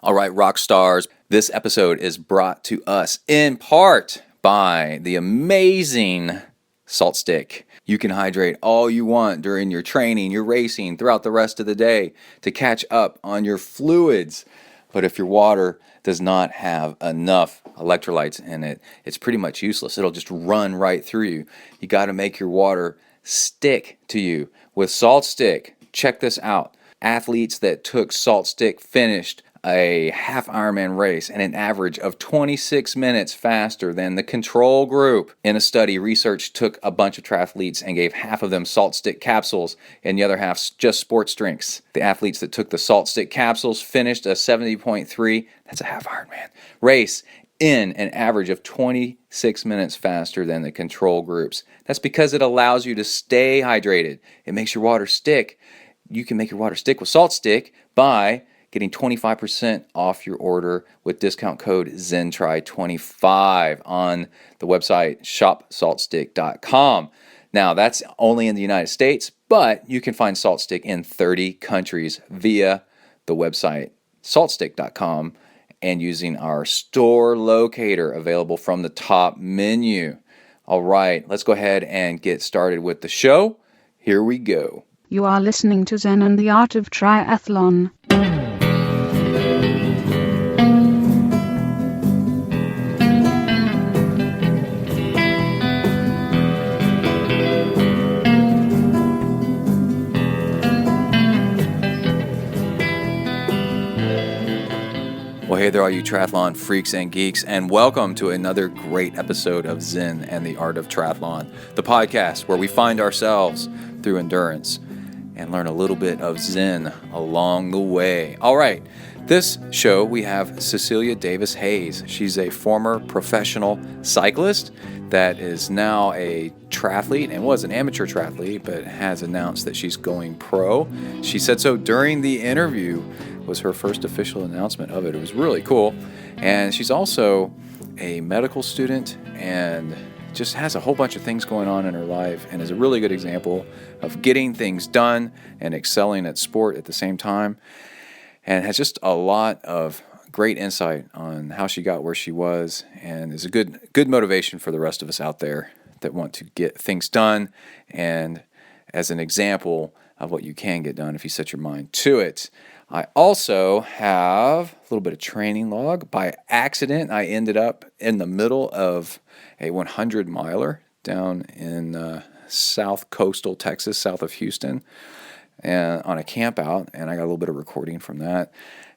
All right, rock stars, this episode is brought to us in part by the amazing Salt Stick. You can hydrate all you want during your training, your racing, throughout the rest of the day to catch up on your fluids. But if your water does not have enough electrolytes in it, it's pretty much useless. It'll just run right through you. You got to make your water stick to you with Salt Stick. Check this out. Athletes that took Salt Stick finished a half Ironman race in an average of 26 minutes faster than the control group. In a study, research took a bunch of triathletes and gave half of them Salt Stick capsules and the other half just sports drinks. The athletes that took the Salt Stick capsules finished a 70.3, that's a half Ironman, race in an average of 26 minutes faster than the control groups. That's because it allows you to stay hydrated. It makes your water stick. You can make your water stick with Salt Stick by getting 25% off your order with discount code ZenTri25 on the website shopsaltstick.com. Now, that's only in the United States, but you can find Salt Stick in 30 countries via the website saltstick.com and using our store locator available from the top menu. All right, let's go ahead and get started with the show. Here we go. You are listening to Zen and the Art of Triathlon. Well, hey there, all you triathlon freaks and geeks, and welcome to another great episode of Zen and the Art of Triathlon, the podcast where we find ourselves through endurance and learn a little bit of Zen along the way. All right, this show we have Cecilia Davis-Hayes. She's a former professional cyclist that is now a triathlete and was an amateur triathlete, but has announced that she's going pro. She said so during the interview. Was her first official announcement of it. It was really cool. And she's also a medical student and just has a whole bunch of things going on in her life and is a really good example of getting things done and excelling at sport at the same time, and has just a lot of great insight on how she got where she was, and is a good motivation for the rest of us out there that want to get things done, and as an example of what you can get done if you set your mind to it. I also have a little bit of training log. By accident, I ended up in the middle of a 100-miler down in south coastal Texas, south of Houston, and on a camp out, and I got a little bit of recording from that.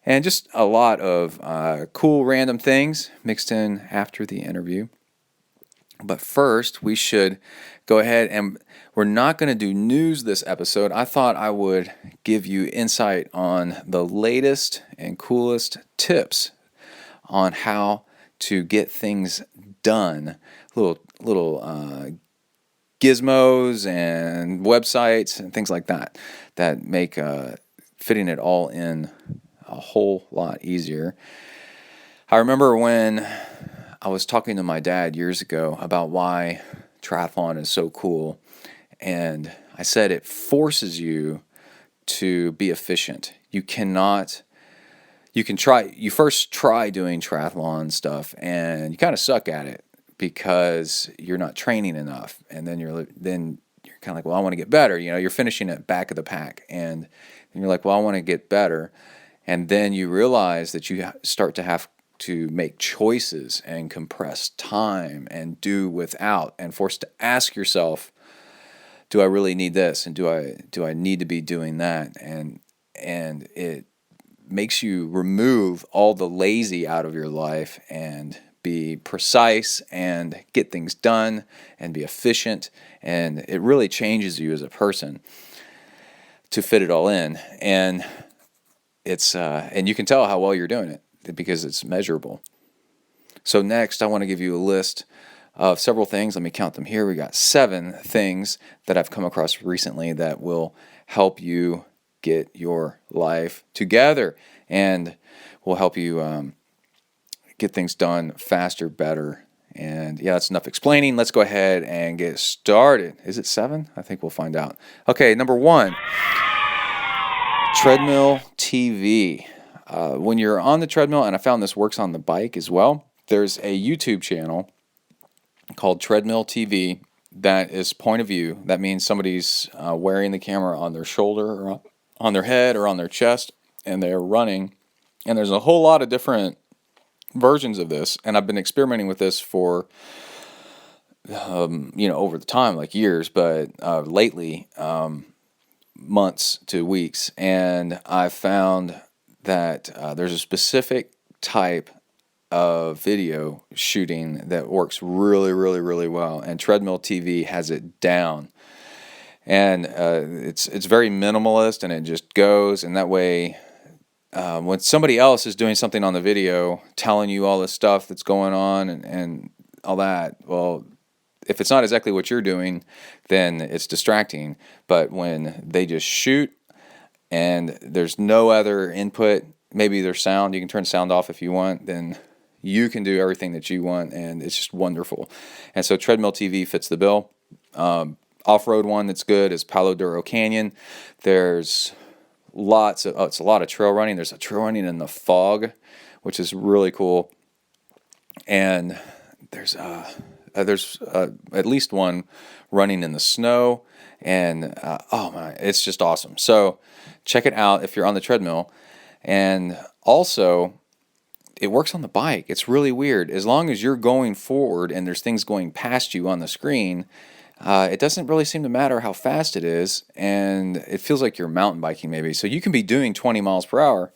And just a lot of cool random things mixed in after the interview. But first, we should go ahead, and we're not going to do news this episode. I thought I would give you insight on the latest and coolest tips on how to get things done. Little gizmos and websites and things like that that make fitting it all in a whole lot easier. I remember when I was talking to my dad years ago about why triathlon is so cool, and I said it forces you to be efficient. You first try doing triathlon stuff and you kind of suck at it because you're not training enough, and then you're kind of like, well, I want to get better. You're finishing at back of the pack, and you're like, well, I want to get better, and then you realize that you start to have to make choices and compress time and do without, and forced to ask yourself, do I really need this, and do I need to be doing that? And it makes you remove all the lazy out of your life and be precise and get things done and be efficient, and it really changes you as a person to fit it all in. And it's and you can tell how well you're doing it because it's measurable. So next, I want to give you a list of several things. Let me count them here. We got 7 things that I've come across recently that will help you get your life together and will help you get things done faster, better. And yeah, that's enough explaining. Let's go ahead and get started. Is it 7? I think we'll find out. Okay, number 1, treadmill TV. when you're on the treadmill, and I found this works on the bike as well, there's a YouTube channel called Treadmill TV that is point of view. That means somebody's wearing the camera on their shoulder or on their head or on their chest, and they're running. And there's a whole lot of different versions of this, and I've been experimenting with this for over the time, like years, but lately, months to weeks. And I found that there's a specific type of video shooting that works really, really, really well, and Treadmill TV has it down. And it's very minimalist, and it just goes, and that way, when somebody else is doing something on the video, telling you all this stuff that's going on and all that, well, if it's not exactly what you're doing, then it's distracting. But when they just shoot and there's no other input, maybe there's sound, you can turn the sound off if you want, then you can do everything that you want, and it's just wonderful. And so Treadmill TV fits the bill. Off-road one that's good is Palo Duro Canyon. There's it's a lot of trail running. There's a trail running in the fog, which is really cool. And there's at least one running in the snow, and oh my, it's just awesome. So check it out if you're on the treadmill. And also, it works on the bike. It's really weird. As long as you're going forward and there's things going past you on the screen, it doesn't really seem to matter how fast it is, and it feels like you're mountain biking maybe. So you can be doing 20 miles per hour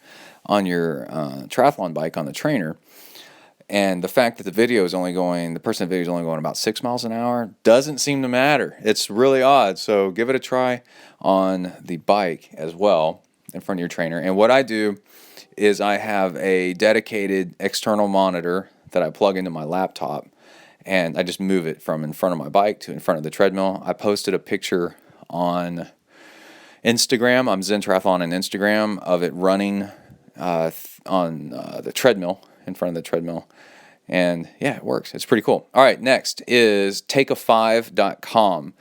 on your triathlon bike on the trainer, and the fact that the person in the video is only going about 6 miles an hour doesn't seem to matter. It's really odd. So give it a try on the bike as well in front of your trainer. And what I do is I have a dedicated external monitor that I plug into my laptop, and I just move it from in front of my bike to in front of the treadmill. I posted a picture on Instagram. I'm ZenTriathlon on Instagram of it running on the treadmill, in front of the treadmill. And yeah, it works. It's pretty cool. All right, next is takeafive.com.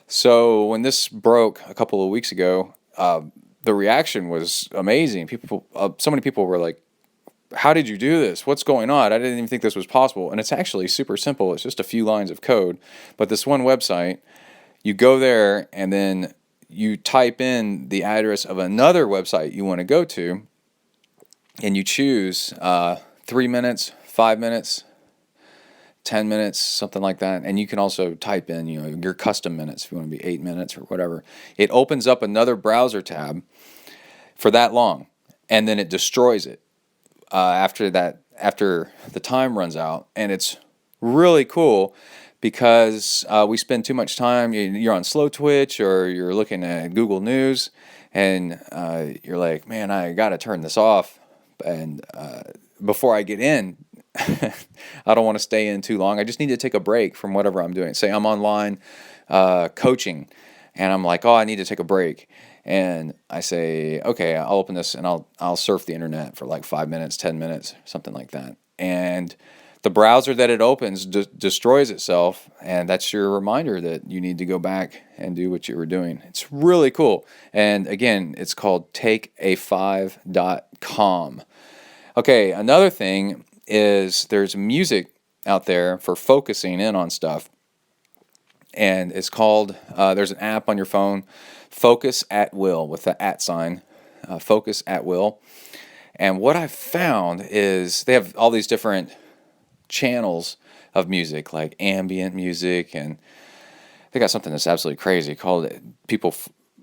So when this broke a couple of weeks ago, the reaction was amazing. So many people were like, how did you do this? What's going on? I didn't even think this was possible. And it's actually super simple. It's just a few lines of code. But this one website, you go there and then you type in the address of another website you want to go to, and you choose 3 minutes, 5 minutes, 10 minutes, something like that. And you can also type in, your custom minutes if you want to be 8 minutes or whatever. It opens up another browser tab for that long, and then it destroys it after the time runs out. And it's really cool because we spend too much time. You're on Slow Twitch or you're looking at Google News, and you're like, man, I got to turn this off. And before I get in, I don't want to stay in too long. I just need to take a break from whatever I'm doing. Say I'm online coaching, and I'm like, oh, I need to take a break. And I say, okay, I'll open this and I'll surf the internet for like 5 minutes, 10 minutes, something like that. And the browser that it opens destroys itself, and that's your reminder that you need to go back and do what you were doing. It's really cool. And again, it's called takeafive.com. Okay, another thing is there's music out there for focusing in on stuff. And it's called, there's an app on your phone, Focus at Will, with the @ sign, Focus at Will. And what I've found is they have all these different channels of music, like ambient music, and they got something that's absolutely crazy called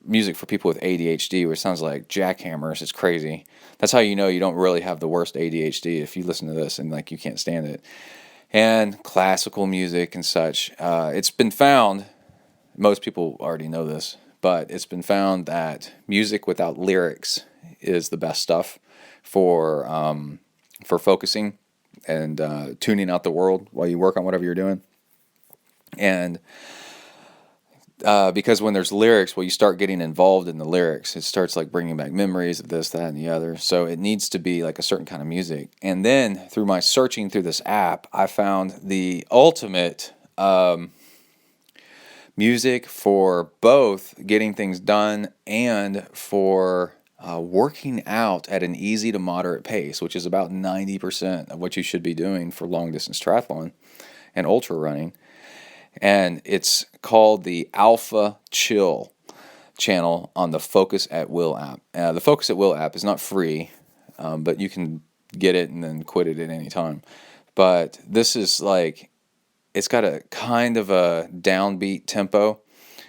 music for people with ADHD, which sounds like jackhammers. It's crazy. That's how you know you don't really have the worst ADHD, if you listen to this and like you can't stand it. And classical music and such. It's been found, most people already know this, but it's been found that music without lyrics is the best stuff for focusing and tuning out the world while you work on whatever you're doing. And because when there's lyrics, well, you start getting involved in the lyrics. It starts like bringing back memories of this, that, and the other. So it needs to be like a certain kind of music. And then through my searching through this app, I found the ultimate music for both getting things done and for working out at an easy to moderate pace, which is about 90% of what you should be doing for long distance triathlon and ultra running. And it's called the Alpha Chill channel on the Focus at Will app. The Focus at Will app is not free, but you can get it and then quit it at any time. But this is like, it's got a kind of a downbeat tempo.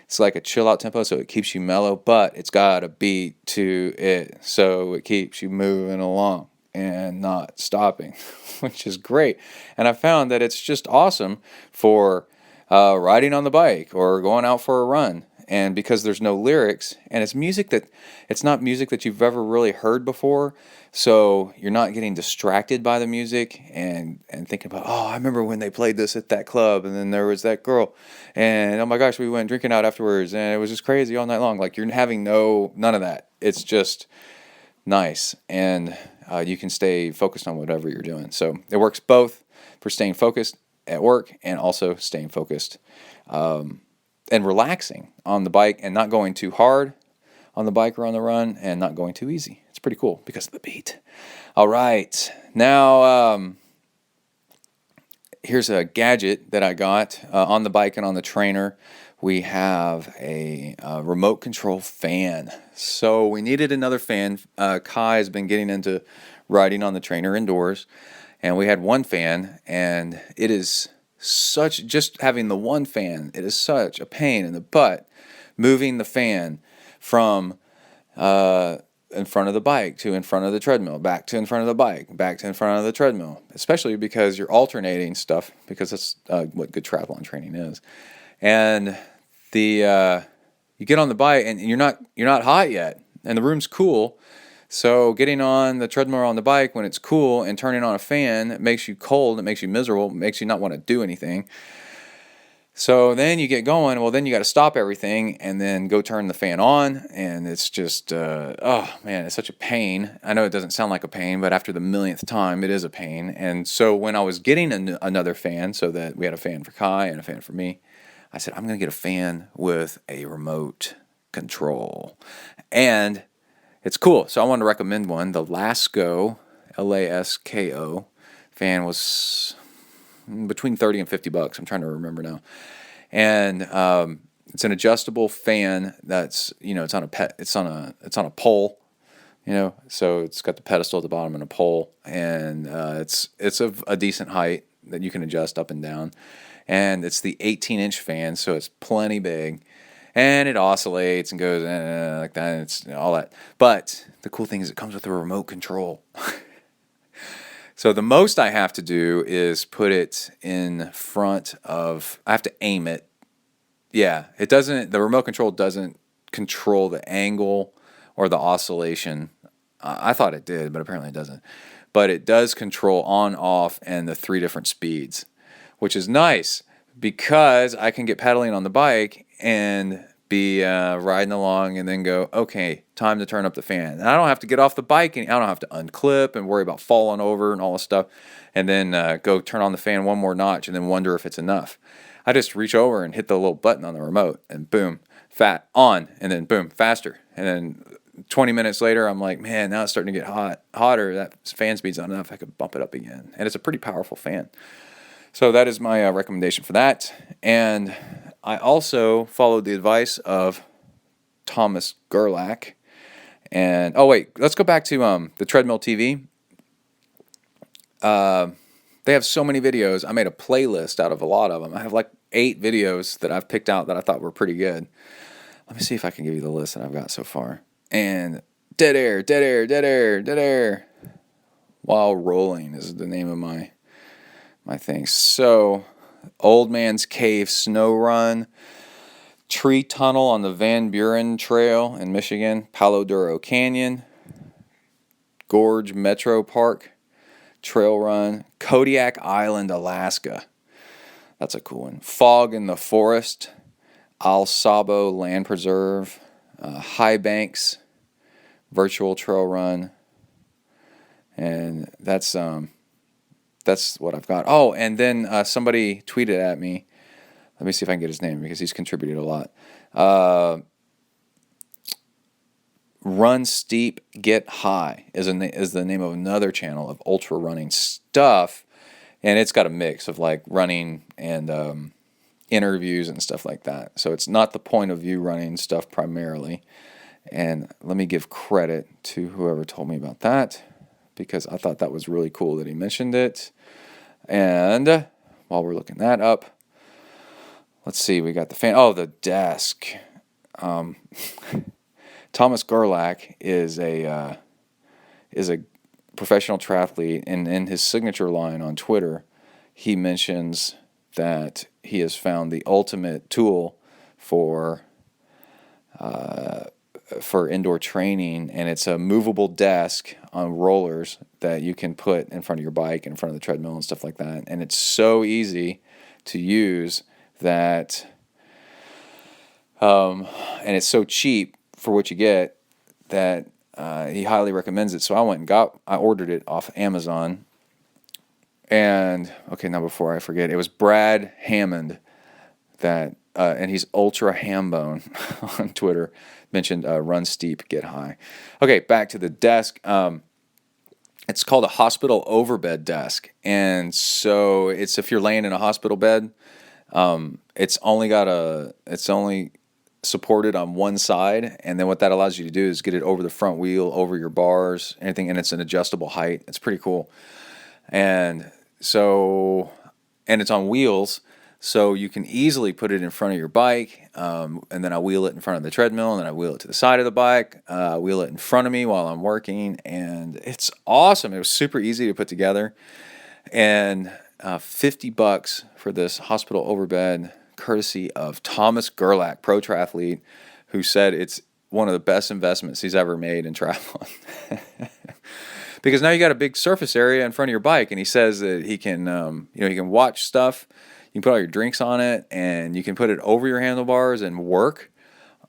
It's like a chill out tempo, so it keeps you mellow, but it's got a beat to it, so it keeps you moving along and not stopping, which is great. And I found that it's just awesome for riding on the bike or going out for a run. And because there's no lyrics, and it's not music that you've ever really heard before, so you're not getting distracted by the music and thinking about, oh, I remember when they played this at that club, and then there was that girl, and oh my gosh, we went drinking out afterwards, and it was just crazy all night long. Like, you're having none of that. It's just nice, and you can stay focused on whatever you're doing. So it works both for staying focused at work and also staying focused and relaxing on the bike and not going too hard on the bike or on the run and not going too easy. It's pretty cool because of the beat. All right. Now, here's a gadget that I got on the bike and on the trainer. We have a remote control fan. So we needed another fan. Kai has been getting into riding on the trainer indoors, and we had one fan, and it is just having the one fan, it is such a pain in the butt moving the fan from in front of the bike to in front of the treadmill, back to in front of the bike, back to in front of the treadmill, especially because you're alternating stuff, because that's what good triathlon training is. And you get on the bike and you're not hot yet, and the room's cool. So getting on the treadmill or on the bike when it's cool and turning on a fan, it makes you cold, it makes you miserable, it makes you not want to do anything. So then you get going, well, then you got to stop everything and then go turn the fan on, and it's just, oh man, it's such a pain. I know it doesn't sound like a pain, but after the millionth time, it is a pain. And so when I was getting another fan, so that we had a fan for Kai and a fan for me, I said, I'm going to get a fan with a remote control. And it's cool. So I wanted to recommend one. The Lasko, Lasko fan was between $30 and $50. I'm trying to remember now. And it's an adjustable fan that's, it's on a pole, so it's got the pedestal at the bottom and a pole, and it's of a decent height that you can adjust up and down. And it's the 18-inch fan, so it's plenty big. And it oscillates and goes like that, and it's all that. But the cool thing is it comes with a remote control. So the most I have to do is put it in front of, I have to aim it. Yeah, the remote control doesn't control the angle or the oscillation. I thought it did, but apparently it doesn't. But it does control on, off, and the 3 different speeds, which is nice because I can get pedaling on the bike and be riding along and then go, okay, time to turn up the fan. And I don't have to get off the bike, and I don't have to unclip and worry about falling over and all this stuff, and then go turn on the fan one more notch and then wonder if it's enough. I just reach over and hit the little button on the remote, and boom, on, and then boom, faster. And then 20 minutes later, I'm like, man, now it's starting to get hotter. That fan speed's not enough. I could bump it up again. And it's a pretty powerful fan. So that is my recommendation for that. And I also followed the advice of Thomas Gerlach. And, let's go back to the treadmill TV. They have so many videos. I made a playlist out of a lot of them. I have like 8 videos that I've picked out that I thought were pretty good. Let me see if I can give you the list that I've got so far. And dead air, dead air, dead air, dead air, while rolling is the name of my thing. So, Old Man's Cave Snow Run, Tree Tunnel on the Van Buren Trail in Michigan, Palo Duro Canyon, Gorge Metro Park Trail Run, Kodiak Island, Alaska. That's a cool one. Fog in the Forest, Al Sabo Land Preserve, High Banks Virtual Trail Run, and that's what I've got. Oh, and then somebody tweeted at me. Let me see if I can get his name because he's contributed a lot. Run Steep, Get High is the name of another channel of ultra running stuff, and it's got a mix of like running and interviews and stuff like that. So it's not the point of view running stuff primarily. And let me give credit to whoever told me about that, because I thought that was really cool that he mentioned it. And while we're looking that up, let's see, we got the desk. Thomas Gerlach is a professional triathlete, and in his signature line on Twitter, he mentions that he has found the ultimate tool for indoor training, and it's a movable desk on rollers that you can put in front of your bike, in front of the treadmill and stuff like that. And it's so easy to use that, and it's so cheap for what you get that he highly recommends it. So I ordered it off Amazon. And okay, now before I forget, it was Brad Hammond that, and he's Ultra Hambone on Twitter, mentioned Run Steep, Get High. Okay, back to the desk. It's called a hospital overbed desk, and so it's if you're laying in a hospital bed, it's only supported on one side, and then what that allows you to do is get it over the front wheel, over your bars, anything, and it's an adjustable height. It's pretty cool, and it's on wheels. So you can easily put it in front of your bike, and then I wheel it in front of the treadmill, and then I wheel it to the side of the bike, wheel it in front of me while I'm working, and it's awesome. It was super easy to put together, and $50 for this hospital overbed, courtesy of Thomas Gerlach, pro triathlete, who said it's one of the best investments he's ever made in triathlon. Because now you got a big surface area in front of your bike, and he says that he can, he can watch stuff. You can put all your drinks on it, and you can put it over your handlebars and work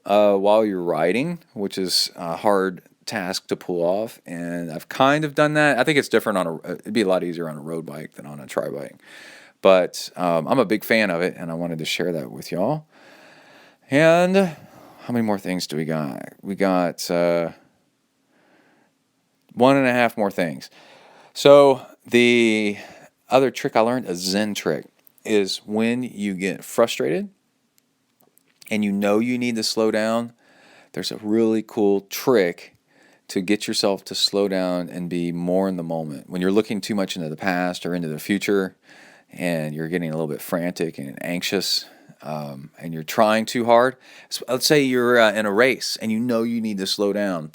while you're riding, which is a hard task to pull off. And I've kind of done that. I think it's different it'd be a lot easier on a road bike than on a tri bike. But I'm a big fan of it, and I wanted to share that with y'all. And how many more things do we got? We got 1.5 more things. So the other trick I learned, a Zen trick, is when you get frustrated and you know you need to slow down, there's a really cool trick to get yourself to slow down and be more in the moment. When you're looking too much into the past or into the future and you're getting a little bit frantic and anxious, and you're trying too hard, so let's say you're in a race and you know you need to slow down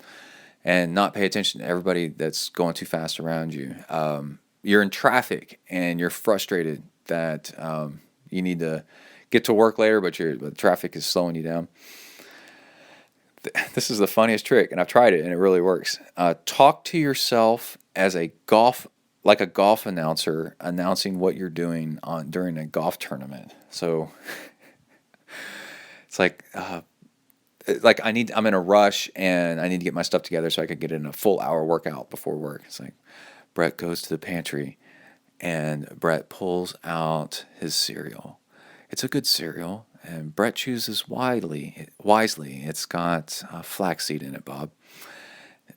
and not pay attention to everybody that's going too fast around you. You're in traffic and you're frustrated that you need to get to work later, but the traffic is slowing you down. This is the funniest trick, and I've tried it, and it really works. Talk to yourself as a golf announcer announcing what you're doing during a golf tournament. So it's like I'm in a rush and I need to get my stuff together so I could get in a full hour workout before work. It's like Brett goes to the pantry and Brett pulls out his cereal. It's a good cereal, and Brett chooses wisely. It's got flaxseed in it, Bob.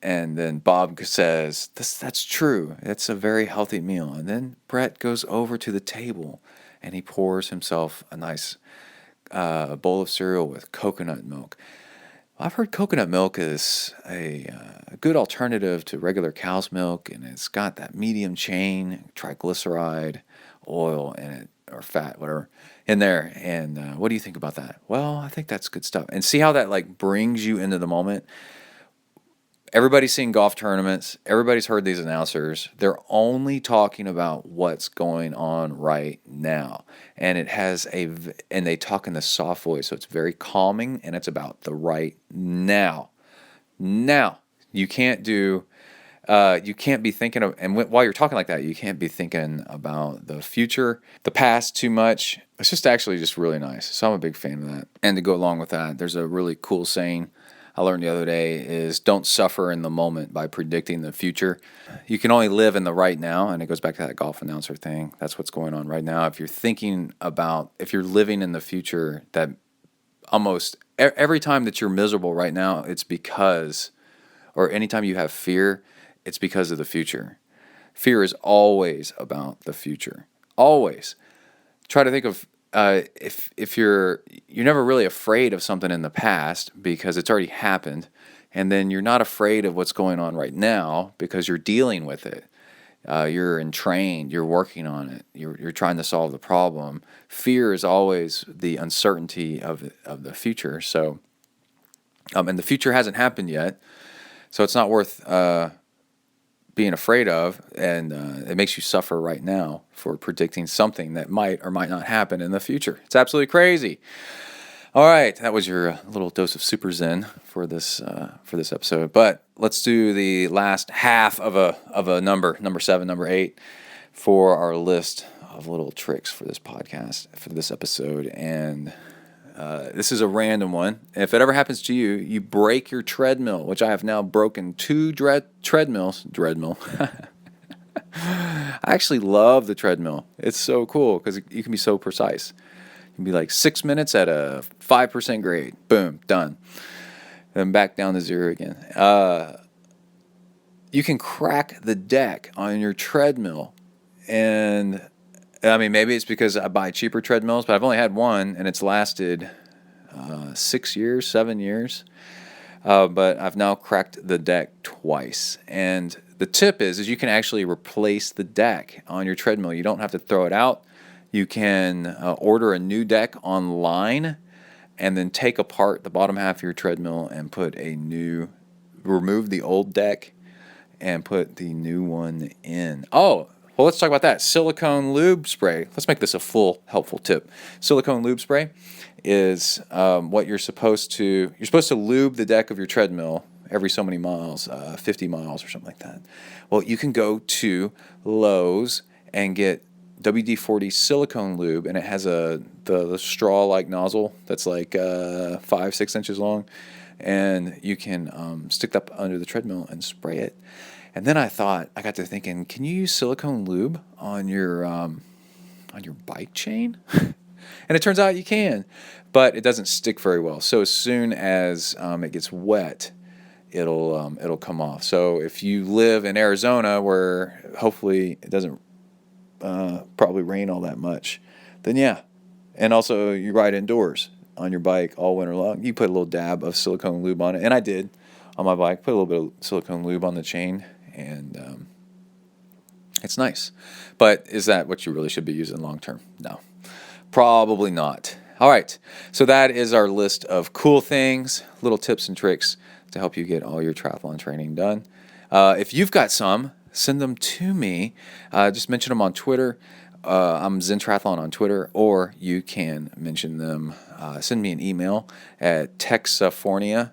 And then Bob says, that's true. It's a very healthy meal. And then Brett goes over to the table and he pours himself a nice bowl of cereal with coconut milk. I've heard coconut milk is a good alternative to regular cow's milk, and it's got that medium chain triglyceride oil in it, or fat, whatever, in there. And what do you think about that? Well, I think that's good stuff. And see how that brings you into the moment? Everybody's seen golf tournaments. Everybody's heard these announcers. They're only talking about what's going on right now. And and they talk in the soft voice, so it's very calming, and it's about the right now. Now, you can't be thinking of, and while you're talking like that, you can't be thinking about the future, the past too much. It's just actually just really nice. So I'm a big fan of that. And to go along with that, there's a really cool saying I learned the other day is don't suffer in the moment by predicting the future. You can only live in the right now, and it goes back to that golf announcer thing. That's what's going on right now. If you're living in the future, that almost every time that you're miserable right now, it's because or anytime you have fear, it's because of the future. Fear is always about the future. Always. Try to think of if you're never really afraid of something in the past because it's already happened, and then you're not afraid of what's going on right now because you're dealing with it. You're entrained. You're working on it. You're trying to solve the problem. Fear is always the uncertainty of the future. So, and the future hasn't happened yet, so it's not worth being afraid of, and it makes you suffer right now for predicting something that might or might not happen in the future. It's absolutely crazy. All right, that was your little dose of super zen for this episode. But let's do the last half of a number 7, number 8, for our list of little tricks for this podcast, for this episode. And this is a random one. If it ever happens to you, you break your treadmill, which I have now broken 2 treadmills. I actually love the treadmill. It's so cool because you can be so precise. You can be like 6 minutes at a 5% grade. Boom, done. Then back down to 0 again. You can crack the deck on your treadmill. And I mean, maybe it's because I buy cheaper treadmills, but I've only had one, and it's lasted 6 years, 7 years. But I've now cracked the deck twice. And the tip is you can actually replace the deck on your treadmill. You don't have to throw it out. You can order a new deck online and then take apart the bottom half of your treadmill and remove the old deck and put the new one in. Oh, well, let's talk about that. Silicone lube spray. Let's make this a full helpful tip. Silicone lube spray is what you're supposed to lube the deck of your treadmill every so many miles, 50 miles or something like that. Well, you can go to Lowe's and get WD-40 silicone lube, and it has the straw-like nozzle that's like 5-6 inches long, and you can stick that under the treadmill and spray it. And then I got to thinking, can you use silicone lube on your bike chain? And it turns out you can, but it doesn't stick very well. So as soon as it gets wet, it'll come off. So if you live in Arizona, where hopefully it doesn't probably rain all that much, then yeah. And also you ride indoors on your bike all winter long, you put a little dab of silicone lube on it. And I did on my bike, put a little bit of silicone lube on the chain, and it's nice. But is that what you really should be using long term? No, probably not. All right, so that is our list of cool things, little tips and tricks to help you get all your triathlon training done. If you've got some, send them to me. Just mention them on Twitter. I'm ZenTriathlon on Twitter, or you can mention them. Send me an email at Texafornia,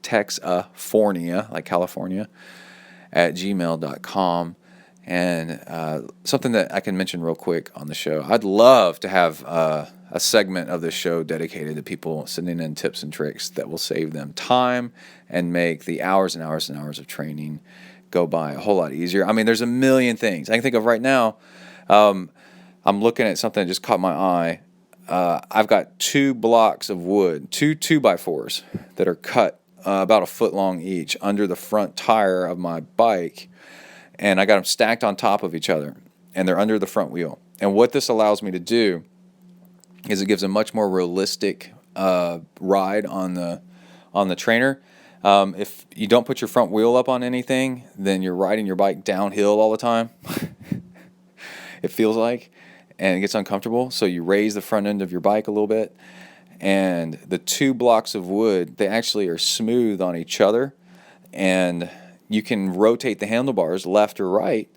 Texafornia, like California, at gmail.com. And something that I can mention real quick on the show, I'd love to have a segment of the show dedicated to people sending in tips and tricks that will save them time and make the hours and hours and hours of training go by a whole lot easier. I mean, there's a million things I can think of right now. I'm looking at something that just caught my eye. I've got 2 blocks of wood, 2 2x4s that are cut about a foot long each under the front tire of my bike, and I got them stacked on top of each other, and they're under the front wheel. And what this allows me to do is it gives a much more realistic ride on the trainer. If you don't put your front wheel up on anything, then you're riding your bike downhill all the time. It feels like, and it gets uncomfortable. So you raise the front end of your bike a little bit, and the 2 blocks of wood, they actually are smooth on each other, and you can rotate the handlebars left or right,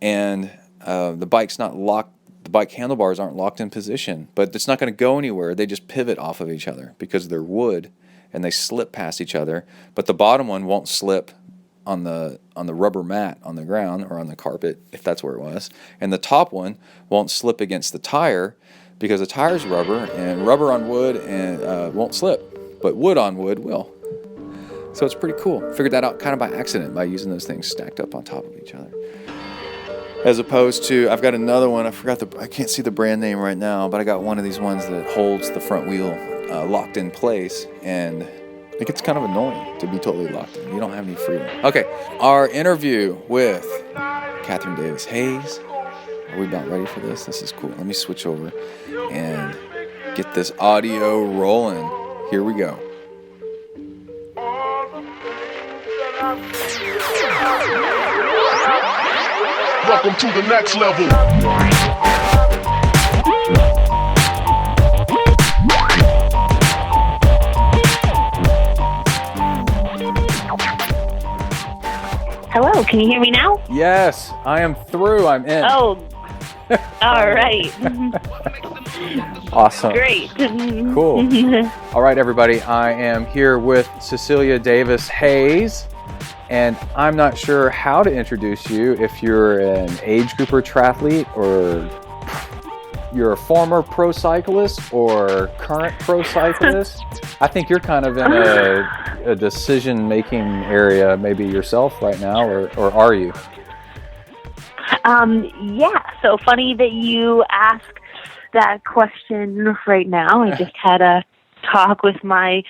and the bike's not locked. The bike handlebars aren't locked in position, but it's not going to go anywhere. They just pivot off of each other because they're wood, and they slip past each other. But the bottom one won't slip on the rubber mat on the ground or on the carpet, if that's where it was. And the top one won't slip against the tire because the tire's rubber, and rubber on wood and won't slip, but wood on wood will. So it's pretty cool. Figured that out kind of by accident by using those things stacked up on top of each other. As opposed to, I've got another one, I can't see the brand name right now, but I got one of these ones that holds the front wheel locked in place, and It gets kind of annoying to be totally locked in. You don't have any freedom. Okay, our interview with Cecilia Davis-Hayes. Are we about ready for this? This is cool. Let me switch over and get this audio rolling. Here we go. Welcome to the next level. Hello, can you hear me now? Yes, I am through. I'm in. Oh, all right. Awesome. Great. Cool. All right, everybody. I am here with Cecilia Davis-Hayes, and I'm not sure how to introduce you, if you're an age grouper triathlete, or you're a former pro cyclist or current pro cyclist. I think you're kind of in a decision-making area maybe yourself right now, or are you? Yeah, so funny that you ask that question right now. I just had a talk with my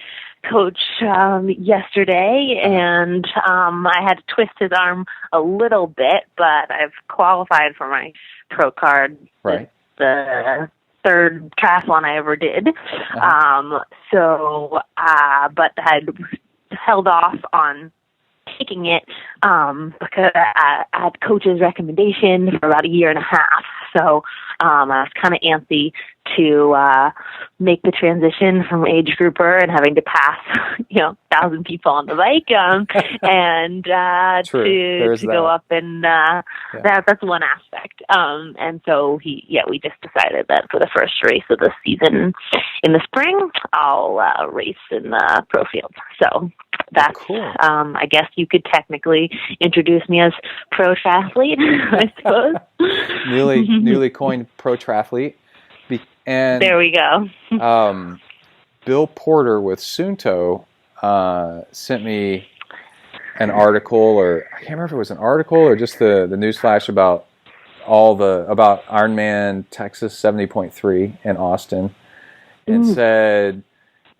coach yesterday, and I had to twist his arm a little bit, but I've qualified for my pro card. Right. The third triathlon I ever did. But had held off on taking it because I had coach's recommendation for about a year and a half. So I was kind of antsy to make the transition from age grouper and having to pass, 1,000 people on the bike, and to go up and that's one aspect. And so we just decided that for the first race of the season in the spring, I'll race in the pro field. So that's cool. I guess you could technically introduce me as pro triathlete, I suppose. Newly coined pro triathlete. And there we go. Bill Porter with Sunto sent me an article, or I can't remember if it was an article or just the news flash about about Ironman Texas 70.3 in Austin, and said,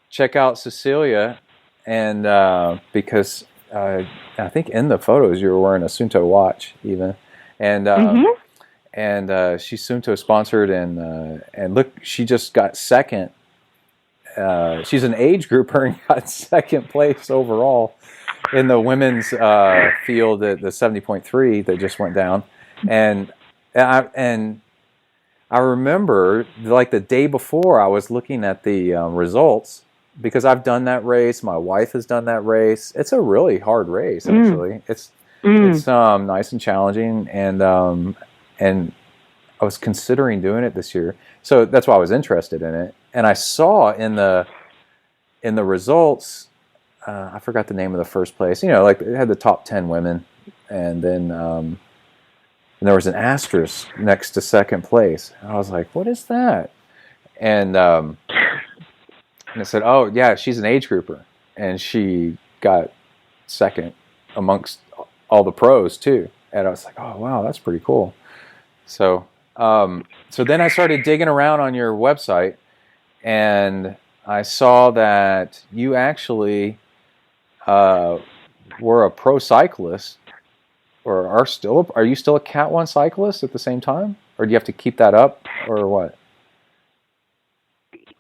check out Cecilia, and because I think in the photos you were wearing a Sunto watch even, and she's Sunto sponsored, and look, she just got second. She's an age grouper and got second place overall in the women's field at the 70.3 that just went down. And I remember, like, the day before, I was looking at the results, because I've done that race. My wife has done that race. It's a really hard race, actually. It's nice and challenging, and I was considering doing it this year, so that's why I was interested in it. And I saw in the results, I forgot the name of the first place. Like, it had the top 10 women, and then there was an asterisk next to second place. And I was like, "What is that?" And I said, "Oh yeah, she's an age grouper, and she got second amongst all the pros too." And I was like, "Oh wow, that's pretty cool." So then I started digging around on your website, and I saw that you actually were a pro cyclist, or are you still a Cat 1 cyclist at the same time? Or do you have to keep that up, or what?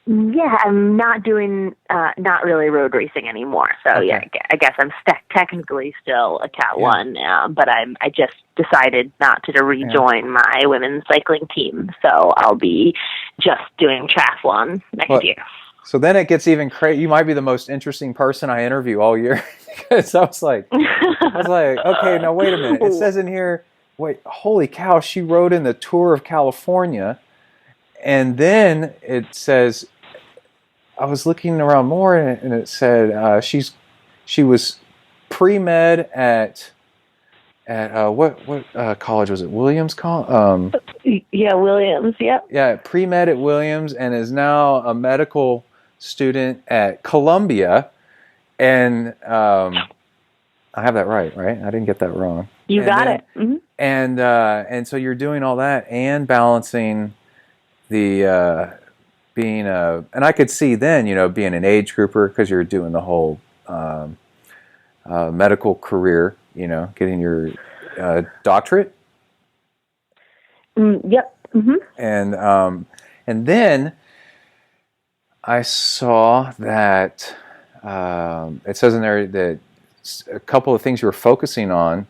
Yeah, I'm not doing, not really road racing anymore. So Okay. yeah, I guess I'm technically still a Cat 1, but I just decided not to rejoin my women's cycling team. So I'll be just doing triathlon next year. So then it gets even crazy. You might be the most interesting person I interview all year, because I was like, okay, now wait a minute. It says in here, wait, holy cow, she rode in the Tour of California, and then it says, I was looking around more, and it said she was pre-med at what college was it? Williams College? Yeah, Williams. Yep. Yeah, pre-med at Williams, and is now a medical student at Columbia, and I have that right? I didn't get that wrong. You got it. Mm-hmm. And so you're doing all that and balancing the being and I could see then, being an age grouper, because you're doing the whole medical career, getting your doctorate. Yep. Mm-hmm. And then I saw that it says in there that a couple of things you were focusing on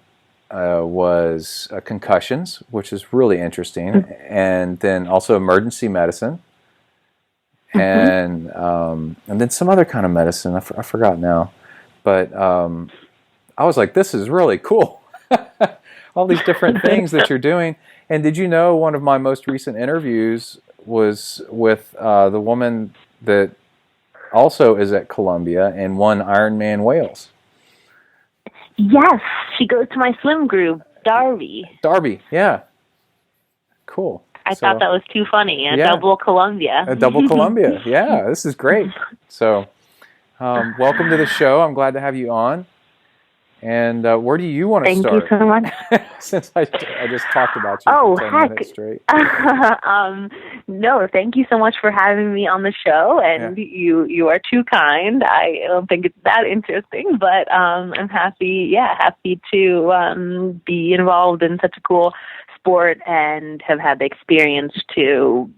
was concussions, which is really interesting, and then also emergency medicine, and then some other kind of medicine. I forgot now, but I was like, this is really cool. All these different things that you're doing. And did you know one of my most recent interviews was with the woman that also is at Columbia and won Ironman Wales? Yes, she goes to my swim group, Darby. Darby, yeah. Cool. I thought that was too funny. Double Columbia. A double Columbia. Yeah, this is great. So, welcome to the show. I'm glad to have you on. And where do you want to start? Thank you so much. Since I just talked about you for 10 minutes straight. No, thank you so much for having me on the show. And you are too kind. I don't think it's that interesting, but I'm happy to be involved in such a cool sport and have had the experience to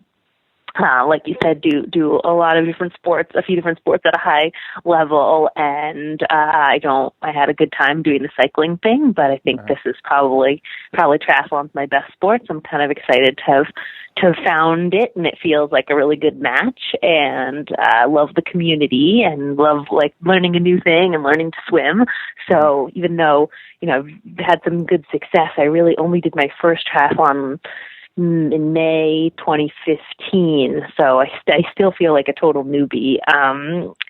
like you said, do a lot of different sports, a few different sports at a high level, and I had a good time doing the cycling thing, but I think this is probably triathlon's my best sport, so I'm kind of excited to have found it, and it feels like a really good match, and I love the community and love like learning a new thing and learning to swim. So even though, I've had some good success, I really only did my first triathlon in May 2015, so I still feel like a total newbie,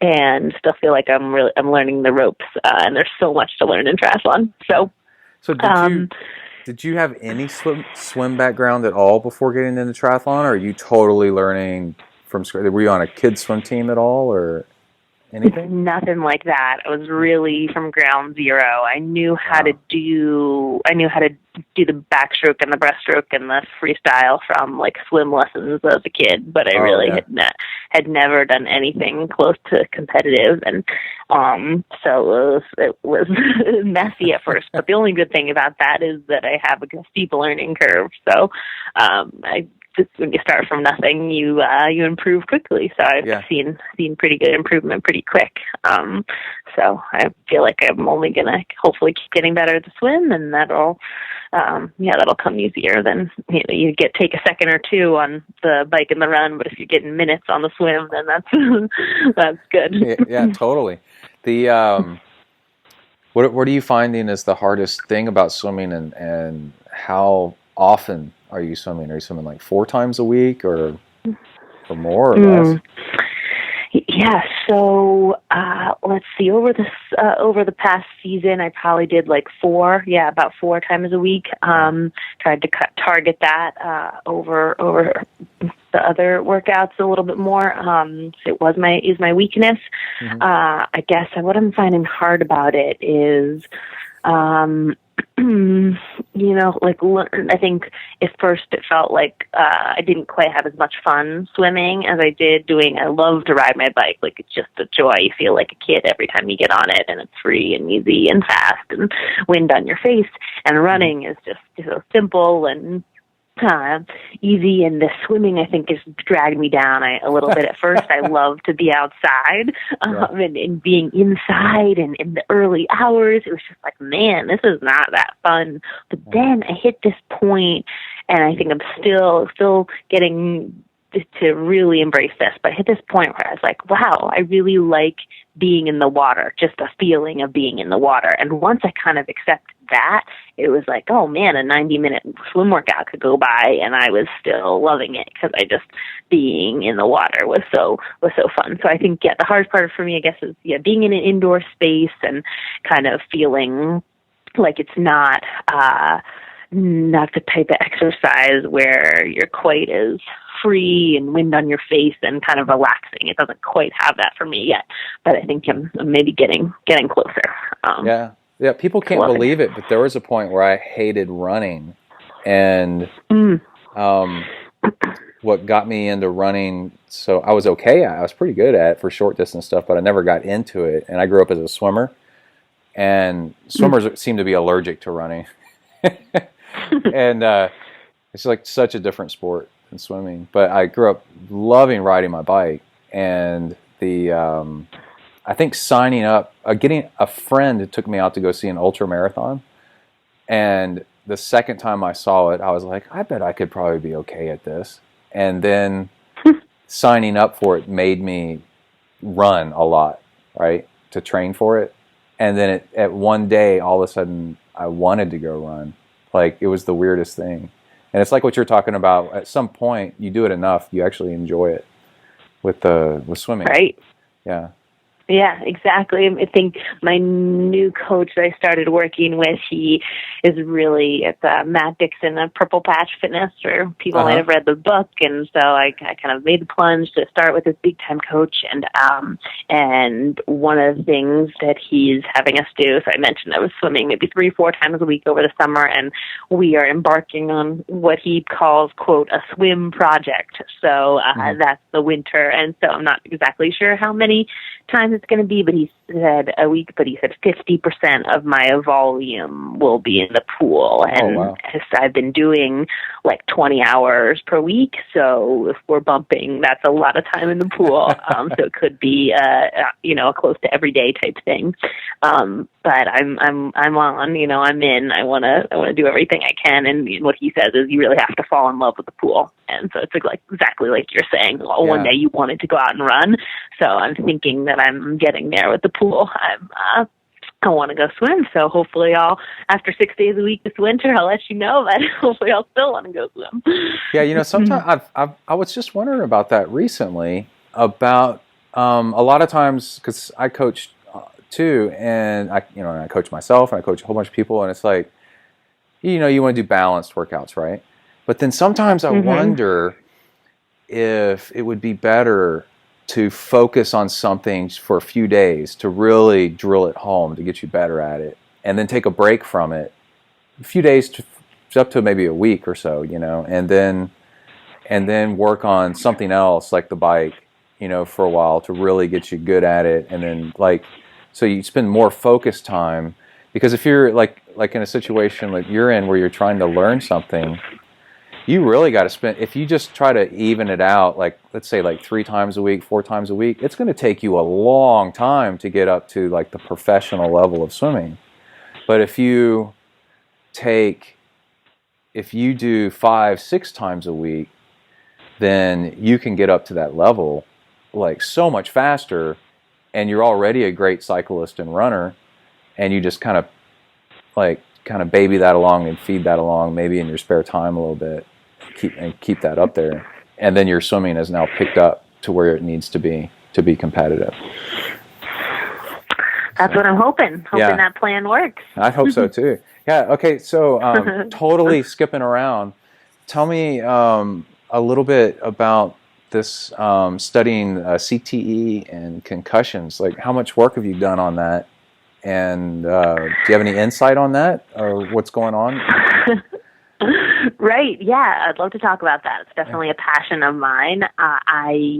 and still feel like I'm learning the ropes, and there's so much to learn in triathlon. So did you have any swim background at all before getting into triathlon, or are you totally learning from scratch? Were you on a kids swim team at all, or anything? Nothing like that. I was really from ground zero. I knew how to do the backstroke and the breaststroke and the freestyle from like swim lessons as a kid, but I had never done anything close to competitive, and so it was messy at first. But the only good thing about that is that I have a steep learning curve. So when you start from nothing, you improve quickly. So I've seen pretty good improvement pretty quick. So I feel like I'm only gonna hopefully keep getting better at the swim, and that'll come easier than you take a second or two on the bike and the run. But if you're getting minutes on the swim, then that's good. Yeah, totally. The what are you finding is the hardest thing about swimming, and how often are you swimming? Are you swimming like 4 times a week or more or less? Yeah, so let's see. Over the past season, I probably did like about 4 times a week. Tried to target that over the other workouts a little bit more. It is my weakness. I guess what I'm finding hard about it is, I think at first it felt like I didn't quite have as much fun swimming as I did doing. I love to ride my bike. Like, it's just a joy. You feel like a kid every time you get on it, and it's free and easy and fast and wind on your face. And running is just so simple and easy, and the swimming I think has dragged me down a little bit at first. I love to be outside, and being inside, and in the early hours it was just like, man, this is not that fun. But then I hit this point, and I think I'm still getting to really embrace this, but I hit this point where I was like, wow, I really like being in the water, just the feeling of being in the water. And once I kind of accepted that, it was like, oh man, a 90-minute swim workout could go by and I was still loving it, because being in the water was so fun. So I think, the hardest part for me, I guess, is being in an indoor space and kind of feeling like it's not the type of exercise where you're quite as free and wind on your face and kind of relaxing. It doesn't quite have that for me yet, but I think I'm maybe getting closer. Yeah. People can't believe it, but there was a point where I hated running, and what got me into running. So I was okay. I was pretty good at it for short distance stuff, but I never got into it. And I grew up as a swimmer, and swimmers seem to be allergic to running. And it's like such a different sport than swimming. But I grew up loving riding my bike, and I think signing up, getting a friend who took me out to go see an ultra marathon, and the second time I saw it, I was like, I bet I could probably be okay at this. And then signing up for it made me run a lot, right, to train for it. And then at one day, all of a sudden, I wanted to go run. Like, it was the weirdest thing. And it's like what you're talking about. At some point, you do it enough, you actually enjoy it with swimming. Right. Yeah. Yeah, exactly. I think my new coach that I started working with, he is really at Matt Dixon of Purple Patch Fitness, or people might have read the book. And so I kind of made the plunge to start with this big time coach. And one of the things that he's having us do, so I mentioned I was swimming maybe 3-4 times a week over the summer, and we are embarking on what he calls, quote, a swim project. So that's the winter. And so I'm not exactly sure how many times it's going to be, but he said a week, but he said 50% of my volume will be in the pool. And wow. I've been doing like 20 hours per week. So if we're bumping, that's a lot of time in the pool. So it could be, a close to everyday type thing. But I'm on, I'm in, I want to do everything I can. And what he says is you really have to fall in love with the pool. And so it's like exactly like you're saying, one day you wanted to go out and run. So I'm thinking that I'm getting there with the pool. I want to go swim. So hopefully after 6 days a week this winter, I'll let you know, but hopefully I'll still want to go swim. Yeah. Sometimes I was just wondering about that recently, about a lot of times, because I coach too, and I coach myself, and I coach a whole bunch of people, and it's like, you want to do balanced workouts, right? But then sometimes I wonder if it would be better to focus on something for a few days to really drill it home to get you better at it, and then take a break from it, a few days up to maybe a week or so, and then work on something else like the bike, for a while to really get you good at it, and then so you spend more focused time. Because if you're like in a situation like you're in where you're trying to learn something, you really got to spend, if you just try to even it out, like let's say like 3 times a week, 4 times a week, it's going to take you a long time to get up to like the professional level of swimming. But if you do 5-6 times a week, then you can get up to that level like so much faster, and you're already a great cyclist and runner, and you just kind of baby that along and feed that along, maybe in your spare time a little bit, keep that up there, and then your swimming is now picked up to where it needs to be competitive. That's what I'm hoping. That plan works. I hope so too. Yeah. Okay. So totally skipping around. Tell me a little bit about this studying CTE and concussions. Like, how much work have you done on that? And do you have any insight on that, or what's going on? Right. Yeah, I'd love to talk about that. It's definitely a passion of mine.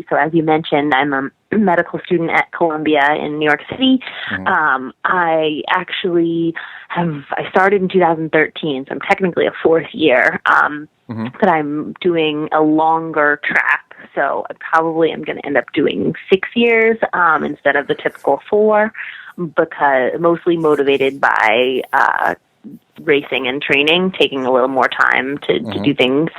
So as you mentioned, I'm a medical student at Columbia in New York City. I actually I started in 2013, so I'm technically a 4th year, but I'm doing a longer track. So I probably am going to end up doing 6 years instead of the typical 4, because mostly motivated by racing and training, taking a little more time to do things,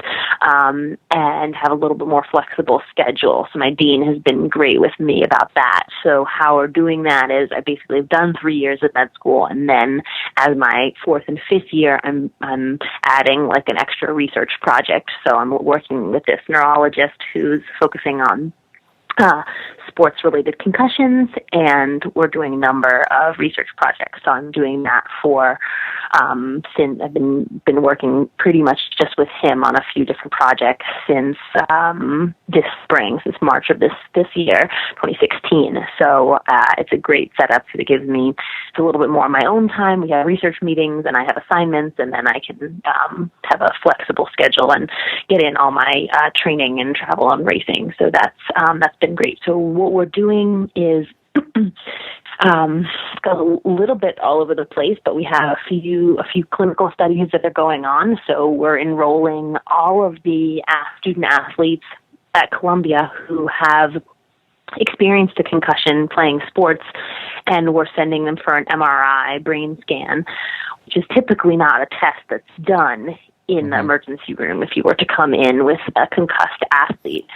and have a little bit more flexible schedule. So my dean has been great with me about that. So how we're doing that is I basically have done 3 years at med school, and then as my 4th and 5th year, I'm adding like an extra research project. So I'm working with this neurologist who's focusing on sports-related concussions, and we're doing a number of research projects. So I'm doing that for since I've been working pretty much just with him on a few different projects since this spring, since March of this year, 2016. So it's a great setup because it gives me a little bit more of my own time. We have research meetings and I have assignments, and then I can have a flexible schedule and get in all my training and travel and racing. So that's been great. So what we're doing is got a little bit all over the place, but we have a few clinical studies that are going on. So we're enrolling all of the student athletes at Columbia who have experienced a concussion playing sports, and we're sending them for an MRI brain scan, which is typically not a test that's done in the emergency room. If you were to come in with a concussed athlete,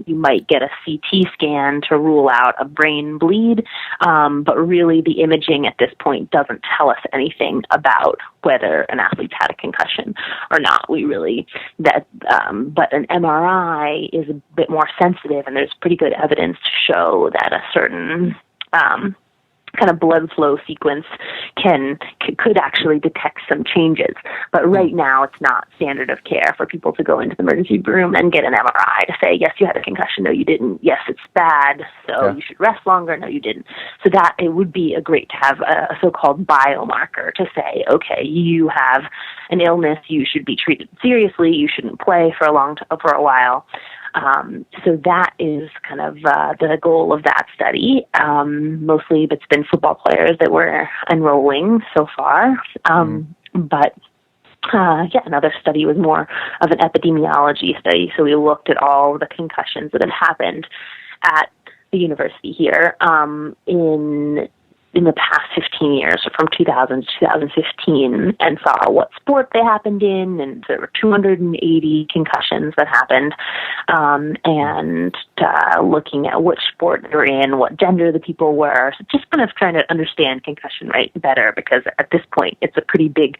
you might get a CT scan to rule out a brain bleed, but really the imaging at this point doesn't tell us anything about whether an athlete's had a concussion or not. But an MRI is a bit more sensitive, and there's pretty good evidence to show that a certain kind of blood flow sequence could actually detect some changes. But right now it's not standard of care for people to go into the emergency room and get an MRI to say, yes, you had a concussion, no, you didn't. Yes, it's bad, so you should rest longer, no, you didn't. So that it would be great to have a so-called biomarker to say, okay, you have an illness, you should be treated seriously, you shouldn't play for a while. So that is kind of the goal of that study. Mostly it's been football players that we're enrolling so far. But another study was more of an epidemiology study. So we looked at all the concussions that had happened at the university here in the past 15 years, from 2000 to 2015, and saw what sport they happened in, and there were 280 concussions that happened, and looking at which sport they were in, what gender the people were, so just kind of trying to understand concussion rate better, because at this point it's a pretty big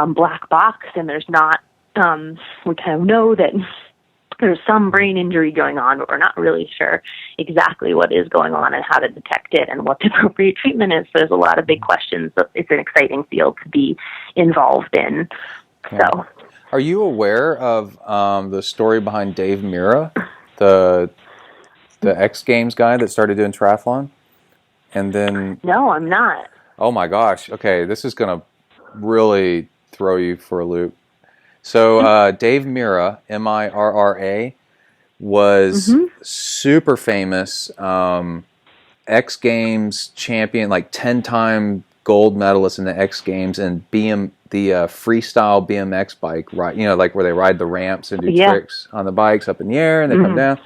black box, and there's not, we kind of know that there's some brain injury going on, but we're not really sure exactly what is going on and how to detect it and what the appropriate treatment is. So there's a lot of big questions, but it's an exciting field to be involved in. So, are you aware of the story behind Dave Mira, the X Games guy that started doing triathlon? And then... No, I'm not. Oh my gosh. Okay, this is going to really throw you for a loop. So Dave Mira, Mirra, was super famous, X Games champion, like 10-time gold medalist in the X Games, and the freestyle BMX bike, right? You know, like where they ride the ramps and do tricks on the bikes up in the air and they come down,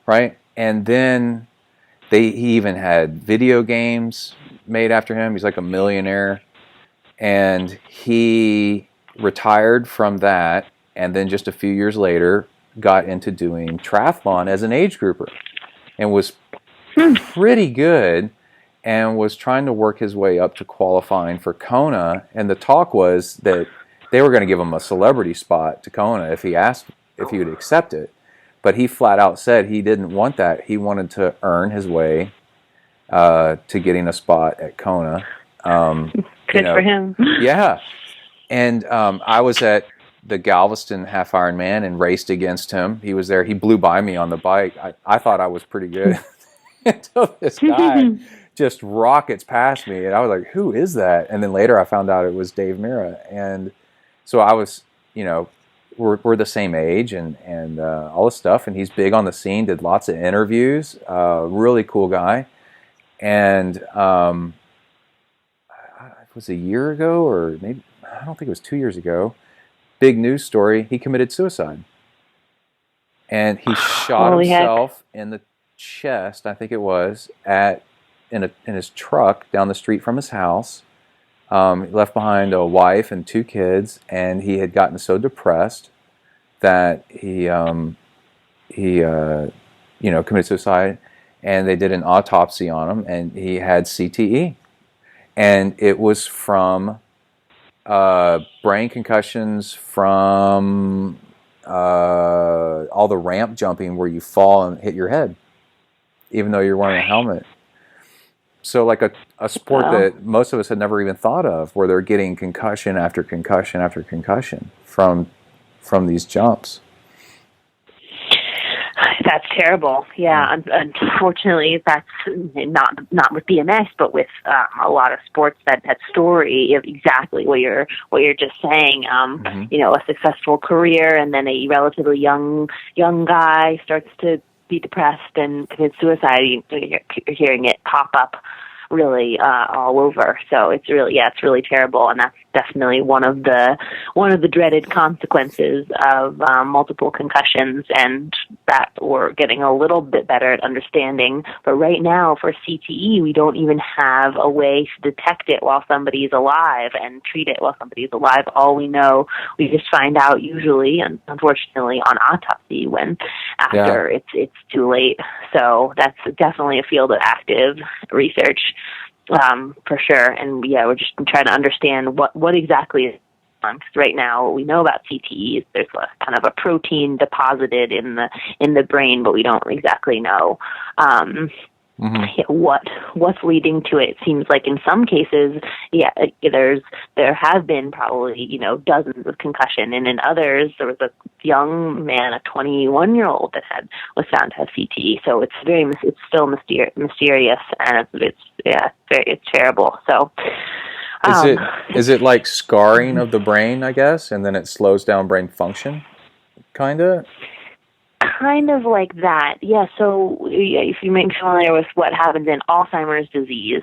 right? And then he even had video games made after him. He's like a millionaire, and he retired from that, and then just a few years later got into doing triathlon as an age grouper, and was pretty good, and was trying to work his way up to qualifying for Kona. And the talk was that they were going to give him a celebrity spot to Kona if he would accept it, but he flat out said he didn't want that. He wanted to earn his way to getting a spot at Kona. Good for him. Yeah. And I was at the Galveston Half Ironman and raced against him. He was there. He blew by me on the bike. I thought I was pretty good until this guy just rockets past me. And I was like, who is that? And then later I found out it was Dave Mira. And so I was, we're the same age and all this stuff. And he's big on the scene, did lots of interviews, really cool guy. And it was a year ago, or maybe, I don't think it was 2 years ago, big news story, he committed suicide. And he shot himself in the chest, I think it was, in his truck down the street from his house. He left behind a wife and 2 kids, and he had gotten so depressed that he committed suicide, and they did an autopsy on him, and he had CTE. And it was from brain concussions from all the ramp jumping where you fall and hit your head, even though you're wearing a helmet. So like a sport that most of us had never even thought of, where they're getting concussion after concussion after concussion from these jumps. That's terrible. Yeah, unfortunately, that's not with BMX, but with a lot of sports that story of exactly what you're just saying. You know, a successful career, and then a relatively young guy starts to be depressed and commit suicide. You're hearing it pop up really all over. So it's really terrible, and that's definitely one of the dreaded consequences of multiple concussions, and that we're getting a little bit better at understanding. But right now, for CTE, we don't even have a way to detect it while somebody's alive and treat it while somebody's alive. All we know, we just find out usually, and unfortunately, on autopsy when after it's too late. So that's definitely a field of active research. For sure. And we're just trying to understand what exactly is on. Because right now, what we know about CTE is there's a kind of a protein deposited in the brain, but we don't exactly know what's leading to it. It seems like in some cases, there have been probably dozens of concussion, and in others there was a young man, a 21-year-old that was found to have CTE. So it's still mysterious, and it's terrible. So. Is it like scarring of the brain, I guess, and then it slows down brain function, kind of? Kind of like that, yeah. So if you may be familiar with what happens in Alzheimer's disease,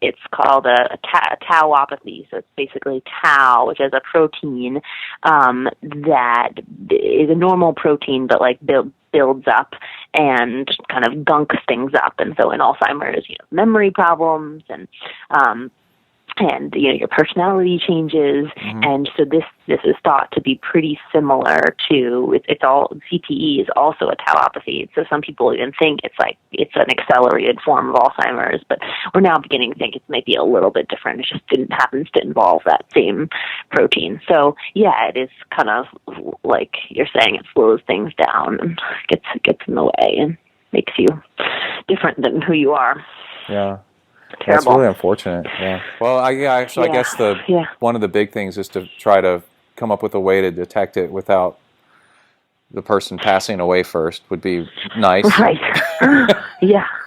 it's called a tauopathy. So it's basically tau, which is a protein that is a normal protein, but like builds up and kind of gunks things up. And so in Alzheimer's, memory problems and your personality changes, and so this is thought to be pretty similar to it's all CTE is also a tauopathy. So some people even think it's an accelerated form of Alzheimer's, but we're now beginning to think it might be a little bit different. It just happens to involve that same protein. So yeah, it is kind of like you're saying, it slows things down and gets in the way and makes you different than who you are. Yeah. Terrible. That's really unfortunate. Yeah. Well, I guess one of the big things is to try to come up with a way to detect it without the person passing away first would be nice. Right.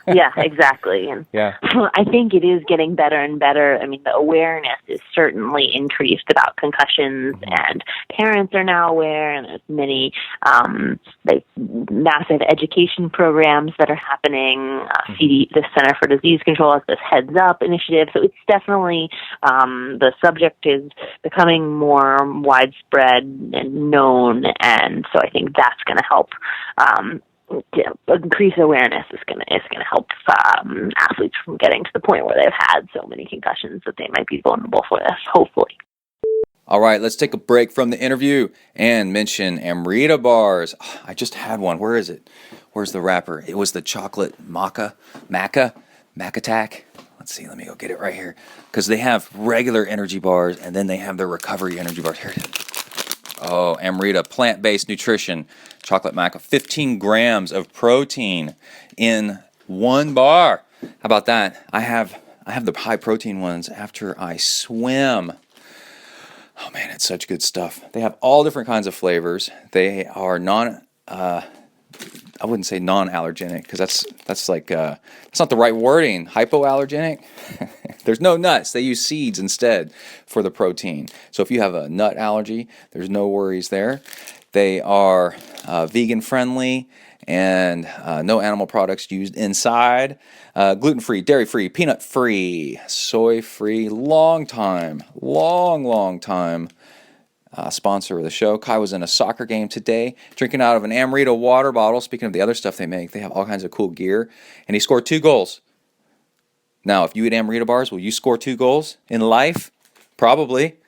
Yeah, exactly. And I think it is getting better and better. I mean, the awareness is certainly increased about concussions, and parents are now aware, and there's many massive education programs that are happening. The Center for Disease Control has this Heads Up initiative. So it's definitely, the subject is becoming more widespread and known, and so I think that's going to help increase awareness. Is going to help athletes from getting to the point where they've had so many concussions that they might be vulnerable for this, hopefully. All right, let's take a break from the interview and mention Amrita bars. Oh, I just had one. Where is it? Where's the wrapper? It was the chocolate maca attack. Let's see, let me go get it right here. Because they have regular energy bars, and then they have their recovery energy bars. Here it is. Oh, Amrita, plant-based nutrition, chocolate maca, 15 grams of protein in one bar. How about that? I have the high-protein ones after I swim. Oh, man, it's such good stuff. They have all different kinds of flavors. They are I wouldn't say non-allergenic, because that's not the right wording. Hypoallergenic? There's no nuts. They use seeds instead for the protein. So if you have a nut allergy, there's no worries there. They are vegan-friendly and no animal products used inside. Gluten-free, dairy-free, peanut-free, soy-free, long time sponsor of the show. Kai was in a soccer game today, drinking out of an Amrita water bottle. Speaking of the other stuff they make, they have all kinds of cool gear, and he scored 2 goals. Now, if you eat Amrita bars, will you score 2 goals in life? Probably.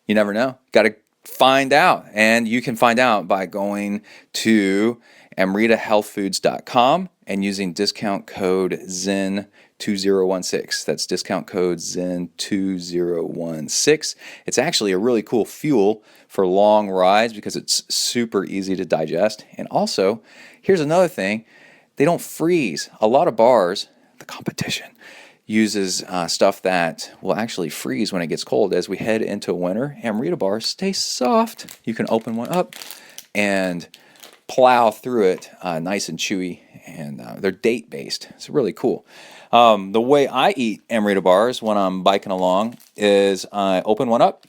You never know. Got to find out, and you can find out by going to amritahealthfoods.com and using discount code ZEN2016. That's discount code ZEN2016. It's actually a really cool fuel for long rides because it's super easy to digest. And also, here's another thing. They don't freeze. A lot of bars, the competition, uses stuff that will actually freeze when it gets cold. As we head into winter, Amarita bars stay soft. You can open one up and plow through it, nice and chewy, and they're date based. It's really cool. The way I eat Amarita bars when I'm biking along is I open one up,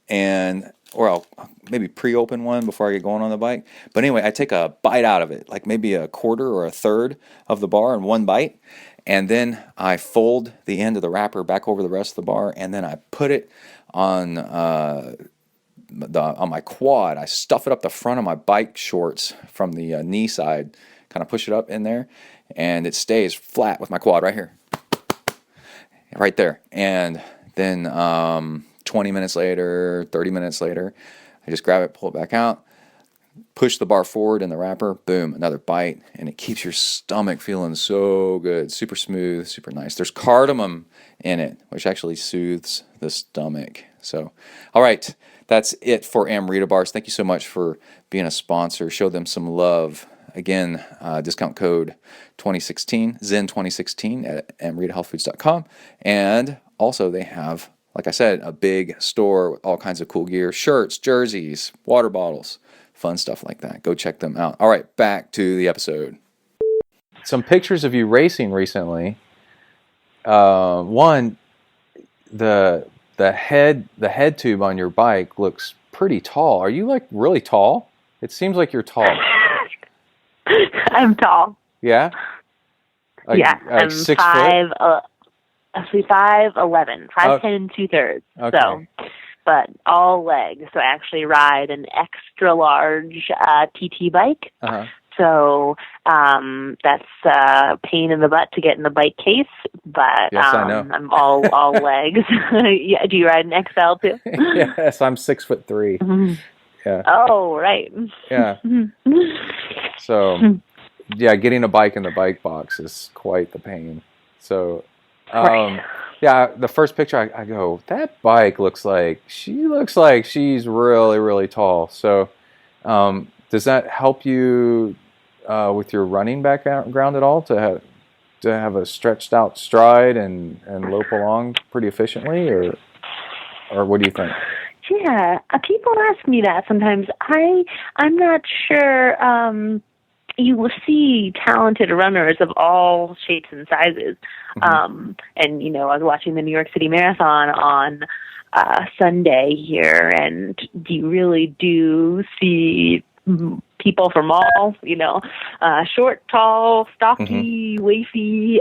or I'll maybe pre-open one before I get going on the bike. But anyway, I take a bite out of it, like maybe a quarter or a third of the bar in one bite, and then I fold the end of the wrapper back over the rest of the bar, and then I put it on my quad. I stuff it up the front of my bike shorts from the knee side, kind of push it up in there, and it stays flat with my quad right here, right there. And then 20 minutes later, 30 minutes later, I just grab it, pull it back out, push the bar forward in the wrapper, boom, another bite, and it keeps your stomach feeling so good, super smooth, super nice. There's cardamom in it, which actually soothes the stomach. So, all right, that's it for Amarita bars. Thank you so much for being a sponsor. Show them some love. Again, discount code 2016, Zen2016 at AmaritaHealthFoods.com. And also they have, like I said, a big store with all kinds of cool gear, shirts, jerseys, water bottles, fun stuff like that. Go check them out. All right, back to the episode. Some pictures of you racing recently. One, the head tube on your bike looks pretty tall. Are you like really tall? It seems like you're tall. I'm tall. Yeah? Yeah, I'm 6 5, foot? actually 5'11", 5'10" and 2/3. Okay. So, but all legs. So I actually ride an extra large TT bike. Uh-huh. So that's a pain in the butt to get in the bike case. But Yes, I know. I'm all legs. Yeah, do you ride an XL too? Yes, I'm 6'3". Mm-hmm. Yeah. Oh, right. Yeah. So, yeah, getting a bike in the bike box is quite the pain. So, yeah, the first picture I go, that bike looks like she's really, really tall. So, does that help you with your running background at all to have a stretched out stride and lope along pretty efficiently, or what do you think? Yeah, people ask me that sometimes. I'm not sure. You will see talented runners of all shapes and sizes. Mm-hmm. And, I was watching the New York City Marathon on Sunday here, and you really do see people from all, short, tall, stocky, wafy,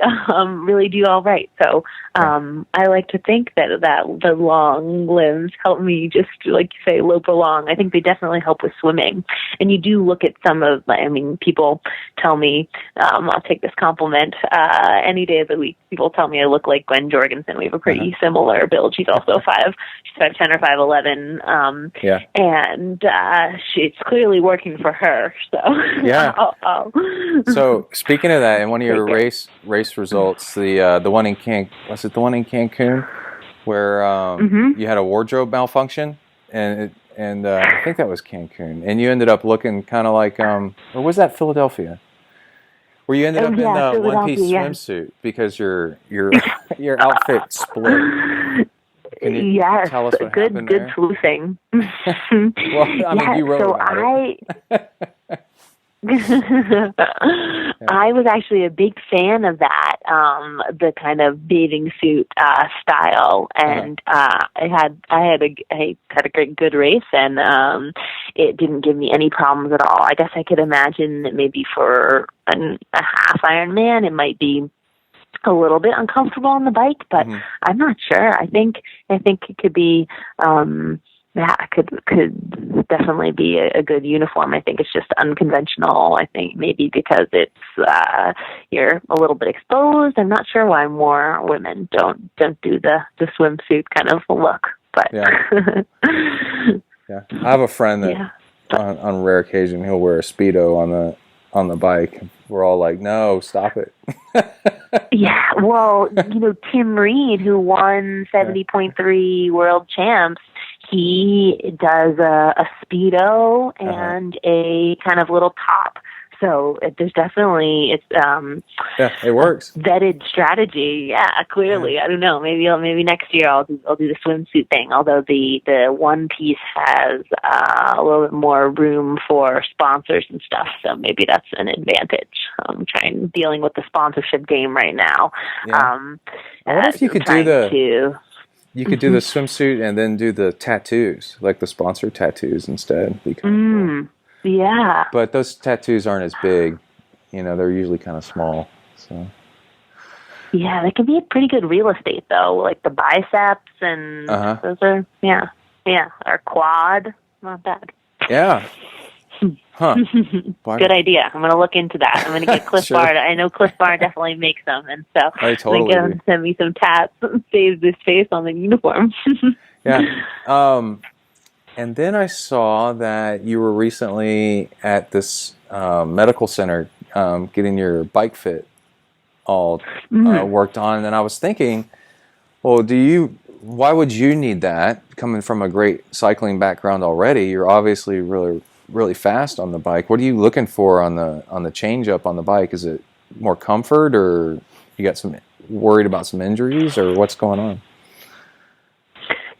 really do all right. So I like to think that the long limbs help me just, like you say, lope along. I think they definitely help with swimming. And you do look at people tell me, I'll take this compliment any day of the week. People tell me I look like Gwen Jorgensen. We have a pretty similar build. She's also 5'10" or 5'11". And it's clearly working for her. So yeah. So speaking of that, in one of your race results, the one in the one in Cancun, where you had a wardrobe malfunction, and I think that was Cancun, and you ended up looking kind of like or was that Philadelphia? Where you ended up in the one-piece swimsuit because your outfit split. Can you tell us what happened there? Good sleuthing. Well, I mean, you wrote about it. I was actually a big fan of that, the kind of bathing suit style, and I had a great good race, and it didn't give me any problems at all. I guess I could imagine that maybe for a half Ironman it might be a little bit uncomfortable on the bike, but I'm not sure. I think it could be could definitely be a good uniform. I think it's just unconventional. I think maybe because it's you're a little bit exposed. I'm not sure why more women don't do the swimsuit kind of look. But yeah. I have a friend that on rare occasion he'll wear a Speedo on the bike. We're all like, no, stop it. Yeah, well, Tim Reed, who won 70.3 world champs, he does a Speedo and a kind of little top. So there's definitely Yeah, it works. vetted strategy. Yeah, clearly. Yeah. I don't know. Maybe next year I'll do the swimsuit thing. Although the one piece has a little bit more room for sponsors and stuff, so maybe that's an advantage. I'm dealing with the sponsorship game right now. Yeah. I wonder if you could do the swimsuit and then do the tattoos, like the sponsor tattoos instead. Be kind of cool. Yeah. But those tattoos aren't as big. They're usually kind of small. So. Yeah, they can be a pretty good real estate though, like the biceps and those are or quad, not bad. Yeah. Huh. Good idea. I'm going to look into that. I'm going to get Cliff Sure. Bar. I know Cliff Bar definitely makes them, and so I totally I'm going to get him to send me some tats and save this face on the uniform. Yeah. And then I saw that you were recently at this medical center getting your bike fit all worked on, and I was thinking, well, why would you need that? Coming from a great cycling background already, you're obviously really, really fast on the bike. What are you looking for on the change up on the bike? Is it more comfort, or you got worried about some injuries, or what's going on?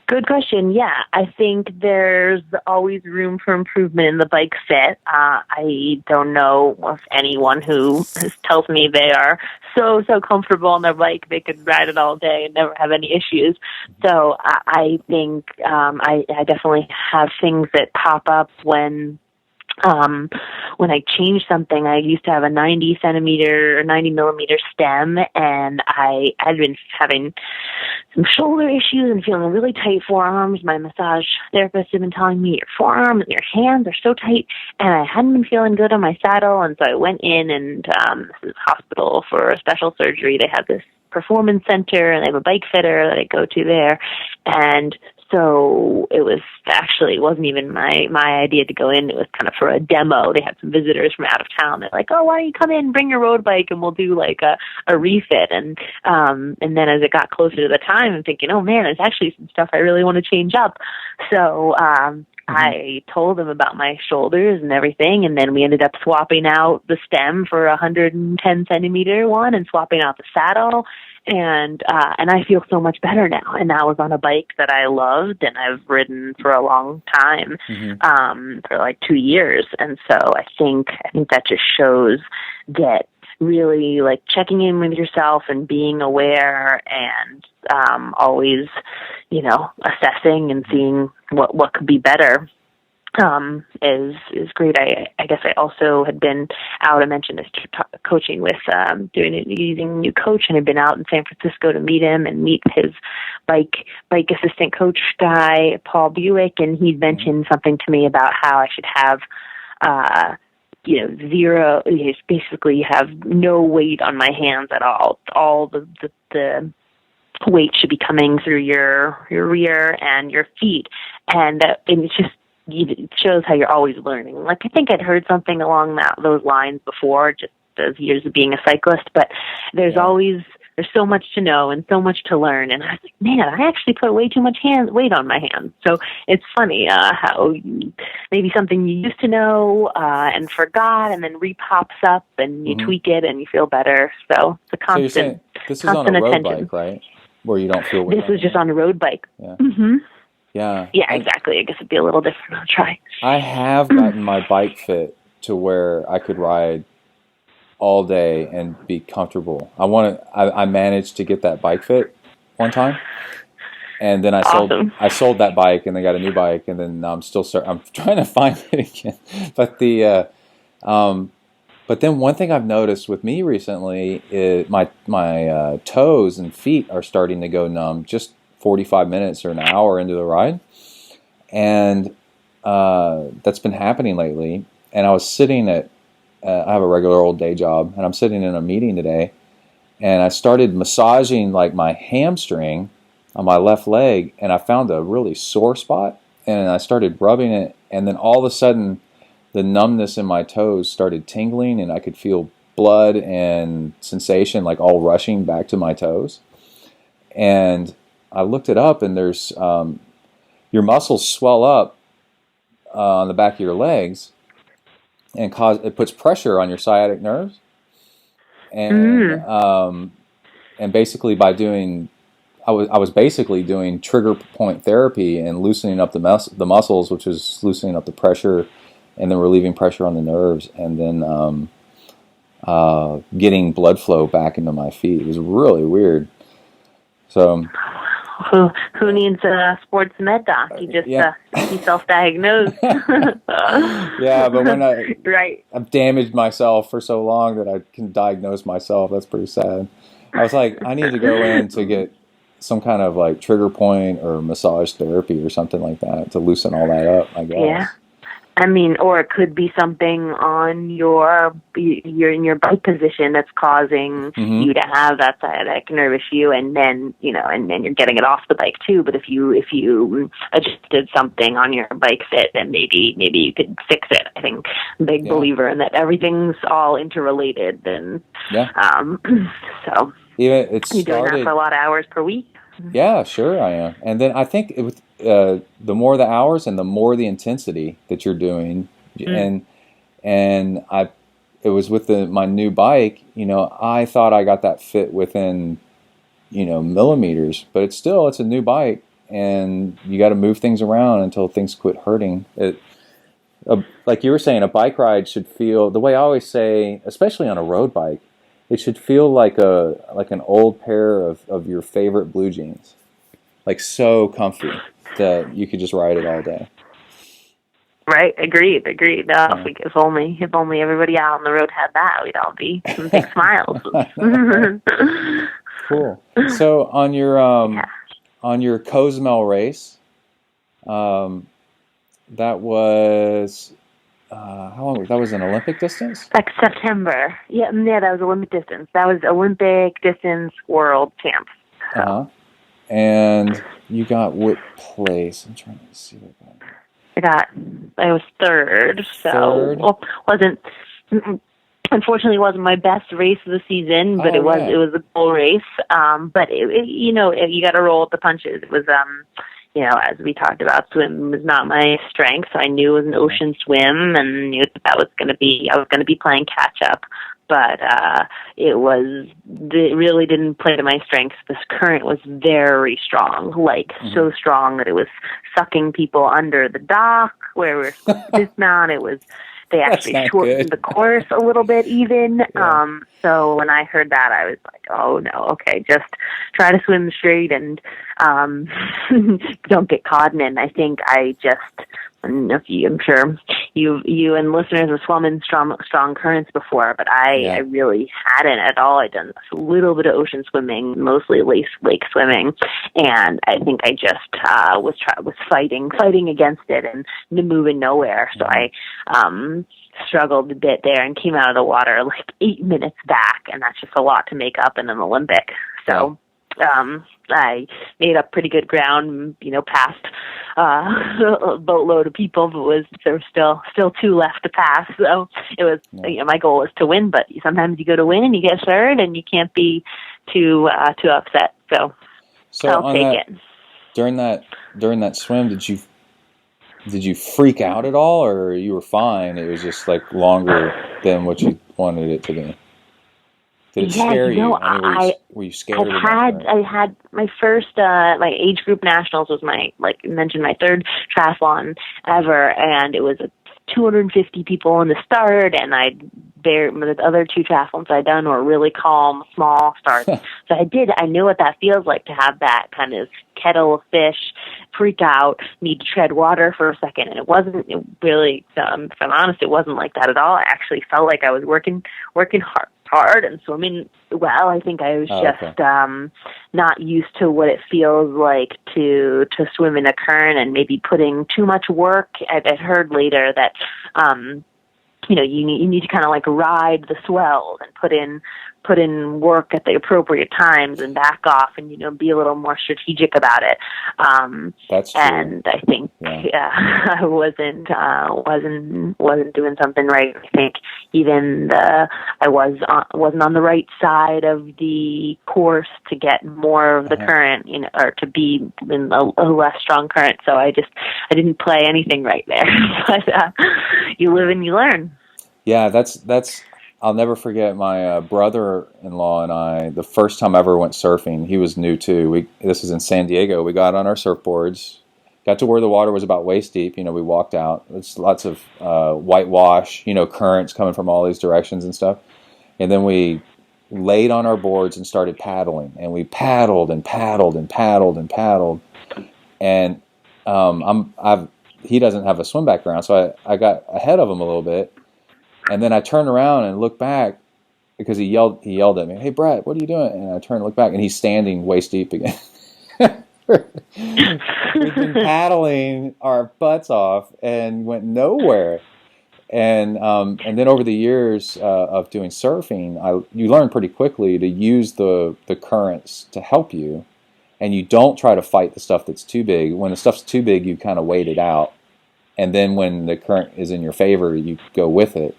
Good question. Yeah, I think there's always room for improvement in the bike fit. I don't know of anyone who tells me they are so comfortable on their bike they could ride it all day and never have any issues. So I think I definitely have things that pop up when I change something. I used to have a 90 millimeter stem, and I had been having some shoulder issues and feeling really tight forearms. My massage therapist had been telling me your forearms and your hands are so tight, and I hadn't been feeling good on my saddle. And so I went in, and this is a hospital for a special surgery. They have this performance center, and they have a bike fitter that I go to there. And so it wasn't even my idea to go in. It was kind of for a demo. They had some visitors from out of town. They're like, oh, why don't you come in, bring your road bike, and we'll do like a refit. And then as it got closer to the time, I'm thinking, oh man, there's actually some stuff I really want to change up. So I told them about my shoulders and everything, and then we ended up swapping out the stem for a 110 centimeter one and swapping out the saddle. And I feel so much better now. And that was on a bike that I loved and I've ridden for a long time, for like 2 years. And so I think that just shows that really like checking in with yourself and being aware and always, assessing and seeing what could be better is great. I guess I also had been out. I mentioned this coaching with using a new coach, and I'd been out in San Francisco to meet him and meet his bike assistant coach guy, Paul Buick, and he'd mentioned something to me about how I should have zero. Basically, have no weight on my hands at all. All the weight should be coming through your rear and your feet, and it's just. It shows how you're always learning. Like, I think I'd heard something along those lines before, just those years of being a cyclist, but there's so much to know and so much to learn. And I was like, man, I actually put way too much weight on my hands. So it's funny how maybe something you used to know and forgot, and then re-pops up and you tweak it and you feel better. So it's a constant. So you're saying this is on a road bike, right? Where you don't feel weight. This was just on a road bike. Yeah. Mm-hmm. Yeah. Yeah, exactly. I guess it'd be a little different. I'll try. I have gotten my bike fit to where I could ride all day and be comfortable. I managed to get that bike fit one time, and then I sold that bike and then got a new bike, and then I'm trying to find it again. But but then one thing I've noticed with me recently is my toes and feet are starting to go numb just 45 minutes or an hour into the ride, and that's been happening lately. And I was sitting I have a regular old day job, and I'm sitting in a meeting today, and I started massaging like my hamstring on my left leg, and I found a really sore spot, and I started rubbing it, and then all of a sudden the numbness in my toes started tingling, and I could feel blood and sensation like all rushing back to my toes. And I looked it up, and there's your muscles swell up on the back of your legs, and it puts pressure on your sciatic nerves. And basically by doing, I was basically doing trigger point therapy and loosening up the muscles, which is loosening up the pressure, and then relieving pressure on the nerves, and then getting blood flow back into my feet. It was really weird. So, who needs a sports med doc? You just you self-diagnosed. Yeah, but when I've damaged myself for so long that I can diagnose myself, that's pretty sad. I was like, I need to go in to get some kind of like trigger point or massage therapy or something like that to loosen all that up, I guess. Yeah. I mean, or it could be something on you're in your bike position that's causing you to have that sciatic nerve issue, and then and then you're getting it off the bike too. But if you adjusted something on your bike fit, then maybe you could fix it. I think I'm a big believer in that. Everything's all interrelated, and so you're doing that for a lot of hours per week. Yeah, sure I am. And then I think the more the hours and the more the intensity that you're doing, and it was with my new bike. I thought I got that fit within millimeters, but it's a new bike, and you got to move things around until things quit hurting. Like you were saying, a bike ride should feel the way I always say, especially on a road bike. It should feel like an old pair of your favorite blue jeans, like so comfy that you could just ride it all day. Right, agreed. If only everybody out on the road had that, we'd all be some big smiles. Cool. So on your Cozumel race, that was. How long? That was an Olympic distance? Like September. Yeah, that was Olympic distance. That was Olympic distance world champs. So. And you got what place? I'm trying to see what I was third. So unfortunately wasn't my best race of the season, but it was a goal race. But you got to roll with the punches. It was as we talked about, swim was not my strength. So I knew it was an ocean swim, and knew that was going to be. I was going to be playing catch up, but it really didn't play to my strengths. This current was very strong, so strong that it was sucking people under the dock where we were supposed to dismount. They actually shortened the course a little bit even. Yeah. So when I heard that, I was like, oh no, okay, just try to swim straight and don't get caught in it. And I think I'm sure you and listeners have swum in strong currents before, but I really hadn't at all. I'd done a little bit of ocean swimming, mostly lake swimming, and I think I just was fighting against it and moving nowhere. So I struggled a bit there and came out of the water like 8 minutes back, and that's just a lot to make up in an Olympic. So I made up pretty good ground, past a boatload of people, but there was still two left to pass. So it was, my goal was to win, but sometimes you go to win and you get third, and you can't be too upset. So I'll take it. During that swim, did you freak out at all, or you were fine? It was just like longer than what you wanted it to be. Did it scare you? Were you scared? I had my first my age group nationals was my third triathlon ever, and it was 250 people in the start, and the other two triathlons I'd done were really calm, small starts. So I knew what that feels like to have that kind of kettle of fish, freak out, need to tread water for a second. And it wasn't really, if I'm honest, it wasn't like that at all. I actually felt like I was working hard and swimming well. I think I was just not used to what it feels like to swim in a current and maybe putting too much work. I'd heard later that you need to kind of like ride the swells and put in work at the appropriate times and back off and be a little more strategic about it. That's true. And I think I wasn't doing something right. I think even I wasn't on the right side of the course to get more of the current, or to be in a less strong current. So I didn't play anything right there. But you live and you learn. Yeah, that's. I'll never forget my brother-in-law and I. The first time I ever went surfing, he was new too. This is in San Diego. We got on our surfboards, got to where the water was about waist deep. We walked out. It's lots of whitewash, currents coming from all these directions and stuff. And then we laid on our boards and started paddling. And we paddled and paddled and paddled and paddled. And he doesn't have a swim background, so I got ahead of him a little bit. And then I turned around and looked back because he yelled at me, "Hey, Brett, what are you doing?" And I turned and looked back, and he's standing waist deep again. We've been paddling our butts off and went nowhere. And then over the years of doing surfing, you learn pretty quickly to use the currents to help you, and you don't try to fight the stuff that's too big. When the stuff's too big, you kind of wait it out, and then when the current is in your favor, you go with it.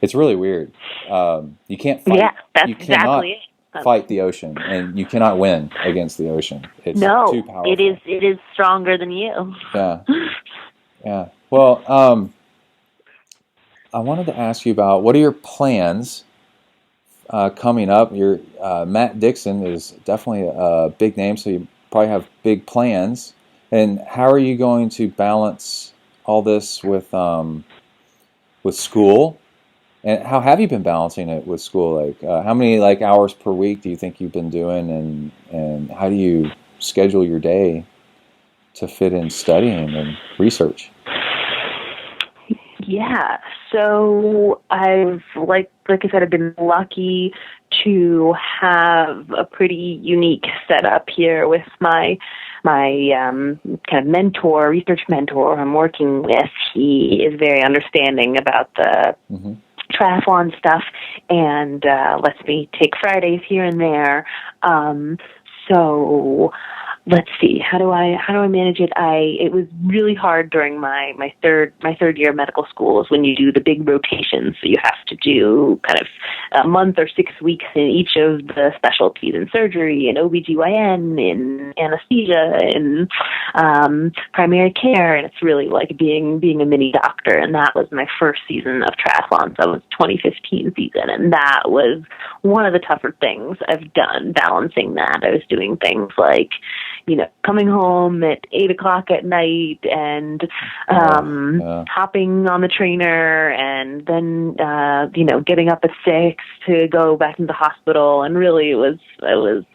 It's really weird. You can't fight. Yeah, that's you cannot exactly it. fight the ocean, and you cannot win against the ocean. It's too powerful. It is stronger than you. Yeah, yeah. Well, I wanted to ask you about what are your plans coming up. Your Matt Dixon is definitely a big name, so you probably have big plans. And how are you going to balance all this with school? And how have you been balancing it with school? Like, how many hours per week do you think you've been doing, and how do you schedule your day to fit in studying and research? Yeah, so I've like I said, I've been lucky to have a pretty unique setup here with my kind of mentor, research mentor I'm working with. He is very understanding about the triathlon stuff and lets me take Fridays here and there. So let's see, how do I manage it? It was really hard during my third year of medical school is when you do the big rotations. So you have to do kind of a month or 6 weeks in each of the specialties in surgery, in OBGYN, in anesthesia, in primary care, and it's really like being a mini doctor. And that was my first season of triathlon. So it was 2015 season, and that was one of the tougher things I've done, balancing that. I was doing things like, coming home at 8:00 at night and hopping on the trainer and then getting up at 6 to go back into the hospital. And really it was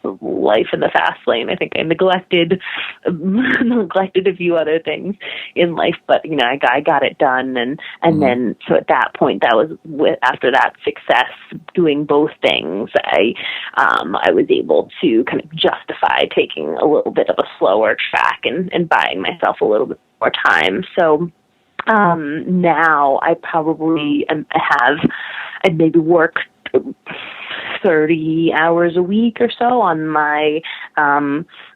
life in the fast lane. I think I neglected a few other things in life, but I got it done. And then so at that point, that was after that success doing both things, I was able to kind of justify taking a little bit of a slower track and buying myself a little bit more time. So now I probably I'd maybe work 30 hours a week or so on my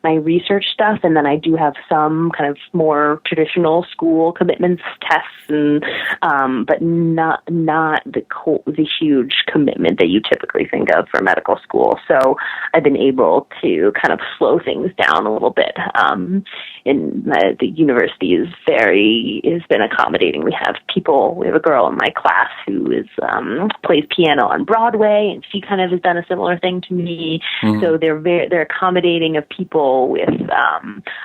research stuff, and then I do have some kind of more traditional school commitments, tests, and but not the huge commitment that you typically think of for medical school. So I've been able to kind of slow things down a little bit. The university has been accommodating. We have a girl in my class who plays piano on Broadway, and she kind of has done a similar thing to me. So they're accommodating of people with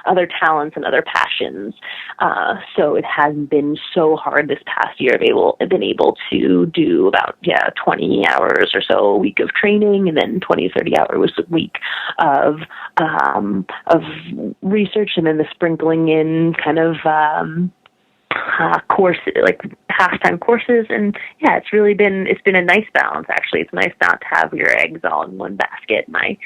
other talents and other passions. So it hasn't been so hard this past year. I've been able to do about 20 hours or so a week of training, and then 20 to 30 hours a week of research, and then the sprinkling in kind of courses, like half-time courses. And it's been a nice balance. Actually, it's nice not to have your eggs all in one basket. My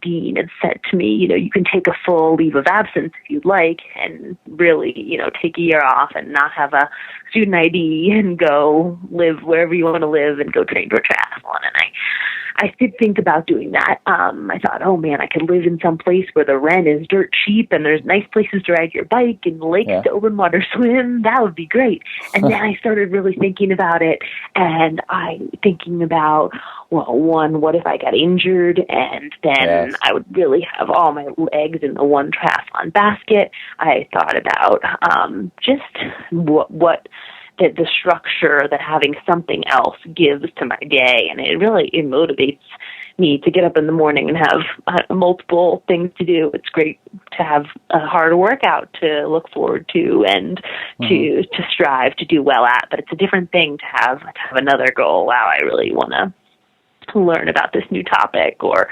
dean had said to me, you can take a full leave of absence if you'd like, and really, take a year off and not have a student ID and go live wherever you want to live and go train for triathlon. And I did think about doing that. I thought, oh man, I could live in some place where the rent is dirt cheap and there's nice places to ride your bike and lakes to open water swim. That would be great. And then I started really thinking about it, and thinking about, well, one, what if I got injured, and then I would really have all my eggs in the one triathlon basket. I thought about just what the structure that having something else gives to my day, and it motivates me to get up in the morning and have multiple things to do. It's great to have a hard workout to look forward to and to strive to do well at, but it's a different thing to have another goal. Wow, I really want to learn about this new topic, or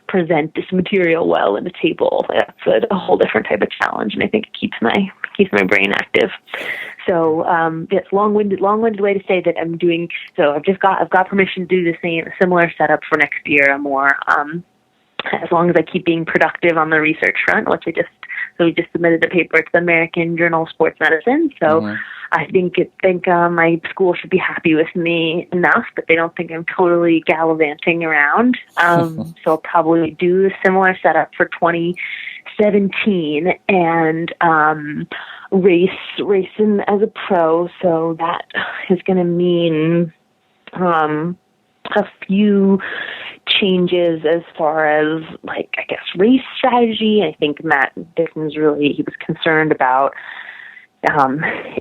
present this material well in the table. That's a whole different type of challenge, and I think it keeps my brain active. So it's long-winded way to say that I'm doing. So I've got permission to do a similar setup for next year. More as long as I keep being productive on the research front, which we just submitted the paper to the American Journal of Sports Medicine. So I think my school should be happy with me enough, but they don't think I'm totally gallivanting around. So I'll probably do a similar setup for 2017 and racing as a pro. So that is going to mean a few changes as far as race strategy. I think Matt Dixon's he was concerned about.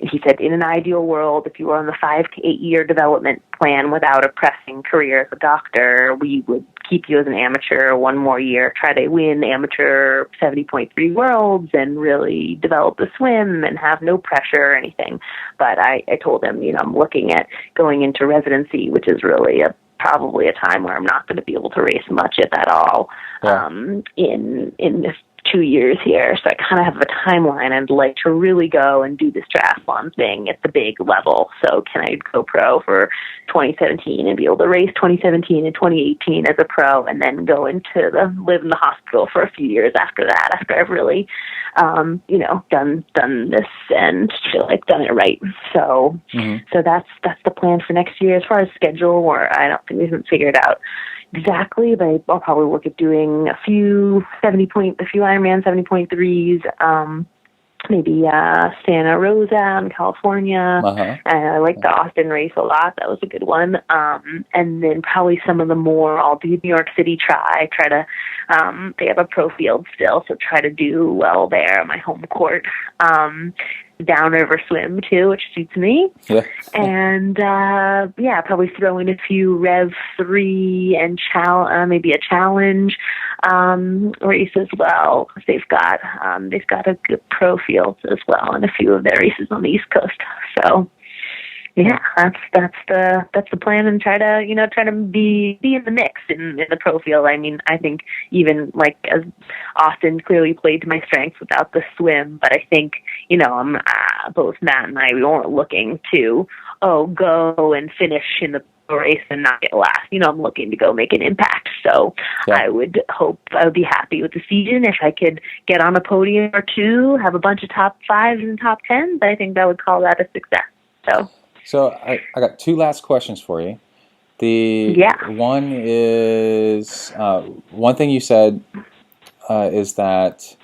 He said, in an ideal world, if you were on the 5 to 8 year development plan without a pressing career as a doctor, we would keep you as an amateur one more year, try to win amateur 70.3 worlds and really develop the swim and have no pressure or anything. But I told him, I'm looking at going into residency, which is really probably a time where I'm not going to be able to race much, if at all, in this 2 years here. So I kind of have a timeline. I'd like to really go and do this triathlon thing at the big level. So can I go pro for 2017 and be able to race 2017 and 2018 as a pro, and then go live in the hospital for a few years after that, after I've really, done this and feel like done it right. So, so that's the plan for next year. As far as schedule, or I don't think we haven't figured out exactly, but I'll probably look at doing a few Ironman 70.3s, maybe Santa Rosa in California. I like the Austin race a lot. That was a good one. And then probably some of the more, I'll do New York City try to, they have a pro field still, so try to do well there, my home court. Downriver swim too, which suits me. And probably throw in a few Rev 3 and maybe a challenge race as well, because they've got a good pro field as well, and a few of their races on the East Coast. So that's the plan, and try to be in the mix in the pro field. I mean, I think even as Austin clearly played to my strengths without the swim, but I think I'm both Matt and I, we weren't looking to go and finish in the race and not get last. I'm looking to go make an impact. So I would be happy with the season if I could get on a podium or two, have a bunch of top 5s and top 10s. I think I would call that a success. So I got 2 last questions for you. One is, one thing you said is that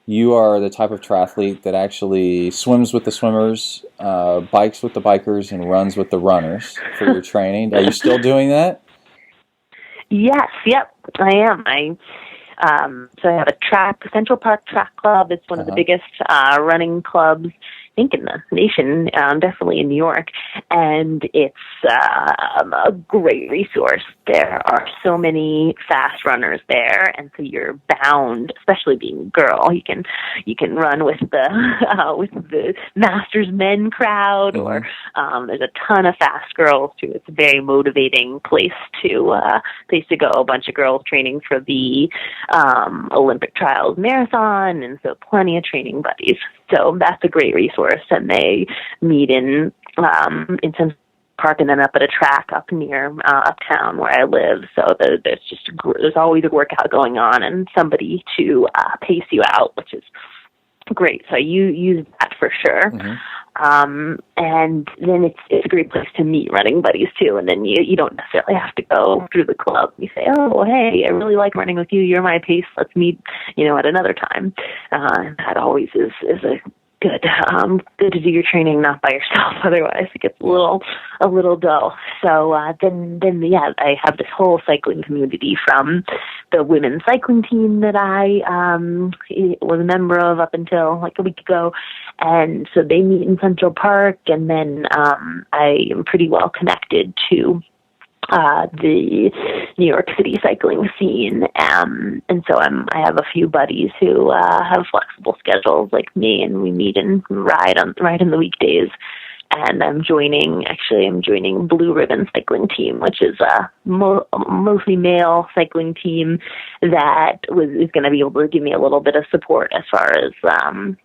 you are the type of triathlete that actually swims with the swimmers, bikes with the bikers, and runs with the runners for your training. Are you still doing that? Yes, yep, I am. So I have a Central Park Track Club. It's one of the biggest running clubs, I think, in the nation, definitely in New York, and it's a great resource. There are so many fast runners there, and so you're bound, especially being a girl. You can run with the Masters men crowd, or there's a ton of fast girls too. It's a very motivating place to go. A bunch of girls training for the Olympic trials marathon, and so plenty of training buddies. So that's a great resource, and they meet in some park and then up at a track up near uptown where I live. So there's always a workout going on and somebody to pace you out, which is great. So you use that for sure. And then it's a great place to meet running buddies too. And then you don't necessarily have to go through the club. You say, oh, hey, I really like running with you. You're my pace. Let's meet, at another time. And that always is a good to do your training not by yourself. Otherwise it gets a little dull. So then I have this whole cycling community from the women's cycling team that I was a member of up until like a week ago, And so they meet in Central Park, and then I am pretty well connected to the New York City cycling scene, and so I have a few buddies who have flexible schedules like me, and we meet and ride in the weekdays. And I'm joining Blue Ribbon Cycling Team, which is a mostly male cycling team that is going to be able to give me a little bit of support as far as,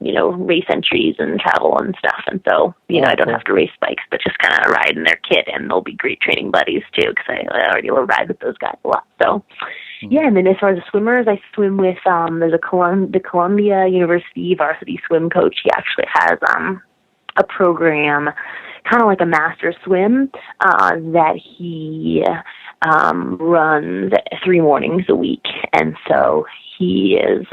race entries and travel and stuff. And so, I don't have to race bikes, but just kind of ride in their kit, and they'll be great training buddies too, because I already ride with those guys a lot. So, yeah, and then as far as the swimmers, I swim with, there's the Columbia University varsity swim coach. He actually has, a program, kind of like a master swim, that he runs 3 mornings a week. And so he is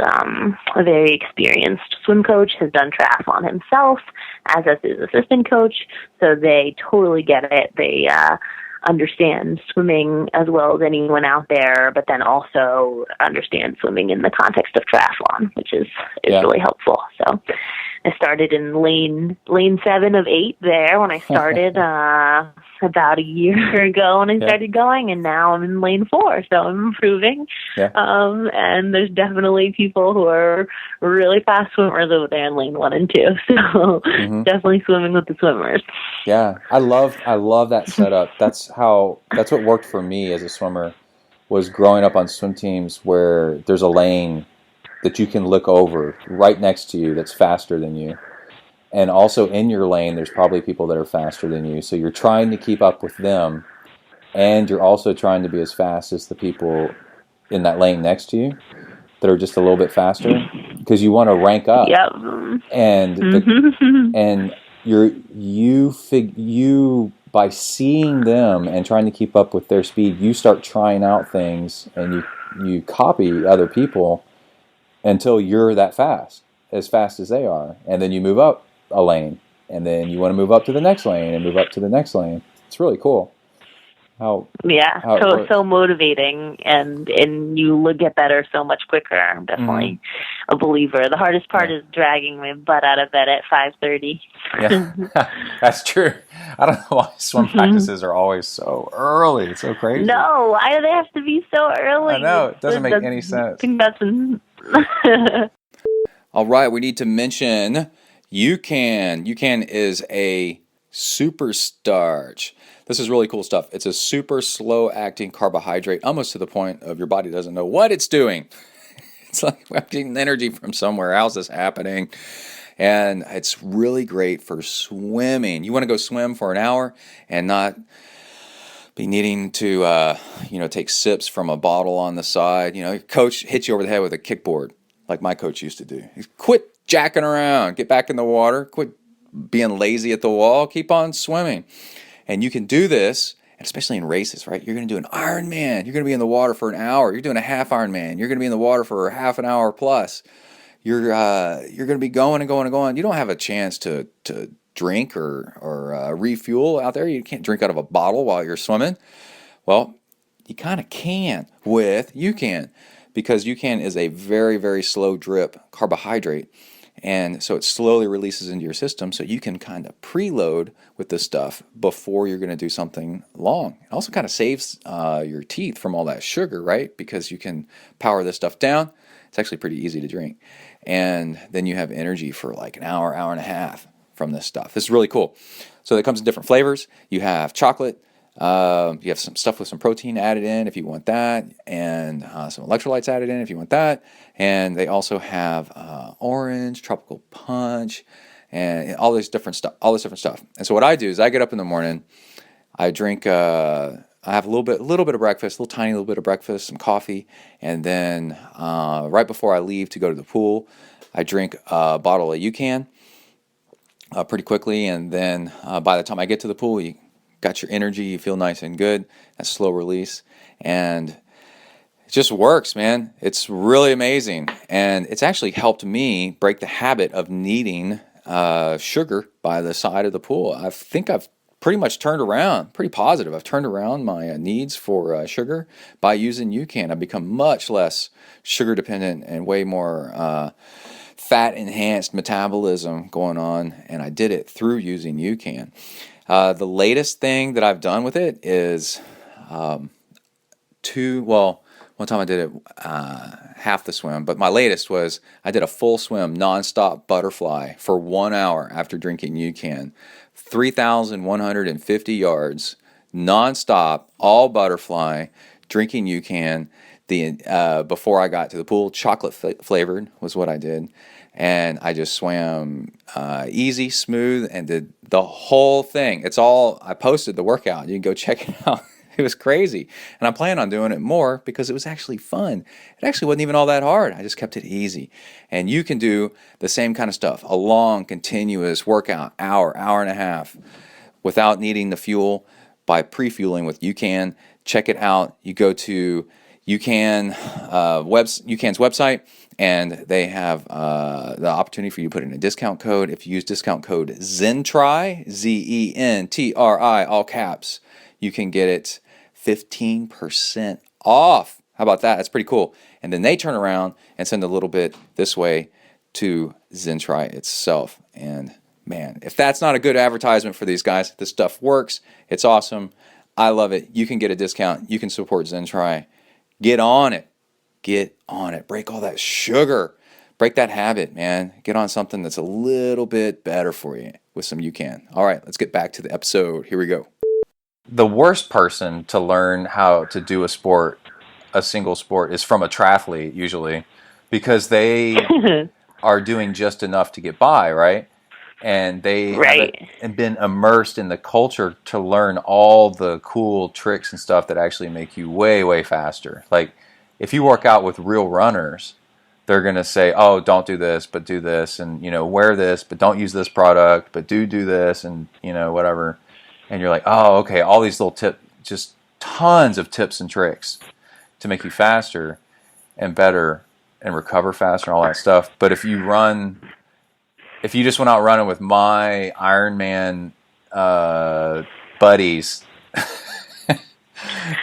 a very experienced swim coach, has done triathlon himself, as is his assistant coach. So they totally get it. They understand swimming as well as anyone out there, but then also understand swimming in the context of triathlon, which is really helpful. So I started in lane 7 of 8 there when I started about a year ago when I started going, and now I'm in lane 4, so I'm improving. Yeah. And there's definitely people who are really fast swimmers over there in lane 1 and 2, so definitely swimming with the swimmers. Yeah, I love that setup. That's what worked for me as a swimmer, was growing up on swim teams where there's a lane that you can look over right next to you that's faster than you. And also in your lane, there's probably people that are faster than you. So you're trying to keep up with them, and you're also trying to be as fast as the people in that lane next to you that are just a little bit faster, because you want to rank up. Yep. And you by seeing them and trying to keep up with their speed, you start trying out things, and you copy other people until you're that fast as they are. And then you move up a lane, and then you want to move up to the next lane and move up to the next lane. It's really cool. So motivating, and you get better so much quicker. I'm definitely a believer. The hardest part is dragging my butt out of bed at 5:30. Yeah, that's true. I don't know why swim practices are always so early. It's so crazy. No, why do they have to be so early? I know, it doesn't make any sense. I think that's All right, we need to mention UCAN. UCAN is a super starch. This is really cool stuff. It's a super slow-acting carbohydrate, almost to the point of your body doesn't know what it's doing. It's like we're getting energy from somewhere else is happening. And it's really great for swimming. You want to go swim for an hour and not be needing to, take sips from a bottle on the side. Your coach hits you over the head with a kickboard, like my coach used to do. Quit jacking around. Get back in the water. Quit being lazy at the wall. Keep on swimming. And you can do this, and especially in races, right? You're going to do an Ironman. You're going to be in the water for an hour. You're doing a half Ironman. You're going to be in the water for half an hour plus. You're going to be going and going and going. You don't have a chance to drink or refuel out there. You can't drink out of a bottle while you're swimming. Well, you kind of can with UCAN, because UCAN is a very, very slow drip carbohydrate. And so it slowly releases into your system, so you can kind of preload with this stuff before you're going to do something long. It also kind of saves your teeth from all that sugar, right? Because you can power this stuff down. It's actually pretty easy to drink. And then you have energy for like an hour, hour and a half from this stuff. This is really cool. So it comes in different flavors. You have chocolate. You have some stuff with some protein added in if you want that, and some electrolytes added in if you want that. And they also have orange, tropical punch, and all this different stuff. And so what I do is I get up in the morning, I drink. I have a little bit of breakfast, tiny little bit of breakfast, some coffee, and then right before I leave to go to the pool, I drink a bottle of UCAN pretty quickly, and then by the time I get to the pool, you got your energy, you feel nice and good. That's slow release, and it just works, man. It's really amazing, and it's actually helped me break the habit of needing sugar by the side of the pool. I think I've pretty much turned around, pretty positive. I've turned around my needs for sugar by using UCAN. I've become much less sugar dependent and way more fat enhanced metabolism going on, and I did it through using UCAN. The latest thing that I've done with it is one time I did it half the swim, but my latest was I did a full swim nonstop butterfly for 1 hour after drinking UCAN, 3,150 yards nonstop, all butterfly, drinking UCAN. Before I got to the pool, chocolate flavored was what I did, and I just swam easy, smooth, and did the whole thing. I posted the workout. You can go check it out. It was crazy. And I plan on doing it more because it was actually fun. It actually wasn't even all that hard. I just kept it easy. And you can do the same kind of stuff, a long, continuous workout, hour and a half, without needing the fuel by pre-fueling with UCAN. Check it out. You go to UCAN's website, and they have the opportunity for you to put in a discount code. If you use discount code ZenTri, ZenTri, all caps, you can get it 15% off. How about that? That's pretty cool. And then they turn around and send a little bit this way to ZenTri itself. And man, if that's not a good advertisement for these guys, this stuff works. It's awesome. I love it. You can get a discount. You can support ZenTri. Get on it. Get on it. Break all that sugar. Break that habit, man. Get on something that's a little bit better for you with some UCAN. All right, let's get back to the episode. Here we go. The worst person to learn how to do a single sport, is from a triathlete usually, because they are doing just enough to get by, right? And they haven't been immersed in the culture to learn all the cool tricks and stuff that actually make you way, way faster. Like if you work out with real runners, they're going to say, oh, don't do this, but do this, and, wear this, but don't use this product, but do this, and, whatever. And you're like, oh, okay, all these little tips, just tons of tips and tricks to make you faster and better and recover faster and all that stuff. But if you just went out running with my Ironman buddies,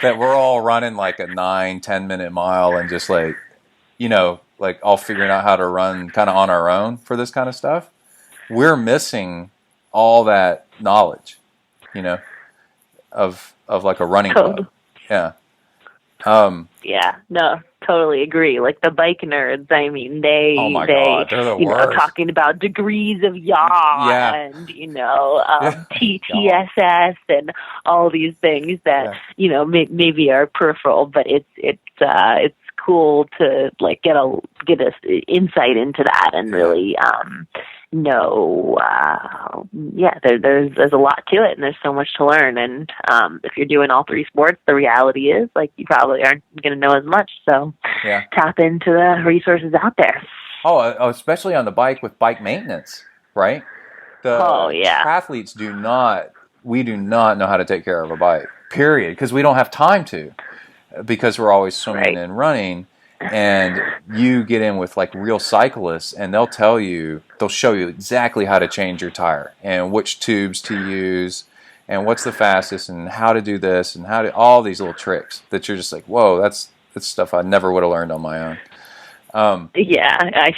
that we're all running like a 9-10 minute mile and just like all figuring out how to run kind of on our own for this kind of stuff, we're missing all that knowledge. Of like a running club. Yeah. No, totally agree. Like the bike nerds, I mean, God, they're the worst. Talking about degrees of yaw and, TSS and all these things that, maybe are peripheral, but it's cool to like get a insight into that and really, there's a lot to it, and there's so much to learn. And if you're doing all three sports, the reality is like you probably aren't going to know as much. So tap into the resources out there. Oh, especially on the bike with bike maintenance, right? Triathletes do not know how to take care of a bike. Period, because we don't have time to, because we're always swimming and running. And you get in with like real cyclists, and they'll show you exactly how to change your tire and which tubes to use and what's the fastest and how to do this and all these little tricks that you're just like, whoa, that's stuff I never would have learned on my own. I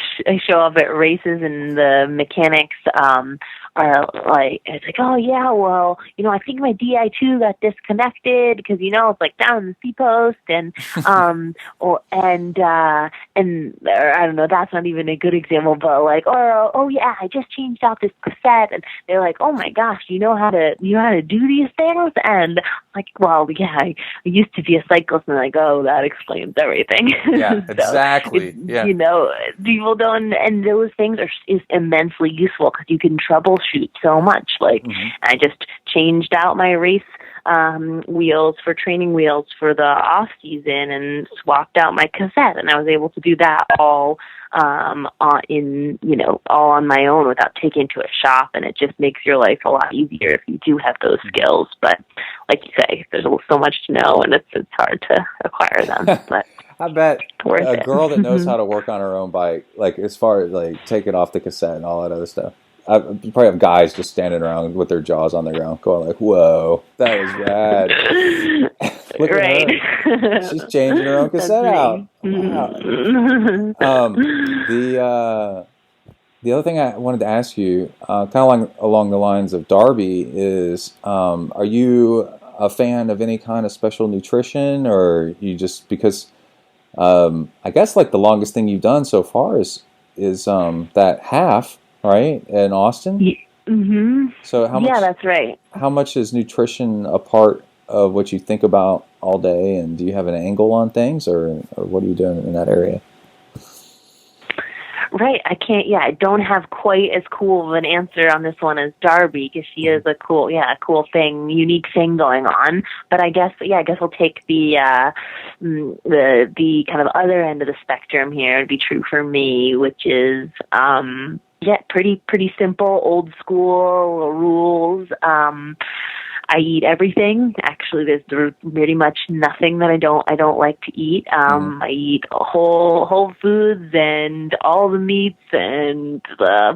show up at races, and the mechanics are like, it's like, oh yeah, well, I think my DI2 got disconnected because it's like down in the C post, and or I don't know, that's not even a good example, but like, oh yeah, I just changed out this cassette, and they're like, oh my gosh, you know how to do these things? And I'm like, well, yeah, I used to be a cyclist, and like, oh, that explains everything. Yeah, so exactly. Yeah, people don't, and those things is immensely useful because you can troubleshoot so much. Like, I just changed out my race wheels for training wheels for the off season and swapped out my cassette, and I was able to do that all on my own without taking to a shop, and it just makes your life a lot easier if you do have those skills. But like you say, there's so much to know, and it's hard to acquire them. But I bet a girl that knows how to work on her own bike, like as far as like taking off the cassette and all that other stuff, you probably have guys just standing around with their jaws on the ground going like, whoa, that was rad. Look at her. She's changing her own cassette out. Wow. The other thing I wanted to ask you, kind of along the lines of Darby, is are you a fan of any kind of special nutrition, or you just because I guess like the longest thing you've done so far is that half, right, in Austin. Mm-hmm. So Yeah, that's right. how much is nutrition a part of what you think about all day, and do you have an angle on things, or what are you doing in that area? Right. I don't have quite as cool of an answer on this one as Darby because she is a cool unique thing going on. But I guess I'll take the kind of other end of the spectrum here. It'd be true for me, which is, pretty simple, old school rules. I eat everything. Actually, there's pretty much nothing that I don't like to eat. I eat whole foods and all the meats and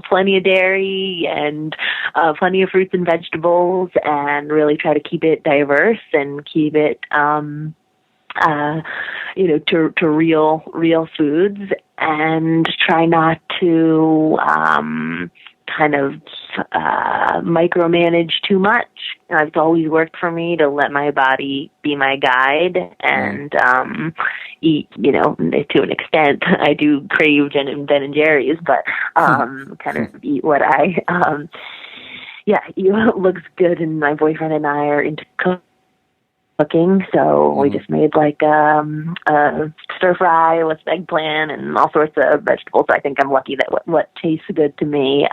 plenty of dairy and plenty of fruits and vegetables, and really try to keep it diverse and keep it to real foods, and try not to kind of micromanage too much. It's always worked for me to let my body be my guide and eat, to an extent. I do crave Ben and Jerry's, but kind of eat what I eat what looks good, and my boyfriend and I are into cooking, so we just made like a stir fry with eggplant and all sorts of vegetables. I think I'm lucky that what tastes good to me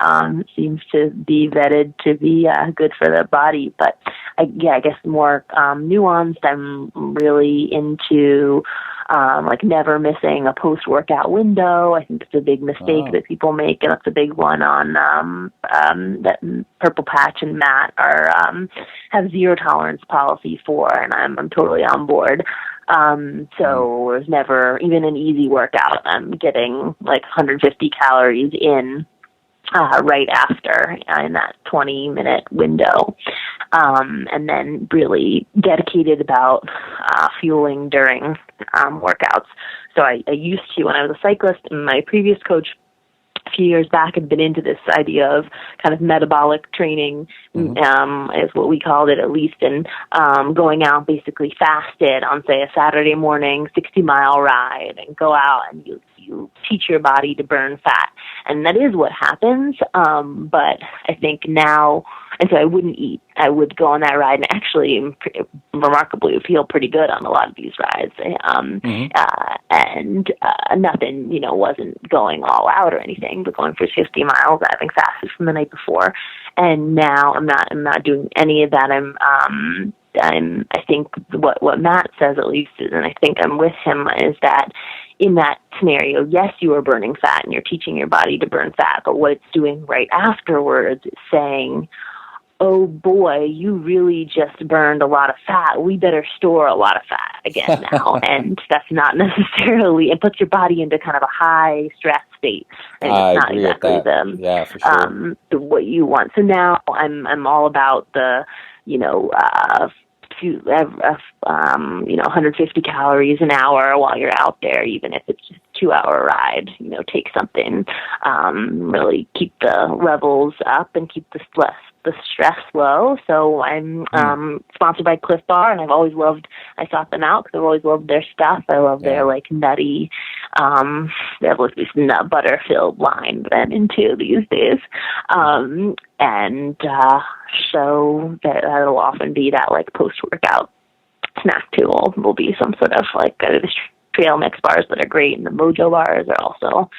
seems to be vetted to be good for the body. But I guess more nuanced. I'm really into like never missing a post-workout window. I think it's a big mistake that people make, and it's a big one on that Purple Patch and Matt have zero tolerance policy for, and I'm totally on board. So there's never, even an easy workout, I'm getting like 150 calories in right after in that 20-minute window. And then really dedicated about fueling during workouts. So I used to, when I was a cyclist, and my previous coach a few years back had been into this idea of kind of metabolic training, is what we called it at least, and going out basically fasted on, say, a Saturday morning 60-mile ride, and go out and you teach your body to burn fat. And that is what happens. But I think now, and so I wouldn't eat. I would go on that ride and actually remarkably feel pretty good on a lot of these rides. And nothing, wasn't going all out or anything, but going for 50 miles, having fasted from the night before. And now I'm not doing any of that. I think what Matt says, at least, and I think I'm with him, is that in that scenario, yes, you are burning fat and you're teaching your body to burn fat, but what it's doing right afterwards is saying, oh boy, you really just burned a lot of fat. We better store a lot of fat again now. And that's not necessarily, it puts your body into kind of a high stress state. And it's not exactly for sure. What you want. So now I'm all about the, 150 calories an hour while you're out there, even if it's just a 2-hour ride. Take something, really keep the levels up and keep the stress low. So I'm sponsored by Cliff Bar, and I sought them out because I've always loved their stuff. I love their like nutty, they have like this nut butter filled line that I'm into these days. So that'll often be that like post-workout snack too. Will be some sort of like the trail mix bars that are great, and the Mojo bars are also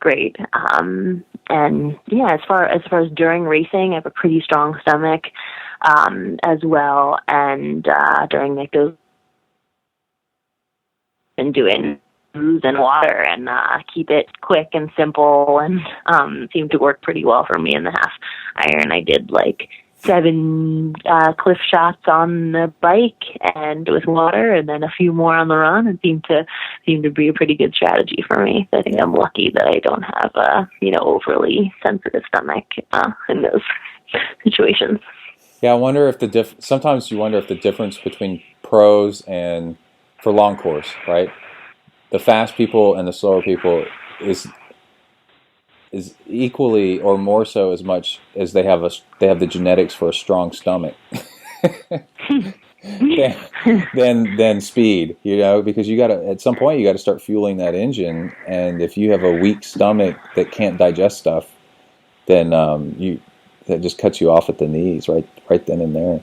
great. And as far as during racing, I have a pretty strong stomach as well. And during like those, and doing booze and water and keep it quick and simple, and seemed to work pretty well for me in the half iron. I did like 7 cliff shots on the bike and with water, and then a few more on the run, and seemed to be a pretty good strategy for me. So I think I'm lucky that I don't have a overly sensitive stomach in those situations. Yeah, I wonder if sometimes you wonder if the difference between pros and for long course, right? The fast people and the slower people is is equally or more so as much as they have the genetics for a strong stomach. than speed, because you gotta, at some point you gotta start fueling that engine, and if you have a weak stomach that can't digest stuff, then that just cuts you off at the knees right then and there.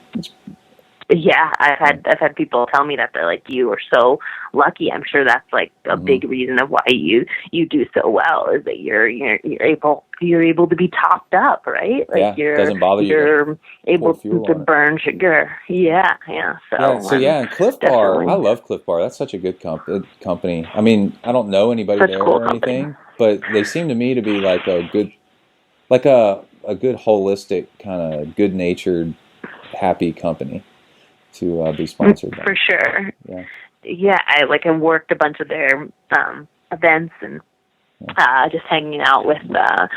Yeah, I've had people tell me that they're like, you are so lucky. I'm sure that's like a big reason of why you do so well, is that you're able to be topped up, right? Like doesn't bother you. You're able to burn sugar. Yeah. So and Cliff Bar, I love Cliff Bar. That's such a good company. I mean, I don't know anybody there or anything, but they seem to me to be like a good holistic kind of good-natured, happy company to be sponsored by. For sure. Yeah, I worked a bunch of their events and just hanging out with the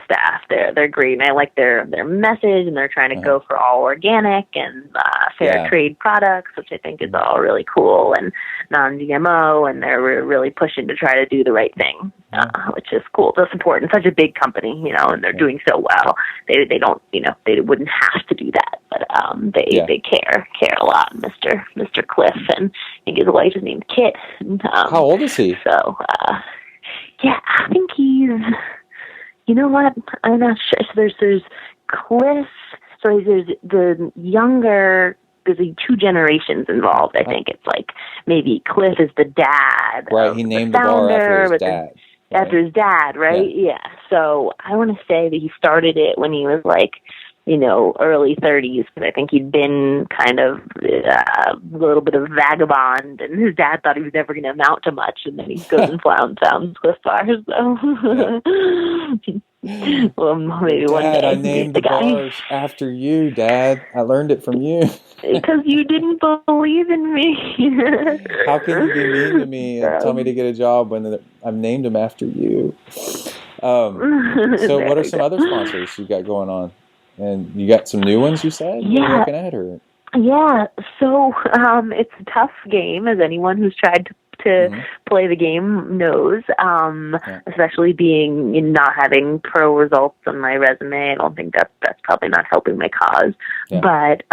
staff. They're great, and I like their message, and they're trying to go for all organic and fair trade products, which I think is all really cool, and non-GMO, and they're really pushing to try to do the right thing, which is cool to support. And such a big company, and they're doing so well. They don't, they wouldn't have to do that, but they care a lot. Mr. Cliff, and I think his wife is named Kit. And, how old is he? So. Yeah, I think he's, you know what, I'm not sure. So there's Cliff, so there's the younger, there's 2 generations involved. I think it's like maybe Cliff is the dad. Right, he named the bar after his dad. After his dad, right? Yeah. So I want to say that he started it when he was like, early 30s, because I think he'd been kind of a little bit of a vagabond, and his dad thought he was never going to amount to much, and then he goes and founds Cliff Bars. So, well, maybe one day. Dad, I named the bars after you, Dad. I learned it from you. Because you didn't believe in me. How can you be mean to me and tell me to get a job when I've named them after you? So what are some other sponsors you got going on? And you got some new ones, you said? Yeah. What are you looking at, or? Yeah, so it's a tough game, as anyone who's tried to play the game knows, especially being not having pro results on my resume. I don't think that's probably not helping my cause. Yeah. But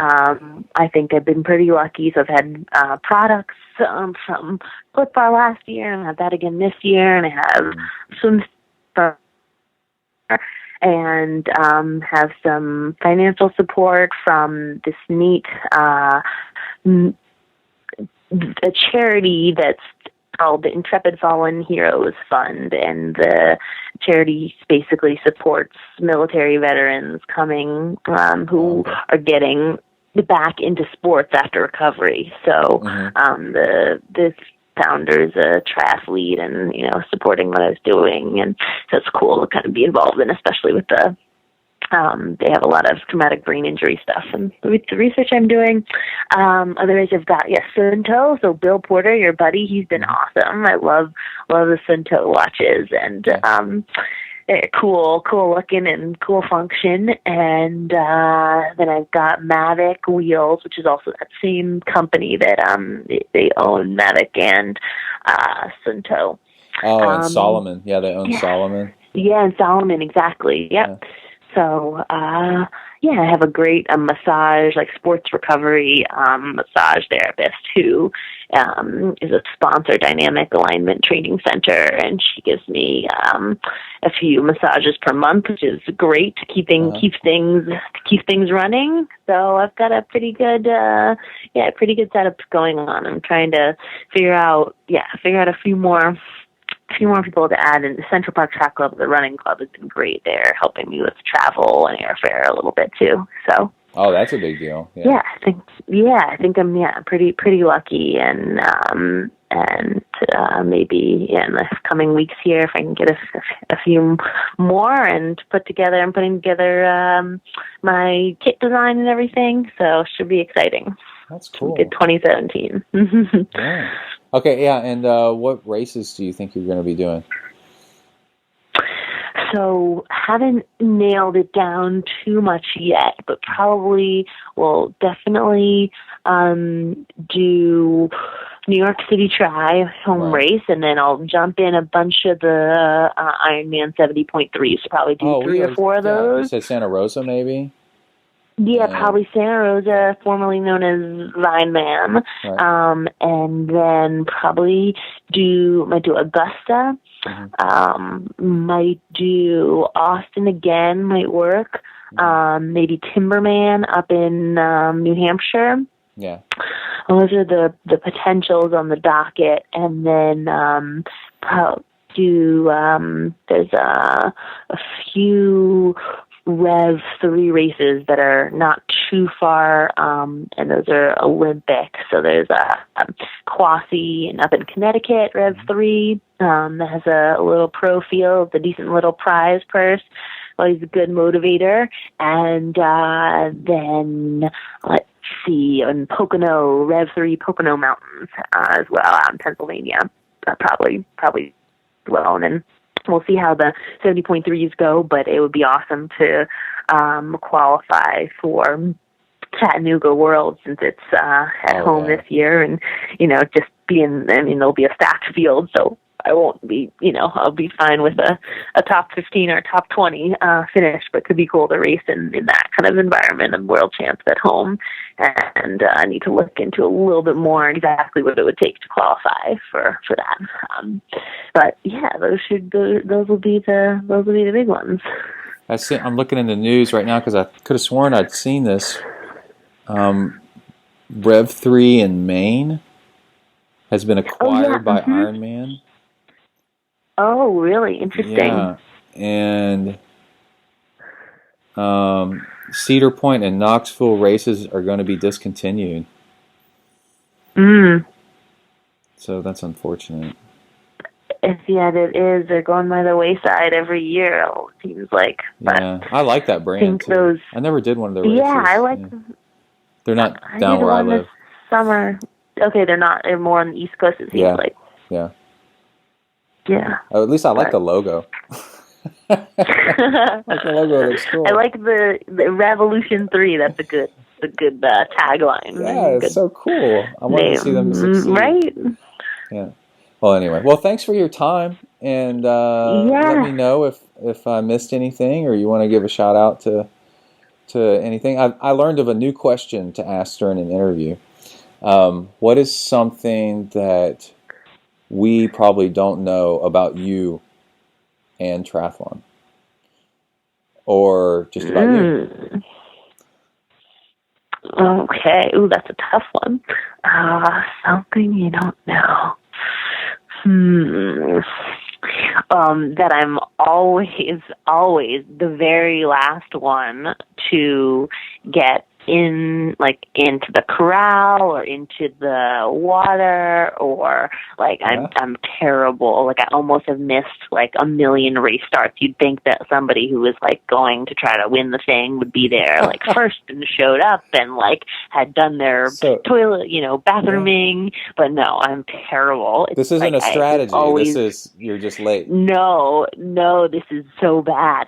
I think I've been pretty lucky. So I've had products from Cliff Bar last year, and I have that again this year, and I have swim and have some financial support from this neat a charity that's called the Intrepid Fallen Heroes Fund, and the charity basically supports military veterans coming who are getting back into sports after recovery. So this founder's a triathlete, and supporting what I was doing, and so it's cool to kind of be involved in, especially with the they have a lot of traumatic brain injury stuff, and with the research I'm doing. Otherwise, I've got ZenTri. So Bill Porter, your buddy, he's been awesome. I love the ZenTri watches, and they're cool looking and cool function. And then I've got Mavic Wheels, which is also that same company that they own, Mavic and ZenTri. Oh, and Solomon. Yeah, they own Solomon. Yeah, and Solomon, exactly. Yep. Yeah. So, I have a great massage, sports recovery massage therapist who is a sponsor, Dynamic Alignment Training Center, and she gives me a few massages per month, which is great to keep things running. So I've got a pretty good setup going on. I'm trying to figure out a few more people to add. In the Central Park Track Club, the running club, has been great. They're helping me with travel and airfare a little bit too. So. Oh, that's a big deal. Yeah, I think I'm pretty lucky, and maybe in the coming weeks here, if I can get a few more and putting together my kit design and everything. So it should be exciting. That's cool. Good 2017. Yeah. Okay, yeah, and what races do you think you're going to be doing? So haven't nailed it down too much yet, but probably will definitely do New York City Tri home Right. race, and then I'll jump in a bunch of the Ironman 70.3s. So probably do 3 or 4 of yeah, you those. said Santa Rosa maybe? Yeah, And, probably Santa Rosa, formerly known as Vineman, right. and then probably might do Augusta, might do Austin again, might work, maybe Timberman up in New Hampshire. Yeah. Those are the potentials on the docket, and then there's a few Rev 3 races that are not too far, and those are Olympic. So there's a Quasi and up in Connecticut, Rev 3, that has a little pro field, a decent little prize purse. Always a good motivator. And then, let's see, in Pocono, Rev 3 Pocono Mountains as well, out in Pennsylvania. Probably well, and we'll see how the 70.3s go, but it would be awesome to qualify for Chattanooga World since it's at home this year, and just there'll be a stacked field, so I won't be, I'll be fine with a top 15 or top 20 finish, but it could be cool to race in that kind of environment and world champs at home. And I need to look into a little bit more exactly what it would take to qualify for that. But yeah, those will be the big ones. I'm looking in the news right now because I could have sworn I'd seen this. Rev 3 in Maine has been acquired by Ironman. Oh, really? Interesting. Yeah, and Cedar Point and Knoxville races are going to be discontinued. So that's unfortunate. It is. They're going by the wayside every year, it seems like. Yeah, I like that brand too. I never did one of their races. Yeah, I like. Yeah. They're not down where I live. This summer. Okay, they're not. They're more on the East Coast. It seems like. Yeah. Yeah. Oh, at least I like the logo. Like the logo looks cool. I like the Revolution 3. That's a good tagline. Yeah, it's so cool. I want to see them succeed. Right? Yeah. Well, anyway. Well, thanks for your time, and let me know if I missed anything or you want to give a shout out to anything. I learned of a new question to ask during an interview. What is something that we probably don't know about you and triathlon? Or just about you? Okay. Ooh, that's a tough one. Something you don't know. That I'm always the very last one to get into the corral or into the water, or I'm terrible. I almost have missed a million race starts. You'd think that somebody who was going to try to win the thing would be there first and showed up and had done their toilet, bathrooming. But no, I'm terrible. This isn't a strategy. You're just late. No, this is so bad.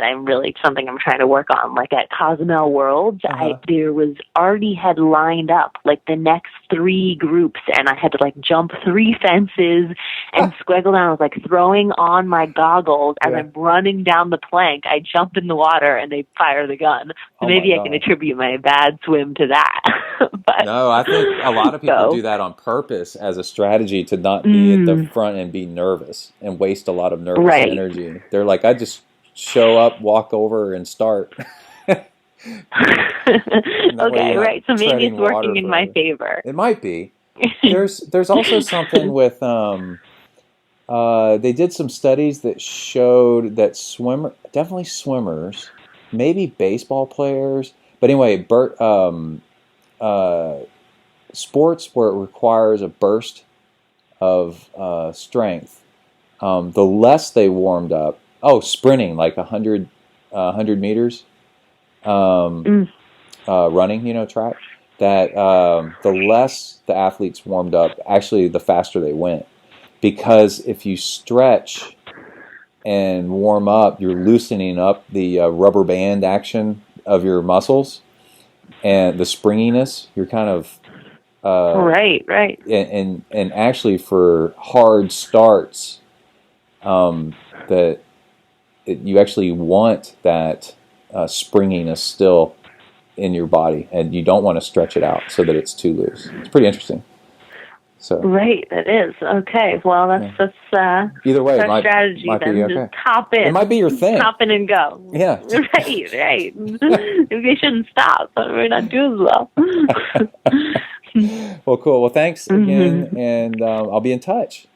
Something I'm trying to work on. At Cozumel Worlds, there was already had lined up the next 3 groups, and I had to jump 3 fences and squiggle down. I was throwing on my goggles as I'm running down the plank. I jump in the water and they fire the gun. So maybe I can attribute my bad swim to that. But, no, I think a lot of people do that on purpose as a strategy to not be at the front and be nervous and waste a lot of nervous energy. They're I just show up, walk over, and start. Okay, right. So maybe it's working in my favor. It might be. There's also something with they did some studies that showed that definitely swimmers, maybe baseball players, but anyway, sports where it requires a burst of strength, the less they warmed up. Oh, sprinting 100 meters. Running, track, that the less the athletes warmed up, actually the faster they went. Because if you stretch and warm up, you're loosening up the rubber band action of your muscles and the springiness. You're kind of Right. and actually for hard starts, that you actually want that springiness still in your body, and you don't want to stretch it out so that it's too loose. It's pretty interesting. So Right, it is. Okay, well, that's either way, our strategy might then. be okay. Just hop in. It might be your thing. Hop in and go. Yeah. Right. Maybe they shouldn't stop, but we're not doing well. Well, cool. Well, thanks again, and I'll be in touch.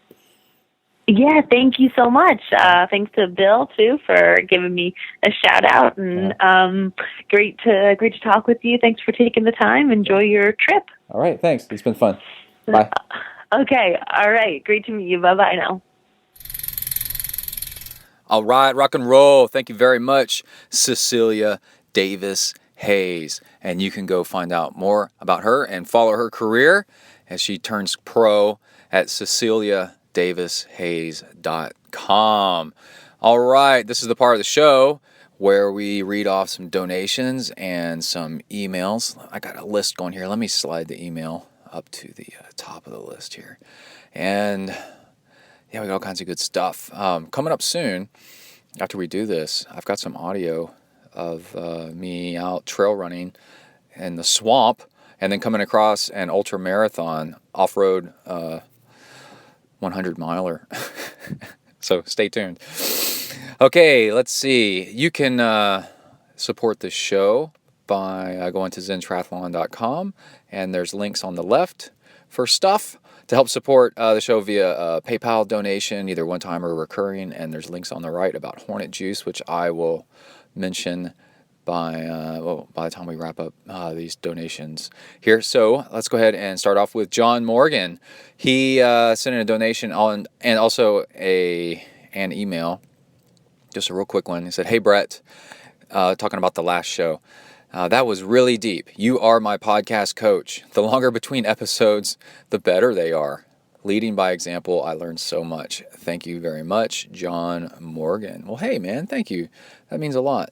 Yeah, thank you so much. Thanks to Bill too for giving me a shout out, and great to talk with you. Thanks for taking the time. Enjoy your trip. All right, thanks. It's been fun. Bye. Okay, all right. Great to meet you. Bye bye now. All right, rock and roll. Thank you very much, Cecilia Davis-Hayes. And you can go find out more about her and follow her career as she turns pro at CeciliaDavisHayes.com. All right, this is the part of the show where we read off some donations and some emails. I got a list going here. Let me slide the email up to the top of the list here. And yeah, we got all kinds of good stuff. Coming up soon, after we do this, I've got some audio of me out trail running in the swamp and then coming across an ultra marathon off-road 100-miler. So stay tuned. Okay, let's see. You can support the show by going to ZenTriathlon.com, and there's links on the left for stuff to help support the show via PayPal donation, either one-time or recurring, and there's links on the right about Hornet Juice, which I will mention by the time we wrap up these donations here. So let's go ahead and start off with John Morgan. He sent in a donation and also an email, just a real quick one. He said, "Hey Brett, talking about the last show. That was really deep. You are my podcast coach. The longer between episodes, the better they are. Leading by example, I learned so much. Thank you very much, John Morgan." Well, hey, man, thank you. That means a lot.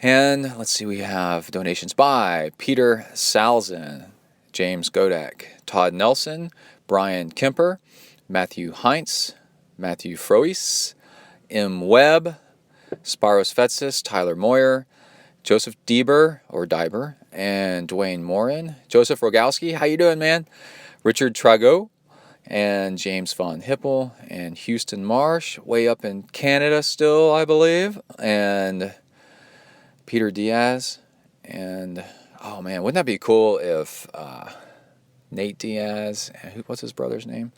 And let's see, we have donations by Peter Salzin, James Godak, Todd Nelson, Brian Kemper, Matthew Heinz, Matthew Frois, M. Webb, Spiros Fetsis, Tyler Moyer, Joseph Dieber, and Dwayne Morin. Joseph Rogowski, how you doing, man? Richard Trago, and James Von Hippel, and Houston Marsh, way up in Canada still, I believe, and Peter Diaz, and, oh man, wouldn't that be cool if Nate Diaz, what's his brother's name?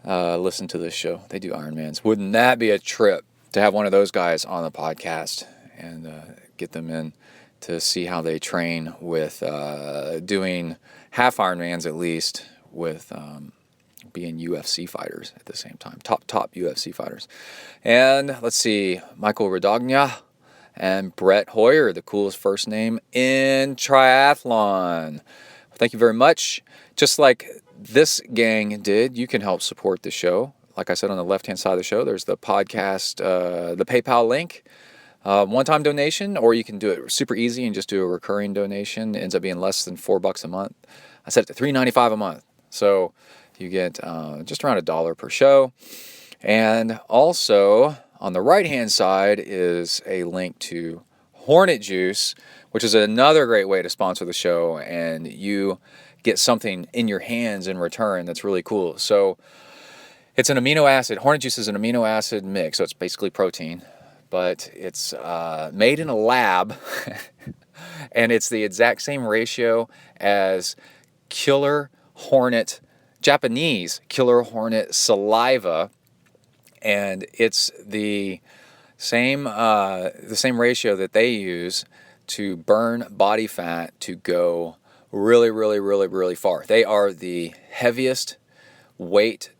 Listen to this show. They do Ironmans. Wouldn't that be a trip to have one of those guys on the podcast and get them in to see how they train with doing half Ironmans at least, with being UFC fighters at the same time. Top UFC fighters. And let's see, Michael Rodogna and Brett Hoyer, the coolest first name in triathlon. Thank you very much. Just like this gang did, you can help support the show. Like I said, on the left-hand side of the show, there's the podcast, the PayPal link, one-time donation, or you can do it super easy and just do a recurring donation. It ends up being less than $4 a month. I set it to $3.95 a month. So you get just around $1 per show. And also, on the right-hand side is a link to Hornet Juice, which is another great way to sponsor the show, and you get something in your hands in return that's really cool. So it's an amino acid. Hornet Juice is an amino acid mix, so it's basically protein, but it's made in a lab, and it's the exact same ratio as Japanese killer hornet saliva, and it's the same ratio that they use to burn body fat to go really, really, really, really far. They are the heaviest weight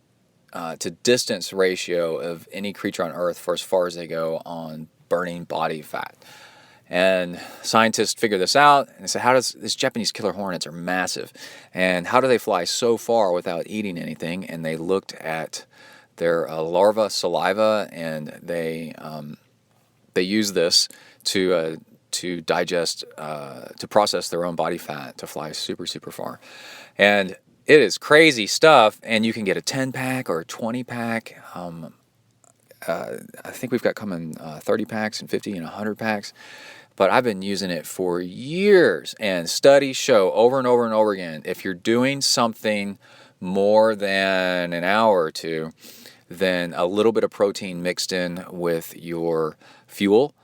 to distance ratio of any creature on Earth for as far as they go on burning body fat. And scientists figure this out and they say, how does these Japanese killer hornets are massive, and how do they fly so far without eating anything? And they looked at their larva saliva, and they use this to to digest, to process their own body fat to fly super, super far. And it is crazy stuff, and you can get a 10-pack or a 20-pack. I think we've got coming 30 packs and 50 and 100 packs. But I've been using it for years, and studies show over and over and over again, if you're doing something more than an hour or two, then a little bit of protein mixed in with your fuel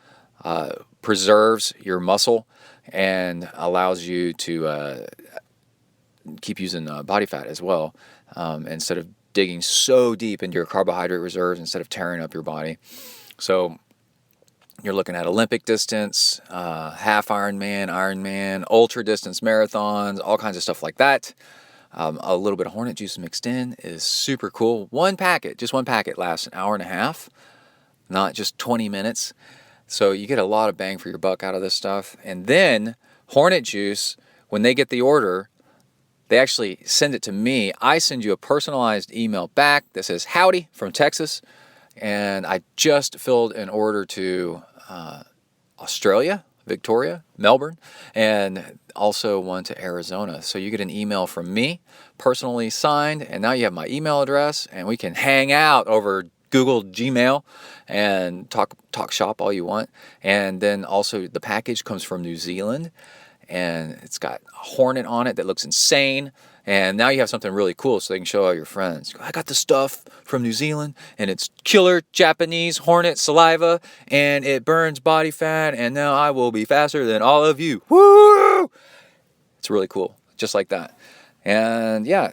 preserves your muscle and allows you to keep using body fat as well, instead of digging so deep into your carbohydrate reserves, instead of tearing up your body. So you're looking at Olympic distance, half Ironman, ultra distance marathons, all kinds of stuff like that. A little bit of Hornet juice mixed in is super cool. Just one packet lasts an hour and a half, not just 20 minutes. So you get a lot of bang for your buck out of this stuff. And then Hornet juice, when they get the order, they actually send it to me. I send you a personalized email back that says, "Howdy from Texas." And I just filled an order to Australia, Victoria, Melbourne, and also one to Arizona. So you get an email from me, personally signed, and now you have my email address, and we can hang out over Google Gmail and talk shop all you want. And then also the package comes from New Zealand, and it's got a Hornet on it that looks insane. And now you have something really cool so they can show all your friends. I got the stuff from New Zealand, and it's killer Japanese Hornet saliva, and it burns body fat, and now I will be faster than all of you. Woo! It's really cool, just like that. And yeah,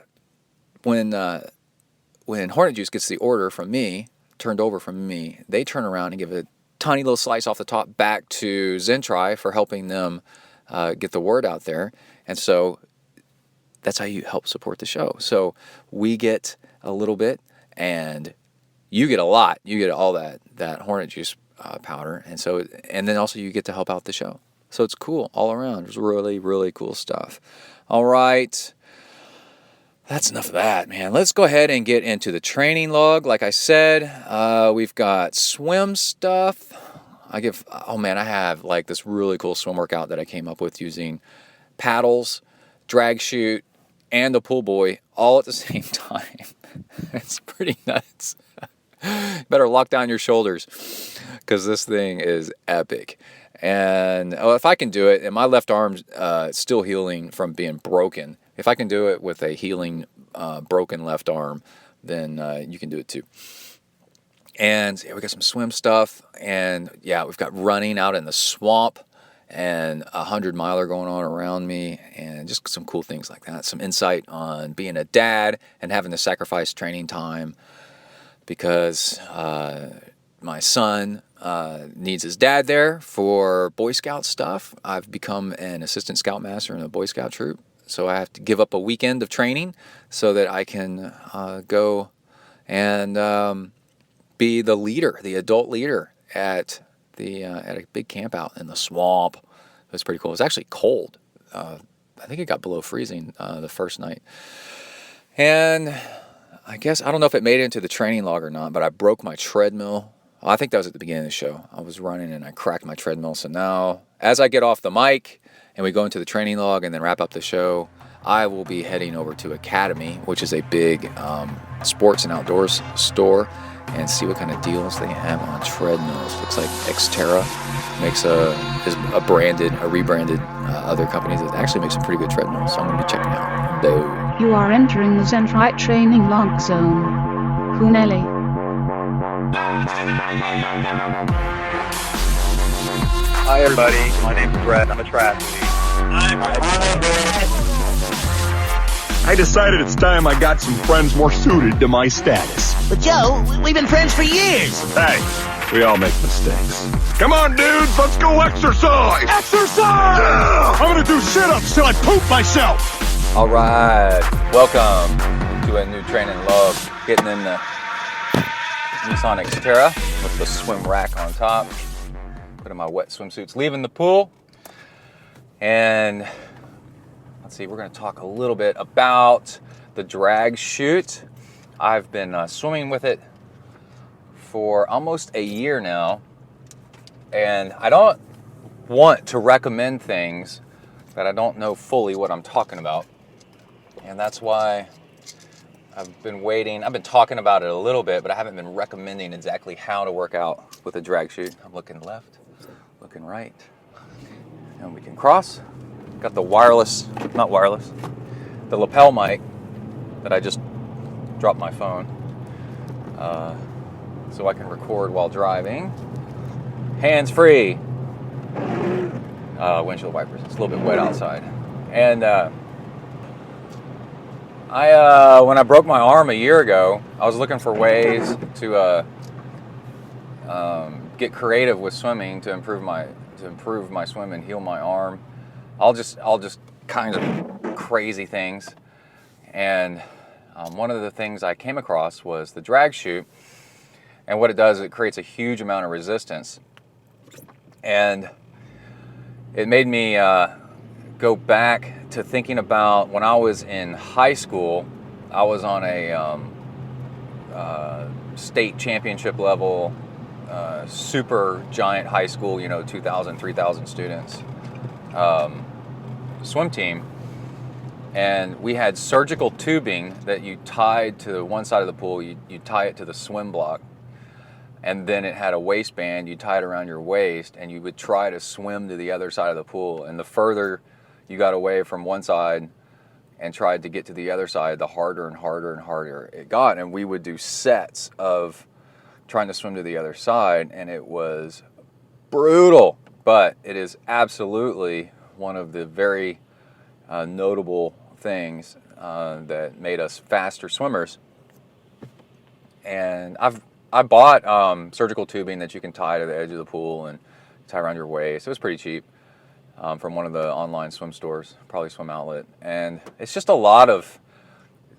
when Hornet Juice gets the order from me, turned over from me, they turn around and give a tiny little slice off the top back to ZenTri for helping them get the word out there. And so that's how you help support the show. So we get a little bit, and you get a lot. You get all that Hornet Juice powder, and then also you get to help out the show. So it's cool all around. It's really, really cool stuff. All right, that's enough of that, man. Let's go ahead and get into the training log. Like I said, we've got swim stuff. I have like this really cool swim workout that I came up with using paddles, drag chute, and the pool buoy all at the same time. It's pretty nuts. Better lock down your shoulders because this thing is epic. And if I can do it, and my left arm's still healing from being broken, if I can do it with a healing broken left arm, then you can do it too. And we got some swim stuff, and we've got running out in the swamp, and 100-miler going on around me, and just some cool things like that. Some insight on being a dad and having to sacrifice training time because my son needs his dad there for Boy Scout stuff. I've become an assistant scoutmaster in a Boy Scout troop, so I have to give up a weekend of training so that I can go and be the leader, the adult leader at a big camp out in the swamp. It was pretty cool. It was actually cold. I think it got below freezing the first night. And I don't know if it made it into the training log or not, but I broke my treadmill. I think that was at the beginning of the show. I was running and I cracked my treadmill. So now, as I get off the mic and we go into the training log and then wrap up the show, I will be heading over to Academy, which is a big sports and outdoors store, and see what kind of deals they have on treadmills. Looks like Xterra makes a rebranded other companies that actually make some pretty good treadmills. So I'm going to be checking out those. You are entering the ZenTri training log zone. Huneli. Hi everybody, my name's Brett. I'm a triathlete. I decided it's time I got some friends more suited to my status. But Joe, we've been friends for years. Hey, we all make mistakes. Come on, dudes, let's go exercise! Exercise! Yeah! I'm gonna do sit-ups till I poop myself! All right, welcome to a new training log. Getting in the Nissan Xterra with the swim rack on top. Putting my wet swimsuits, leaving the pool. And let's see, we're going to talk a little bit about the drag chute. I've been swimming with it for almost a year now. And I don't want to recommend things that I don't know fully what I'm talking about. And that's why I've been waiting. I've been talking about it a little bit, but I haven't been recommending exactly how to work out with a drag chute. I'm looking left, looking right, and we can cross. Got the the lapel mic that I just dropped my phone, so I can record while driving. Hands free. Windshield wipers. It's a little bit wet outside, and when I broke my arm a year ago, I was looking for ways to get creative with swimming to improve my swim and heal my arm. All just kind of crazy things. And one of the things I came across was the drag chute. And what it does, it creates a huge amount of resistance. And it made me go back to thinking about when I was in high school. I was on a state championship level, super giant high school, 2,000, 3,000 students, swim team. And we had surgical tubing that you tied to one side of the pool. You tie it to the swim block. And then it had a waistband. You tie it around your waist, and you would try to swim to the other side of the pool. And the further you got away from one side and tried to get to the other side, the harder and harder and harder it got. And we would do sets of trying to swim to the other side, and it was brutal. But it is absolutely one of the very notable things that made us faster swimmers. And I bought surgical tubing that you can tie to the edge of the pool and tie around your waist. It was pretty cheap from one of the online swim stores, probably Swim Outlet. And it's just a lot of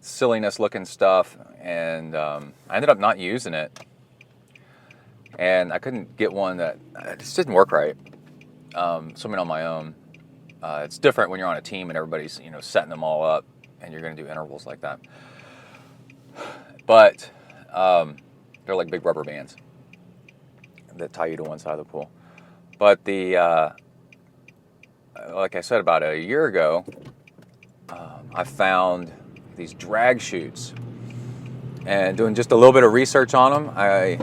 silliness looking stuff. And I ended up not using it. And I couldn't get one that it just didn't work right. Swimming on my own. It's different when you're on a team and everybody's setting them all up and you're going to do intervals like that. But they're like big rubber bands that tie you to one side of the pool. But like I said, about a year ago, I found these drag chutes. And doing just a little bit of research on them, I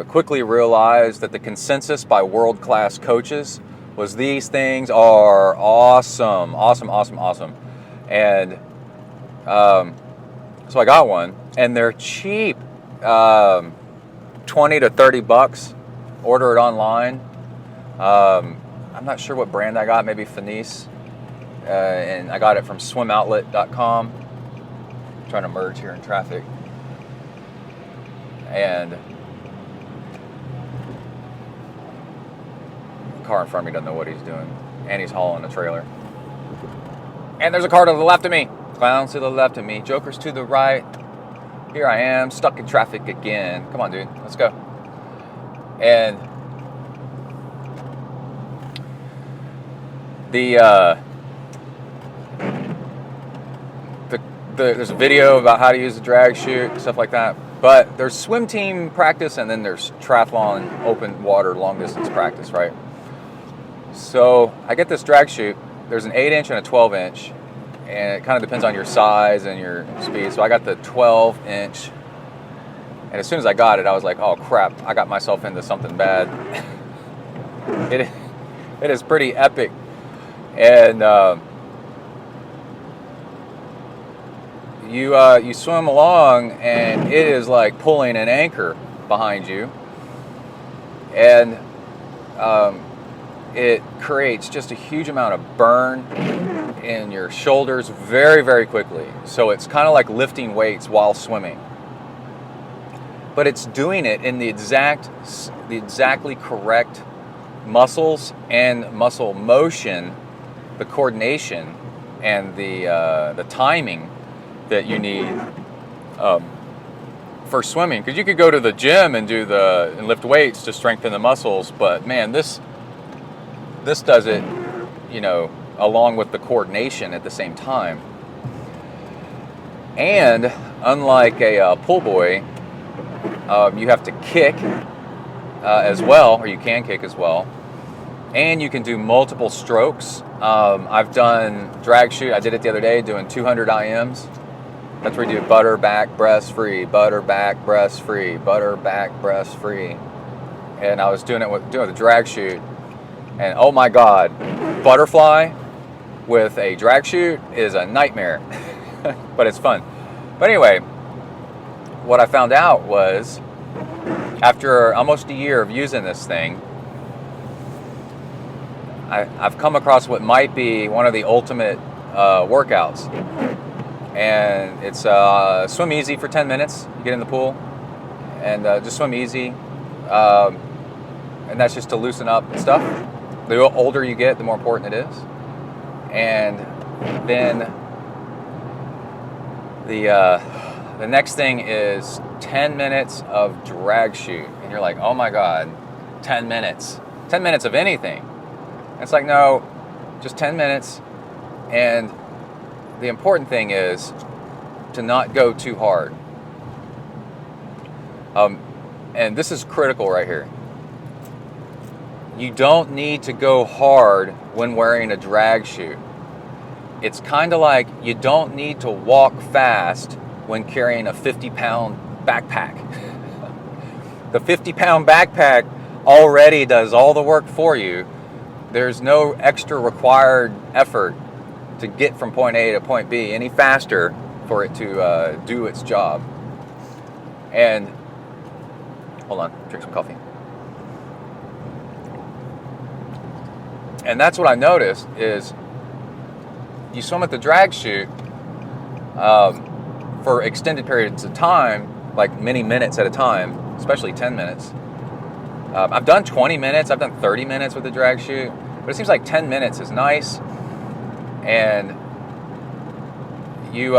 quickly realized that the consensus by world-class coaches was these things are awesome. And so I got one, and they're cheap. $20 to $30. Order it online. I'm not sure what brand I got, maybe Finis. And I got it from swimoutlet.com. I'm trying to merge here in traffic. And the car in front of me doesn't know what he's doing. And he's hauling a trailer. And there's a car to the left of me. Clowns to the left of me. Jokers to the right. Here I am, stuck in traffic again. Come on, dude, let's go. And there's a video about how to use the drag chute, stuff like that. But there's swim team practice, and then there's triathlon, open water, long distance practice, right? So I get this drag chute. There's an 8-inch and a 12-inch. And it kind of depends on your size and your speed. So I got the 12-inch. And as soon as I got it, I was like, oh, crap. I got myself into something bad. It is pretty epic. And you swim along, and it is like pulling an anchor behind you. And it creates just a huge amount of burn in your shoulders very, very quickly. So it's kind of like lifting weights while swimming. But it's doing it in the exactly correct muscles and muscle motion, the coordination and the timing that you need for swimming. Because you could go to the gym and and lift weights to strengthen the muscles, but man, this does it, along with the coordination at the same time. And unlike a pull buoy, you have to kick as well, or you can kick as well. and you can do multiple strokes. I've done drag chute. I did it the other day doing 200 IMs. That's where you do butter, back, breast, free, butter, back, breast, free, butter, back, breast, free. And I was doing it with the drag chute. And oh my God, butterfly with a drag chute is a nightmare, but it's fun. But anyway, what I found out was after almost a year of using this thing, I've come across what might be one of the ultimate workouts. And it's swim easy for 10 minutes. You get in the pool and just swim easy. And that's just to loosen up and stuff. The older you get, the more important it is. And then the next thing is 10 minutes of drag chute. And you're like, oh my God, 10 minutes. 10 minutes of anything. And it's like, no, just 10 minutes. And the important thing is to not go too hard. And this is critical right here. You don't need to go hard when wearing a drag chute. It's kind of like you don't need to walk fast when carrying a 50-pound backpack. The 50-pound backpack already does all the work for you. There's no extra required effort to get from point A to point B any faster for it to do its job. And hold on, drink some coffee. And that's what I noticed is you swim at the drag chute for extended periods of time, like many minutes at a time, especially 10 minutes. I've done 20 minutes, I've done 30 minutes with the drag chute, but it seems like 10 minutes is nice. And you,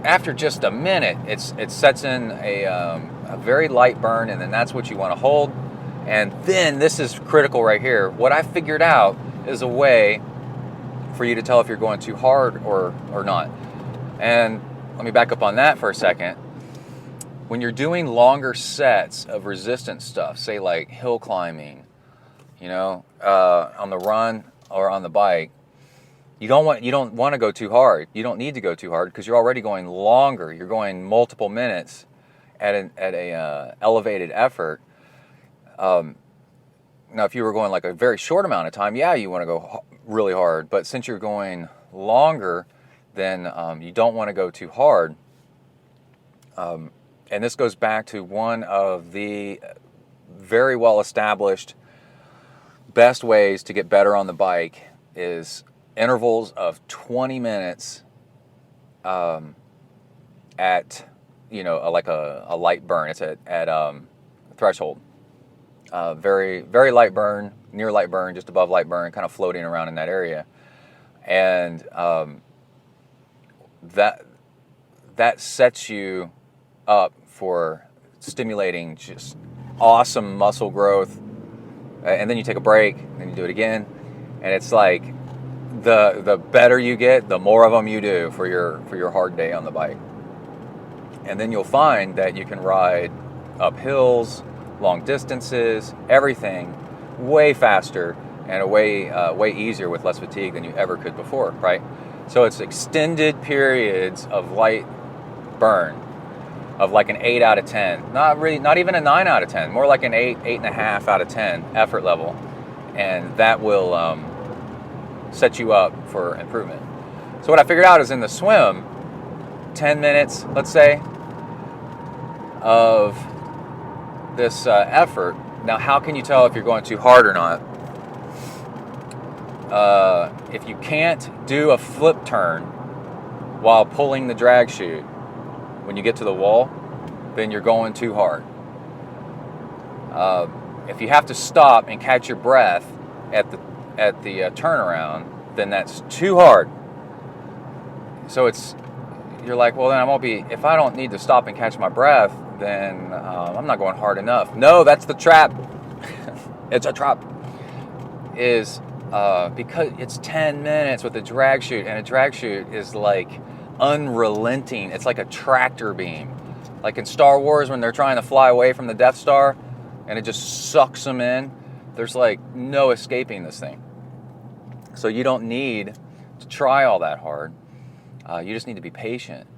after just a minute, it sets in a very light burn, and then that's what you want to hold. And then this is critical right here. What I figured out is a way for you to tell if you're going too hard or not. And let me back up on that for a second. When you're doing longer sets of resistance stuff, say like hill climbing, on the run or on the bike, you don't want to go too hard. You don't need to go too hard because you're already going longer. You're going multiple minutes at a elevated effort. Now, if you were going like a very short amount of time, yeah, you want to go really hard. But since you're going longer, then you don't want to go too hard. And this goes back to one of the very well-established best ways to get better on the bike is intervals of 20 minutes at, like a light burn. It's at threshold. Very, very light burn, near light burn, just above light burn, kind of floating around in that area. And that sets you up for stimulating just awesome muscle growth. And then you take a break, and then you do it again. And it's like the better you get, the more of them you do for your hard day on the bike. And then you'll find that you can ride up hills, long distances, everything way faster and way easier with less fatigue than you ever could before, right? So it's extended periods of light burn of like an 8 out of 10. Not even a 9 out of 10, more like an 8.5 out of 10 effort level. And that will set you up for improvement. So what I figured out is in the swim, 10 minutes, let's say, of this effort. Now, how can you tell if you're going too hard or not? If you can't do a flip turn while pulling the drag chute when you get to the wall, then you're going too hard. If you have to stop and catch your breath at the turnaround, then that's too hard. So you're like, well, then I won't be. If I don't need to stop and catch my breath, then I'm not going hard enough. No, that's the trap. It's a trap. Because it's 10 minutes with a drag chute, and a drag chute is like unrelenting. It's like a tractor beam. Like in Star Wars when they're trying to fly away from the Death Star, and it just sucks them in. There's like no escaping this thing. So you don't need to try all that hard. You just need to be patient.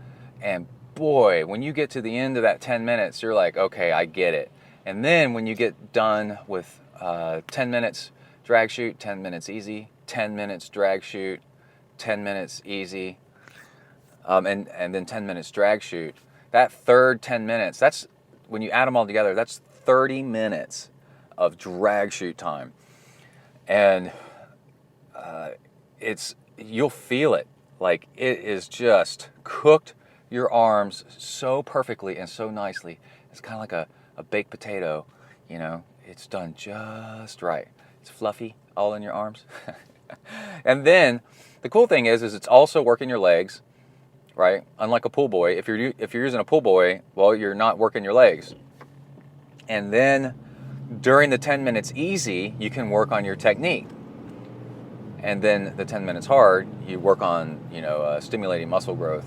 And boy, when you get to the end of that 10 minutes, you're like, okay, I get it. And then when you get done with 10 minutes drag shoot, 10 minutes easy, 10 minutes drag shoot, 10 minutes easy, and then 10 minutes drag shoot, that third 10 minutes, that's, when you add them all together, that's 30 minutes of drag shoot time. And you'll feel it. Like, it is just cooked your arms so perfectly and so nicely. It's kind of like a baked potato, you know. It's done just right. It's fluffy all in your arms. And then the cool thing is it's also working your legs, right? Unlike a pull buoy, if you're using a pull buoy, well, you're not working your legs. And then during the 10 minutes easy, you can work on your technique. And then the 10 minutes hard, you work on, stimulating muscle growth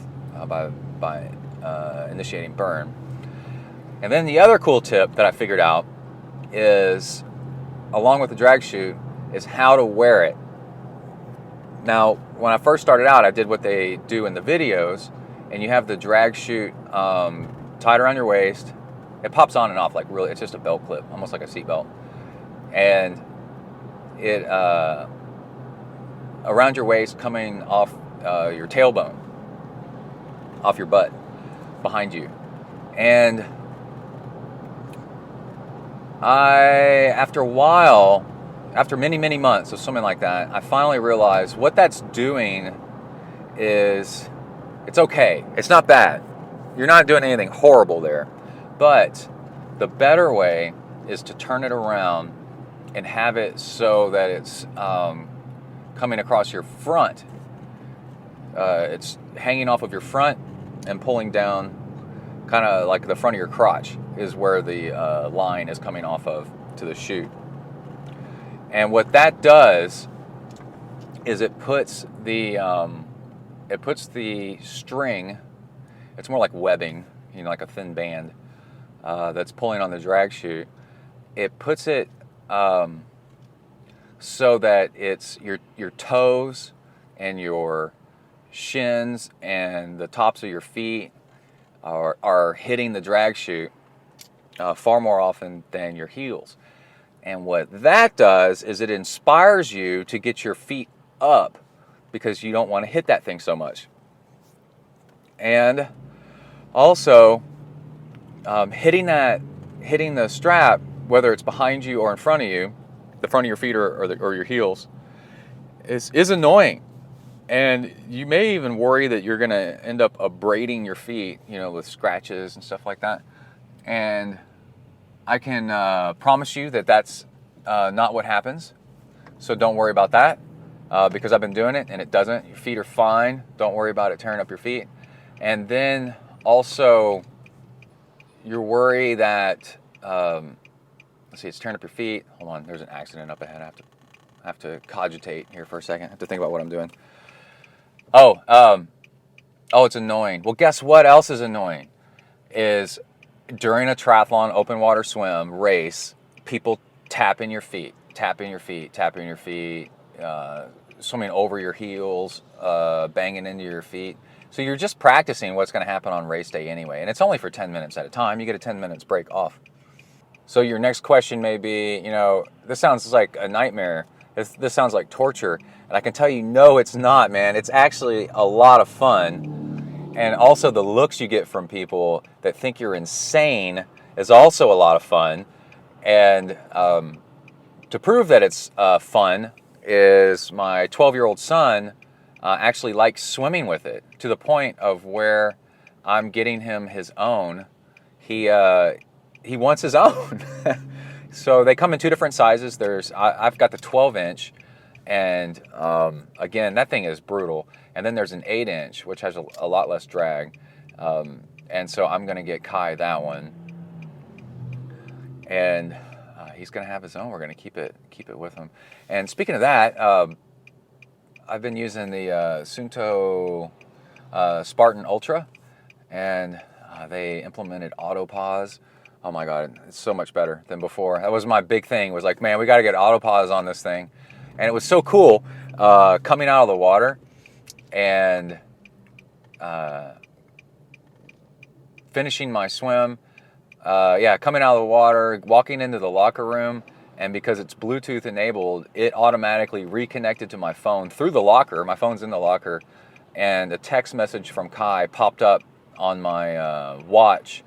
by initiating burn. And then the other cool tip that I figured out is, along with the drag shoot, is how to wear it. Now, when I first started out, I did what they do in the videos, and you have the drag shoot tied around your waist. It pops on and off like really, it's just a belt clip, almost like a seat belt. And it around your waist, coming off your tailbone, off your butt, behind you. And after a while, after many, many months of swimming like that, I finally realized what that's doing is, it's okay. It's not bad. You're not doing anything horrible there. But the better way is to turn it around and have it so that it's coming across your front. It's hanging off of your front and pulling down, kind of like the front of your crotch is where the line is coming off of to the chute. And what that does is it puts the string, it's more like webbing, like a thin band that's pulling on the drag chute. It puts it so that it's your toes and your shins and the tops of your feet are hitting the drag chute far more often than your heels. And what that does is it inspires you to get your feet up because you don't want to hit that thing so much. And also, hitting the strap, whether it's behind you or in front of you, the front of your feet or your heels, is annoying. And you may even worry that you're going to end up abrading your feet, with scratches and stuff like that. And I can promise you that that's not what happens. So don't worry about that because I've been doing it and it doesn't. Your feet are fine. Don't worry about it tearing up your feet. And then also, your worry that, let's see, it's tearing up your feet. Hold on, there's an accident up ahead. I have to cogitate here for a second. I have to think about what I'm doing. Oh, it's annoying. Well, guess what else is annoying? Is during a triathlon open water swim race, people tapping your feet, swimming over your heels, banging into your feet. So you're just practicing what's going to happen on race day anyway. And it's only for 10 minutes at a time. You get a 10 minutes break off. So your next question may be, this sounds like a nightmare. This sounds like torture. And I can tell you, no, it's not, man. It's actually a lot of fun. And also the looks you get from people that think you're insane is also a lot of fun. And to prove that it's fun is my 12-year-old son actually likes swimming with it to the point of where I'm getting him his own. He wants his own. So they come in two different sizes. I've got the 12-inch, and again, that thing is brutal. And then there's an 8-inch, which has a lot less drag. And so I'm going to get Kai that one. And he's going to have his own. We're going to keep it with him. And speaking of that, I've been using the Suunto Spartan Ultra, and they implemented auto pause Oh my God, it's so much better than before. That was my big thing, was like, man, we got to get autopause on this thing. And it was so cool coming out of the water and finishing my swim. Coming out of the water, walking into the locker room, and because it's Bluetooth enabled, it automatically reconnected to my phone through the locker. My phone's in the locker, and a text message from Kai popped up on my watch,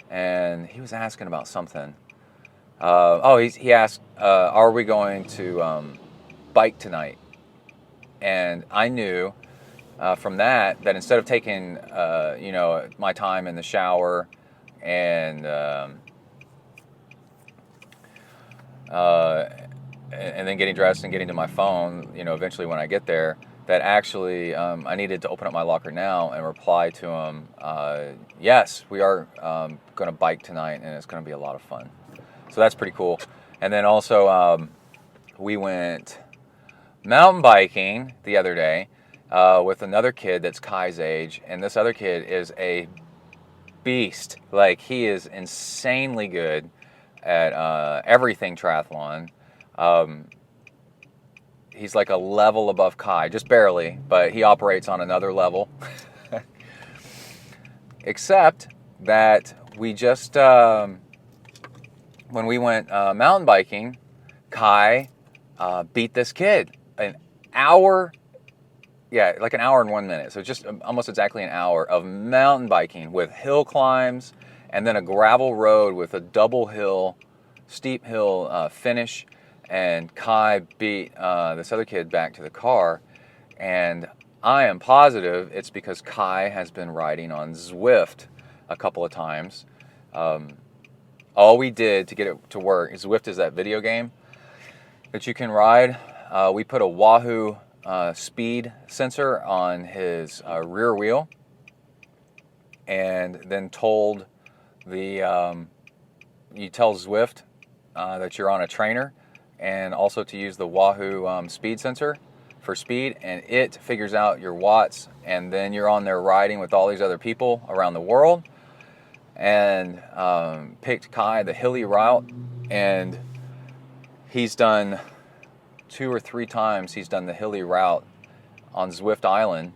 and he was asking about something. He asked, are we going to bike tonight? And I knew from that instead of taking my time in the shower and then getting dressed and getting to my phone, eventually when I get there, that actually I needed to open up my locker now and reply to him, yes, we are going to bike tonight, and it's going to be a lot of fun. So that's pretty cool. And then also we went mountain biking the other day with another kid that's Kai's age, and this other kid is a beast. Like, he is insanely good at everything triathlon. He's like a level above Kai, just barely, but he operates on another level. Except that we just, when we went mountain biking, Kai beat this kid an hour and 1 minute. So just almost exactly an hour of mountain biking with hill climbs and then a gravel road with a steep hill finish. And Kai beat this other kid back to the car. And I am positive it's because Kai has been riding on Zwift a couple of times. All we did to get it to work, Zwift is that video game that you can ride. We put a Wahoo speed sensor on his rear wheel, and then told you tell Zwift that you're on a trainer, and also to use the Wahoo speed sensor for speed, and it figures out your watts, and then you're on there riding with all these other people around the world, and picked Kai the hilly route, and he's done 2 or 3 times he's done the hilly route on Zwift Island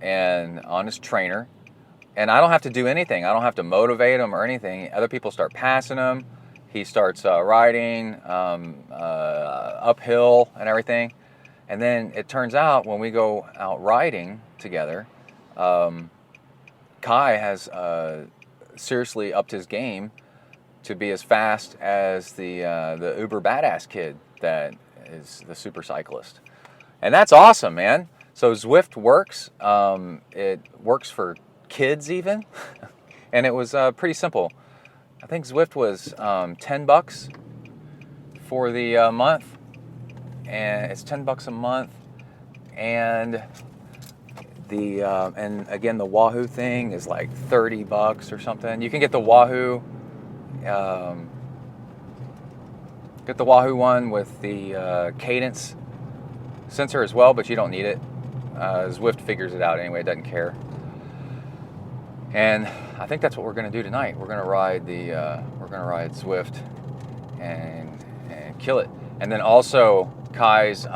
and on his trainer, and I don't have to do anything. I don't have to motivate him or anything. Other people start passing him. He starts riding uphill and everything. And then it turns out when we go out riding together, Kai has seriously upped his game to be as fast as the uber badass kid that is the super cyclist. And that's awesome, man. So Zwift works. It works for kids even. And it was pretty simple. I think Zwift was $10 for the month, and it's $10 a month. And and again, the Wahoo thing is like $30 or something. You can get the Wahoo, one with the cadence sensor as well, but you don't need it. Zwift figures it out anyway; it doesn't care. And I think that's what we're going to do tonight. We're going to ride Zwift and kill it. And then also Kai's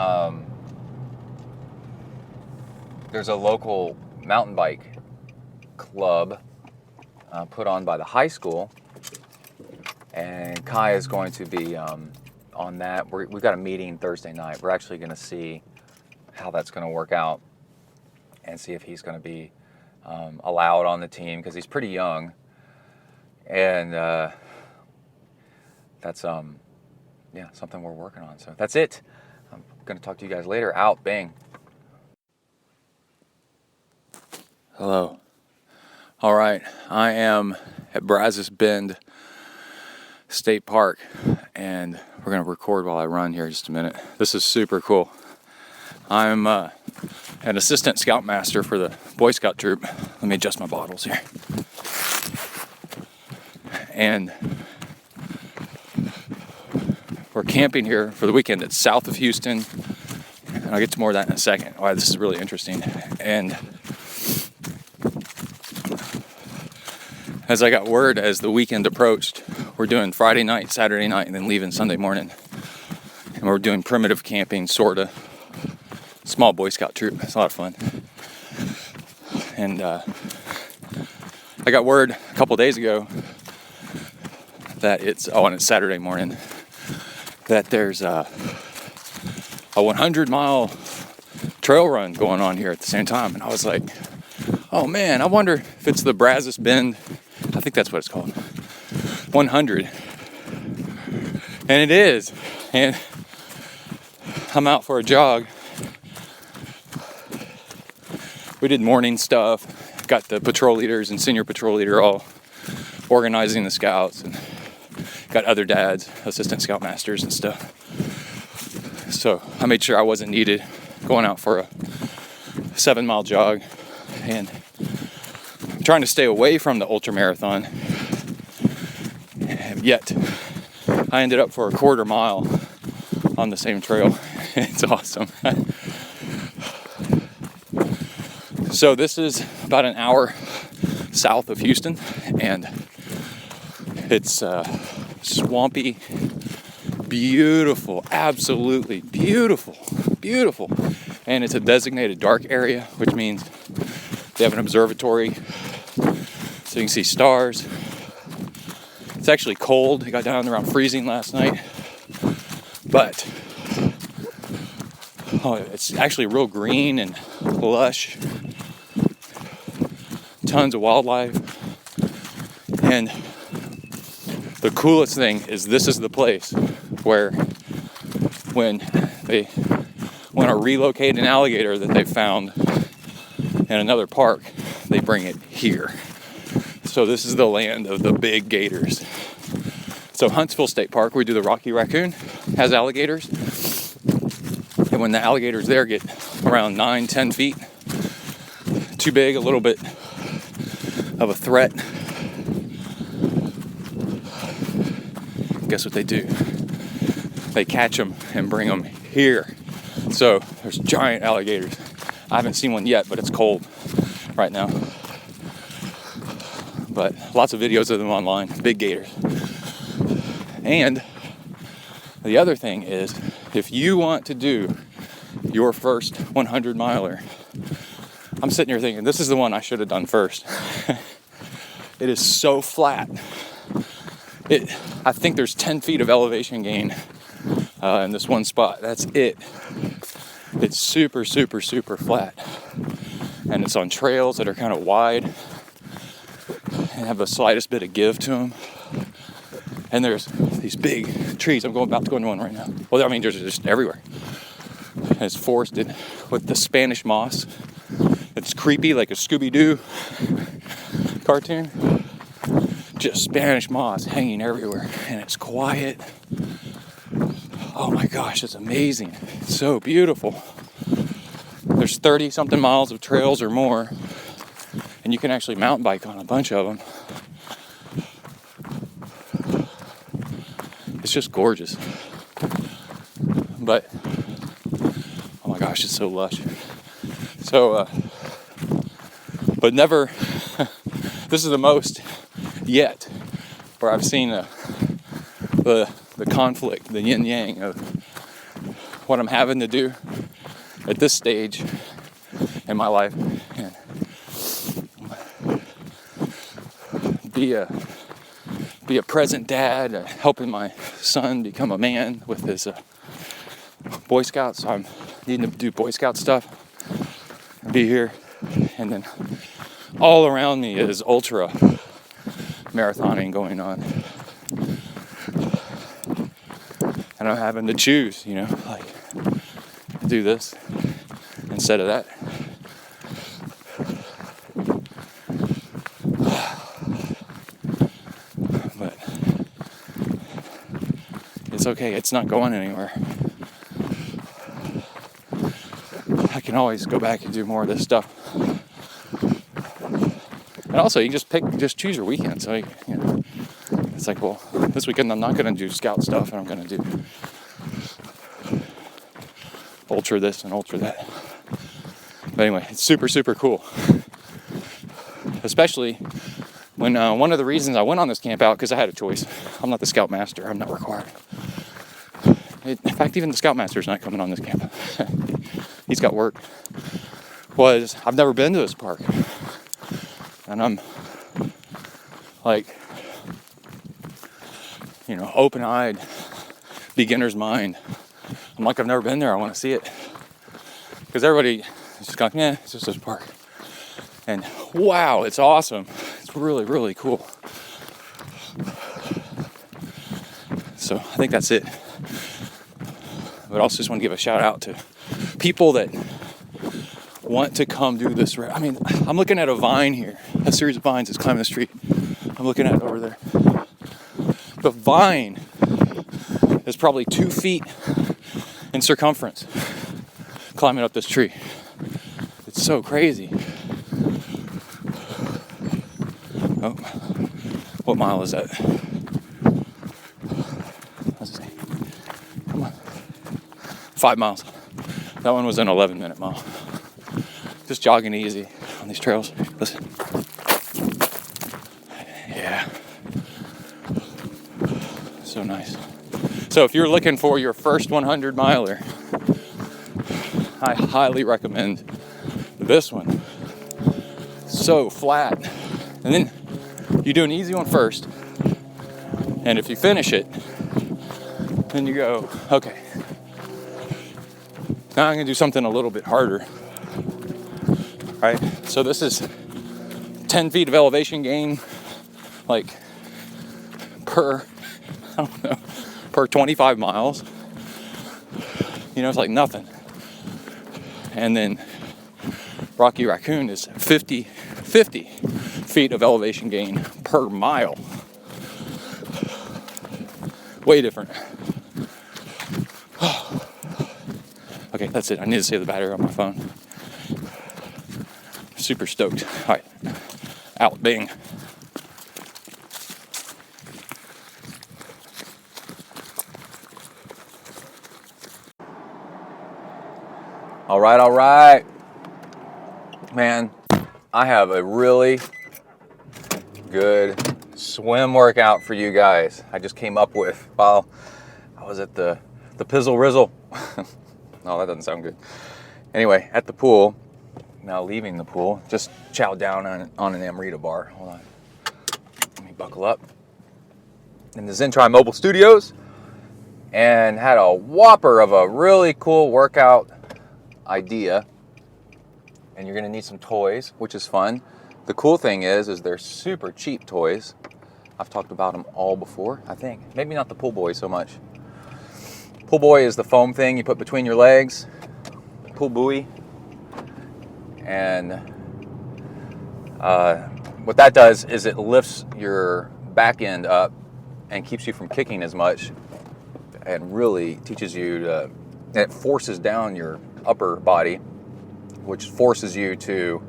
there's a local mountain bike club put on by the high school, and Kai is going to be on that. We've got a meeting Thursday night. We're actually going to see how that's going to work out and see if he's going to be allowed on the team, because he's pretty young, and that's something we're working on. So that's it. I'm going to talk to you guys later. Out, bang. Hello. All right, I am at Brazos Bend State Park, and we're going to record while I run here in just a minute. This is super cool. I'm an assistant scoutmaster for the Boy Scout troop. Let me adjust my bottles here. And we're camping here for the weekend. It's south of Houston. And I'll get to more of that in a second. Wow, this is really interesting. And as I got word as the weekend approached, we're doing Friday night, Saturday night, and then leaving Sunday morning. And we're doing primitive camping, sorta. Small Boy Scout troop. It's a lot of fun. And I got word a couple days ago that it's Saturday morning, that there's a 100-mile trail run going on here at the same time. And I was like, oh man, I wonder if it's the Brazos Bend, I think that's what it's called, 100. And it is. And I'm out for a jog. We did morning stuff, got the patrol leaders and senior patrol leader all organizing the scouts, and got other dads, assistant scoutmasters and stuff. So I made sure I wasn't needed going out for a 7-mile jog, and I'm trying to stay away from the ultra marathon. And yet I ended up for a quarter mile on the same trail. It's awesome. So this is about an hour south of Houston, and it's swampy, beautiful, absolutely beautiful, beautiful. And it's a designated dark area, which means they have an observatory so you can see stars. It's actually cold. It got down around freezing last night, but it's actually real green and lush. Tons of wildlife. And the coolest thing is this is the place where when they want to relocate an alligator that they found in another park, they bring it here. So this is the land of the big gators. So Huntsville State Park, we do the Rocky Raccoon, has alligators. And when the alligators there get around 9-10 feet, too big, a little bit of a threat, guess what they do? They catch them and bring them here. So there's giant alligators. I haven't seen one yet, but it's cold right now. But lots of videos of them online, big gators. And the other thing is, if you want to do your first 100 miler, I'm sitting here thinking, this is the one I should have done first. It is so flat. I think there's 10 feet of elevation gain in this one spot. That's it. It's super, super, super flat. And it's on trails that are kind of wide and have the slightest bit of give to them. And there's these big trees. I'm about to go into one right now. Well, I mean, there's just everywhere. And it's forested with the Spanish moss. It's creepy, like a Scooby-Doo cartoon. Just Spanish moss hanging everywhere, and it's quiet. Oh my gosh, it's amazing. It's so beautiful. There's 30-something miles of trails or more, and you can actually mountain bike on a bunch of them. It's just gorgeous. But, oh my gosh, it's so lush. So, but never, this is the most yet where I've seen the conflict, the yin-yang of what I'm having to do at this stage in my life, and be a present dad, helping my son become a man with his Boy Scouts. So I'm needing to do Boy Scout stuff, be here, and then all around me is ultra marathoning going on, and I'm having to choose, like, do this instead of that. But it's okay, it's not going anywhere. I can always go back and do more of this stuff. And also, you just choose your weekend. So, it's like, well, this weekend I'm not going to do scout stuff, and I'm going to do ultra this and ultra that. But anyway, it's super, super cool. Especially when one of the reasons I went on this camp out, because I had a choice. I'm not the scoutmaster. I'm not required. In fact, even the scoutmaster's not coming on this camp. He's got work. Was I've never been to this park. And I'm like, open-eyed, beginner's mind. I'm like, I've never been there. I want to see it. Because everybody is just going, yeah, it's just this park. And wow, it's awesome. It's really, really cool. So I think that's it. But I also just want to give a shout out to people that want to come do this. I mean, I'm looking at a vine here, a series of vines that's climbing the street. I'm looking at it over there. The vine is probably 2 feet in circumference climbing up this tree. It's so crazy. Oh, what mile is that? Let's see. Come on. 5 miles. That one was an 11-minute mile. Just jogging easy on these trails. Listen. Yeah. So nice. So if you're looking for your first 100 miler, I highly recommend this one. So flat. And then you do an easy one first. And if you finish it, then you go, okay, now I'm going to do something a little bit harder. All right, so this is 10 feet of elevation gain, like per 25 miles. It's like nothing. And then Rocky Raccoon is 50 feet of elevation gain per mile. Way different. Okay, that's it. I need to save the battery on my phone. Super stoked. All right, out, bing. All right. Man, I have a really good swim workout for you guys. I just came up with while I was at the Pizzle Rizzle. No, that doesn't sound good. Anyway, at the pool, now leaving the pool, just chowed down on an Amrita bar. Hold on. Let me buckle up. In the ZenTri mobile studios, and had a whopper of a really cool workout idea. And you're gonna need some toys, which is fun. The cool thing is they're super cheap toys. I've talked about them all before, I think. Maybe not the Pool Boy so much. Pool Boy is the foam thing you put between your legs. Pool buoy. And what that does is it lifts your back end up and keeps you from kicking as much, and really teaches you to, and it forces down your upper body, which forces you to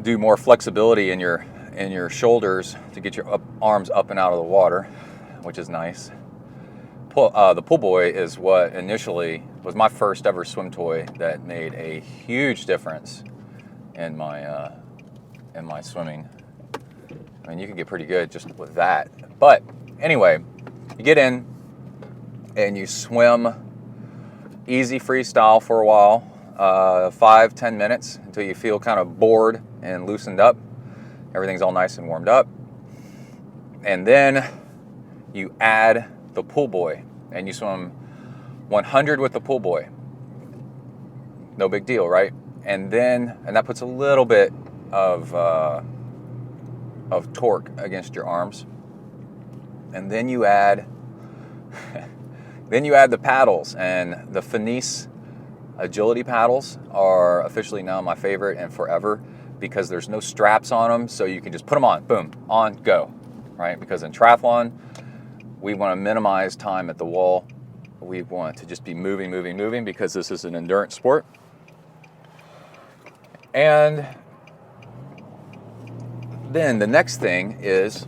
do more flexibility in your shoulders to get your arms up and out of the water, which is nice. The Pool Boy is what initially was my first ever swim toy that made a huge difference in my swimming. I mean, you can get pretty good just with that. But anyway, you get in and you swim easy freestyle for a while, 5-10 minutes until you feel kind of bored and loosened up. Everything's all nice and warmed up. And then you add the Pool Boy and you swim 100 with the Pool Boy. No big deal, right? And that puts a little bit of torque against your arms. And then you add the paddles, and the Finis agility paddles are officially now my favorite and forever, because there's no straps on them, so you can just put them on, boom, on, go, right? Because in triathlon, we want to minimize time at the wall. We want to just be moving, because this is an endurance sport. And then the next thing is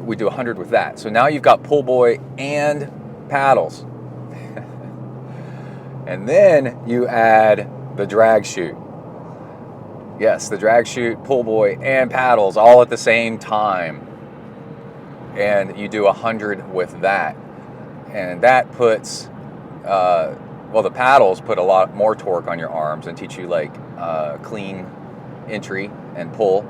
we do 100 with that. So now you've got Pool Boy and paddles. And then you add the drag chute. Yes, the drag chute, pull buoy, and paddles all at the same time. And you do 100 with that. And that puts, the paddles put a lot more torque on your arms and teach you like clean entry and pull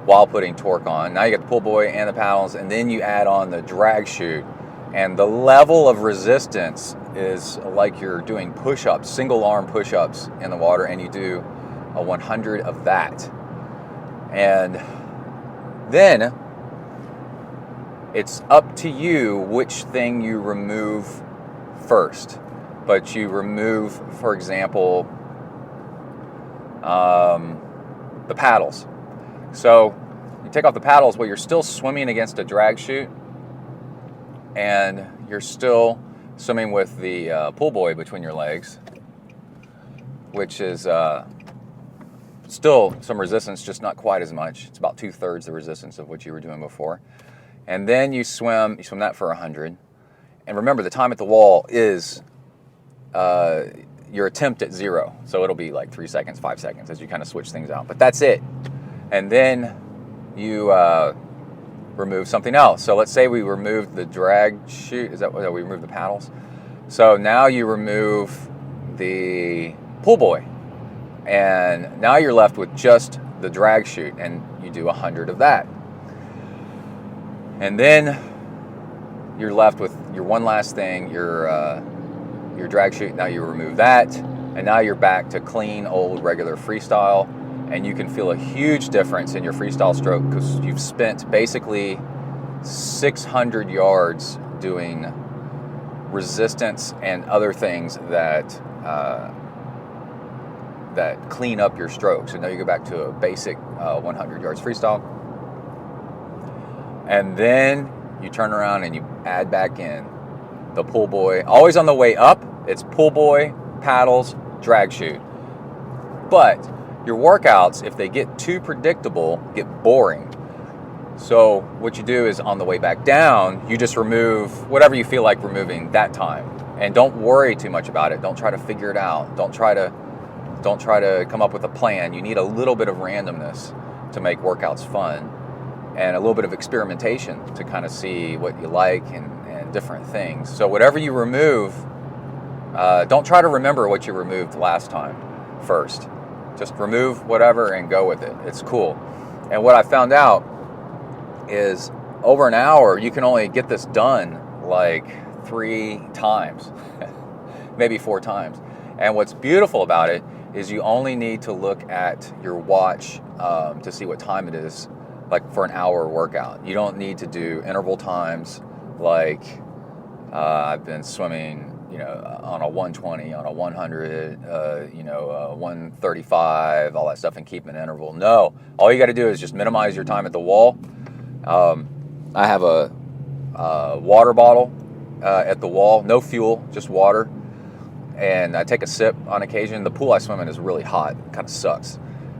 while putting torque on. Now you got the pull buoy and the paddles, and then you add on the drag chute. And the level of resistance is like you're doing push-ups, single arm push-ups in the water, and you do a 100 of that. And then it's up to you which thing you remove first. But you remove, for example, the paddles. So you take off the paddles, well, you're still swimming against a drag chute, and you're still swimming with the pull buoy between your legs, which is still some resistance, just not quite as much. It's about 2/3 the resistance of what you were doing before. And then you swim that for 100. And remember, the time at the wall is your attempt at 0. So it'll be like 3 seconds, 5 seconds as you kind of switch things out. But that's it. And then you remove something else. So let's say we removed the drag chute. Is that what we removed the paddles? So now you remove the pull buoy. And now you're left with just the drag chute, and you do 100 of that. And then you're left with your one last thing, your drag chute. Now you remove that, and now you're back to clean, old, regular freestyle. And you can feel a huge difference in your freestyle stroke because you've spent basically 600 yards doing resistance and other things that clean up your stroke. So now you go back to a basic 100 yards freestyle. And then you turn around and you add back in the pull buoy. Always on the way up, it's pull buoy, paddles, drag chute. But your workouts, if they get too predictable, get boring. So what you do is on the way back down, you just remove whatever you feel like removing that time. And don't worry too much about it. Don't try to figure it out. Don't try to come up with a plan. You need a little bit of randomness to make workouts fun, and a little bit of experimentation to kind of see what you like and different things. So whatever you remove, don't try to remember what you removed last time first. Just remove whatever and go with it. It's cool. And what I found out is over an hour, you can only get this done like 3 times, maybe 4 times. And what's beautiful about it is you only need to look at your watch to see what time it is, like for an hour workout. You don't need to do interval times like I've been swimming, on a 120, on a 100, 135, all that stuff, and keep an interval. No, all you got to do is just minimize your time at the wall. I have a water bottle at the wall, no fuel, just water. And I take a sip on occasion. The pool I swim in is really hot, it kind of sucks.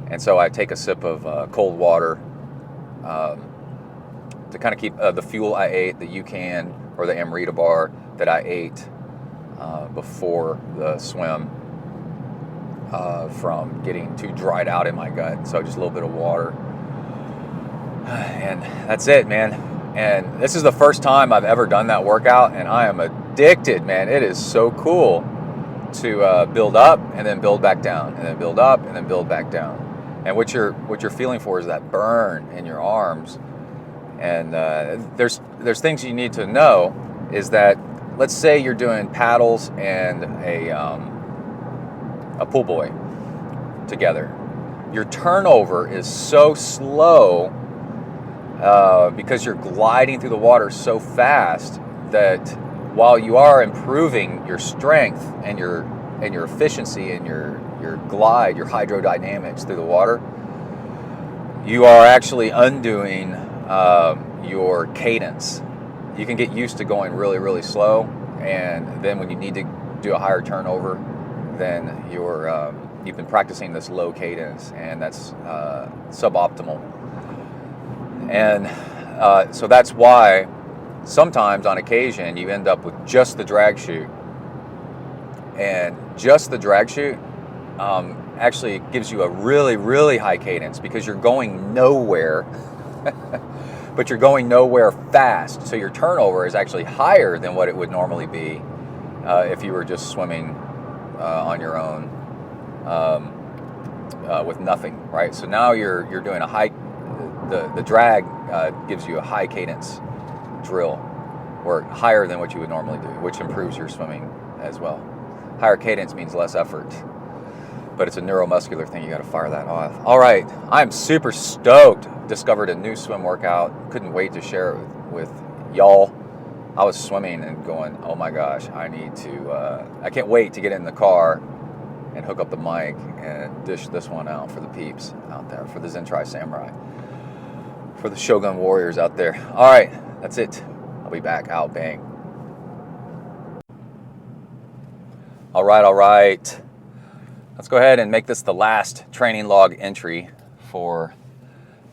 And so I take a sip of cold water to kind of keep the fuel I ate, the UCAN or the Amrita bar that I ate before the swim from getting too dried out in my gut. So just a little bit of water. And that's it, man. And this is the first time I've ever done that workout, and I am addicted, man. It is so cool to build up and then build back down, and then build up and then build back down. And what you're feeling for is that burn in your arms. And there's things you need to know is that, let's say you're doing paddles and a pull buoy together. Your turnover is so slow because you're gliding through the water so fast that while you are improving your strength and your efficiency and your glide, your hydrodynamics through the water, you are actually undoing your cadence. You can get used to going really, really slow, and then when you need to do a higher turnover, then you've been practicing this low cadence, and that's suboptimal. And so that's why sometimes on occasion you end up with just the drag chute, and just the drag chute actually gives you a really, really high cadence because you're going nowhere, but you're going nowhere fast. So your turnover is actually higher than what it would normally be if you were just swimming on your own with nothing, right? So now you're doing a high, the drag gives you a high cadence drill, or higher than what you would normally do, which improves your swimming as well. Higher cadence means less effort, but it's a neuromuscular thing. You got to fire that off. All right, I'm super stoked. Discovered a new swim workout. Couldn't wait to share it with y'all. I was swimming and going, oh my gosh, I can't wait to get in the car and hook up the mic and dish this one out for the peeps out there, for the ZenTri Samurai, for the Shogun Warriors out there. All right, that's it. I'll be back out, bang. All right. Let's go ahead and make this the last training log entry for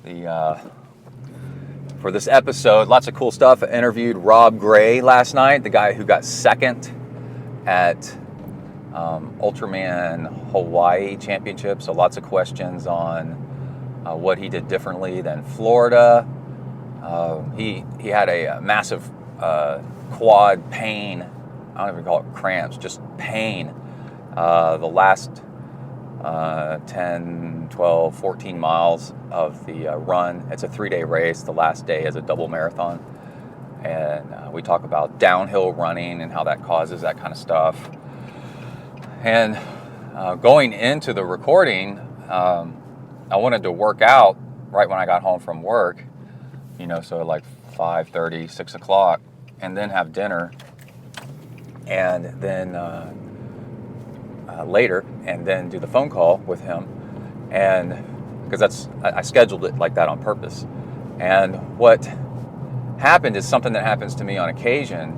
this episode. Lots of cool stuff. I interviewed Rob Gray last night, the guy who got second at Ultraman Hawaii Championship. So lots of questions on what he did differently than Florida. He had a massive quad pain. I don't even call it cramps, just pain. The last 10, 12, 14 miles of the run. It's a 3-day race. The last day is a double marathon. And we talk about downhill running and how that causes that kind of stuff. And going into the recording, I wanted to work out right when I got home from work, so like 5:30, 6 o'clock, and then have dinner. And then later, and then do the phone call with him, and because I scheduled it like that on purpose. And what happened is something that happens to me on occasion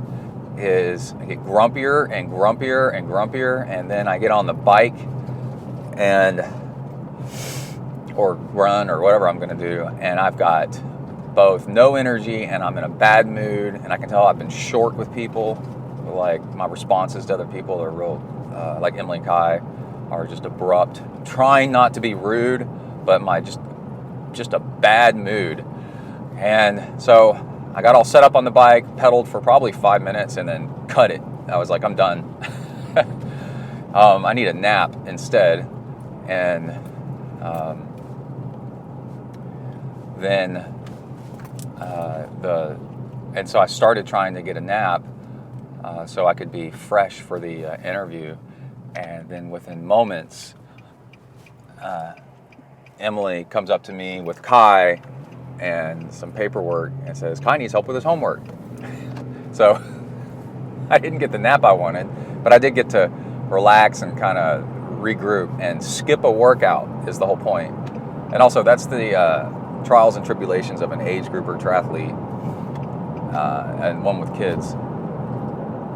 is I get grumpier and grumpier and grumpier, and then I get on the bike or run or whatever I'm going to do, and I've got both no energy and I'm in a bad mood, and I can tell I've been short with people. Like my responses to other people are real, like Emily and Kai, are just abrupt. I'm trying not to be rude, but my just a bad mood. And so I got all set up on the bike, pedaled for probably 5 minutes, and then cut it. I was like, I'm done. I need a nap instead. And and so I started trying to get a nap so I could be fresh for the interview. And then within moments, Emily comes up to me with Kai and some paperwork and says, Kai needs help with his homework. So I didn't get the nap I wanted, but I did get to relax and kind of regroup and skip a workout is the whole point. And also that's the trials and tribulations of an age grouper triathlete and one with kids,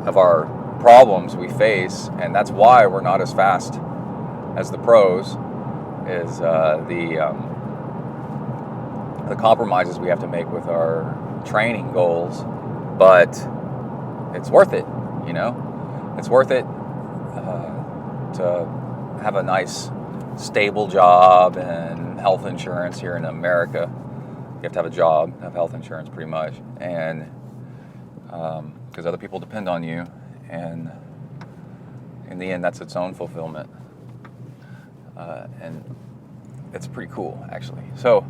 of our problems we face, and that's why we're not as fast as the pros, is the compromises we have to make with our training goals. But it's worth it, it's worth it to have a nice stable job and health insurance here in America. You have to have a job, have health insurance pretty much, and because other people depend on you, and in the end that's its own fulfillment, and it's pretty cool actually. So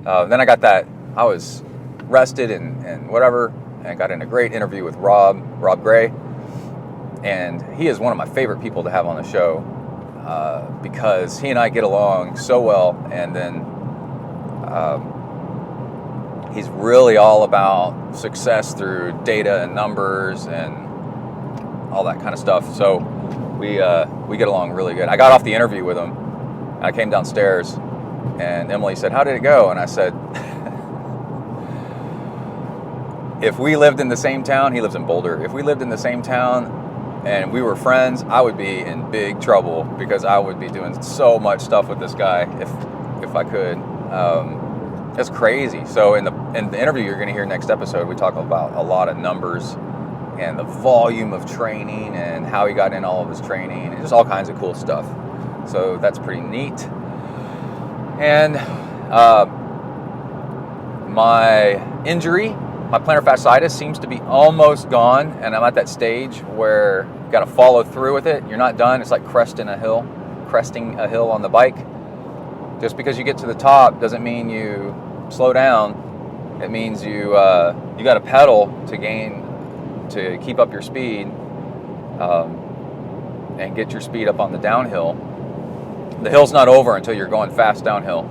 then I got that, I was rested and whatever, and got in a great interview with Rob Gray, and he is one of my favorite people to have on the show because he and I get along so well, and then he's really all about success through data and numbers and all that kind of stuff. So we get along really good. I got off the interview with him, and I came downstairs, and Emily said, "How did it go?" And I said, if we lived in the same town, he lives in Boulder, if we lived in the same town and we were friends, I would be in big trouble because I would be doing so much stuff with this guy if I could. It's crazy. So in the interview you're going to hear next episode, we talk about a lot of numbers and the volume of training and how he got in all of his training and just all kinds of cool stuff. So that's pretty neat. And my injury, my plantar fasciitis, seems to be almost gone, and I'm at that stage where you got to follow through with it. You're not done. It's like cresting a hill on the bike. Just because you get to the top doesn't mean you slow down. It means you got to pedal to keep up your speed, and get your speed up on the downhill. The hill's not over until you're going fast downhill,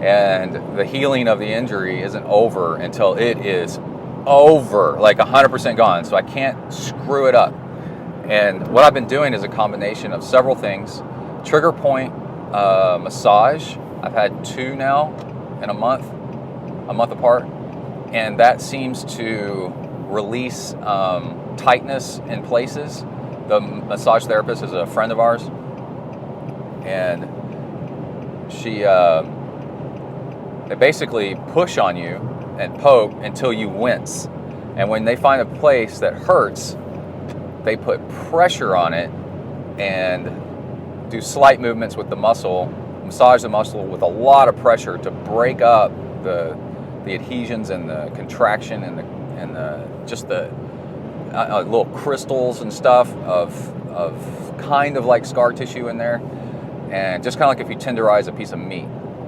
and the healing of the injury isn't over until it is over, like 100% gone. So I can't screw it up. And what I've been doing is a combination of several things. Trigger point massage. I've had 2 now in a month apart, and that seems to release tightness in places. The massage therapist is a friend of ours, and they basically push on you and poke until you wince. And when they find a place that hurts, they put pressure on it and do slight movements with the muscle, massage the muscle with a lot of pressure to break up the adhesions and the contraction and the little crystals and stuff of kind of like scar tissue in there. And just kind of like if you tenderize a piece of meat,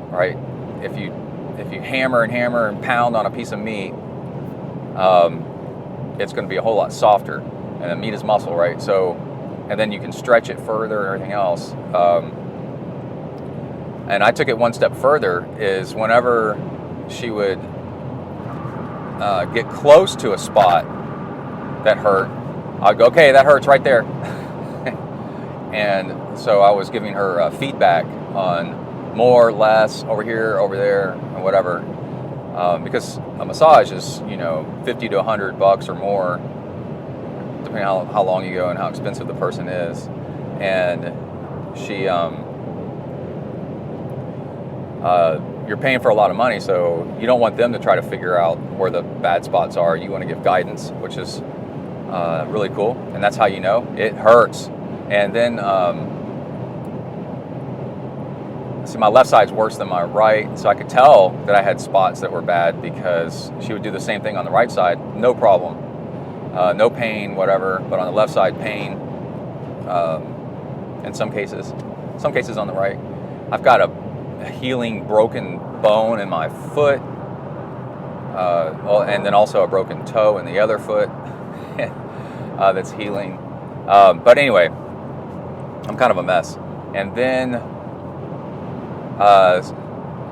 right? If you hammer and pound on a piece of meat, it's going to be a whole lot softer. And the meat is muscle, right? So, and then you can stretch it further and everything else. And I took it one step further, is whenever she would get close to a spot that hurt, I'd go, okay, that hurts right there. And so I was giving her feedback on more, less, over here, over there, and whatever. Because a massage is, $50 to $100 or more, depending on how long you go and how expensive the person is. And she, you're paying for a lot of money, so you don't want them to try to figure out where the bad spots are. You want to give guidance, which is really cool. And that's how you know it hurts. And then, see, my left side's worse than my right, so I could tell that I had spots that were bad because she would do the same thing on the right side, no problem, no pain, whatever. But on the left side, pain. In some cases on the right. I've got a healing broken bone in my foot, and then also a broken toe in the other foot that's healing. But anyway, I'm kind of a mess. And then,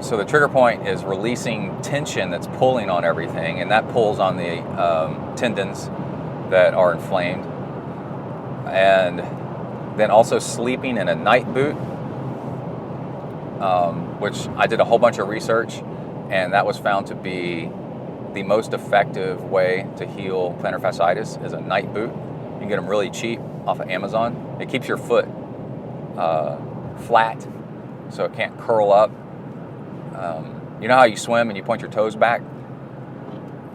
so the trigger point is releasing tension that's pulling on everything, and that pulls on the tendons that are inflamed. And then also sleeping in a night boot, which I did a whole bunch of research, and that was found to be the most effective way to heal plantar fasciitis is a night boot. You can get them really cheap off of Amazon. It keeps your foot flat, so it can't curl up. You know how you swim and you point your toes back?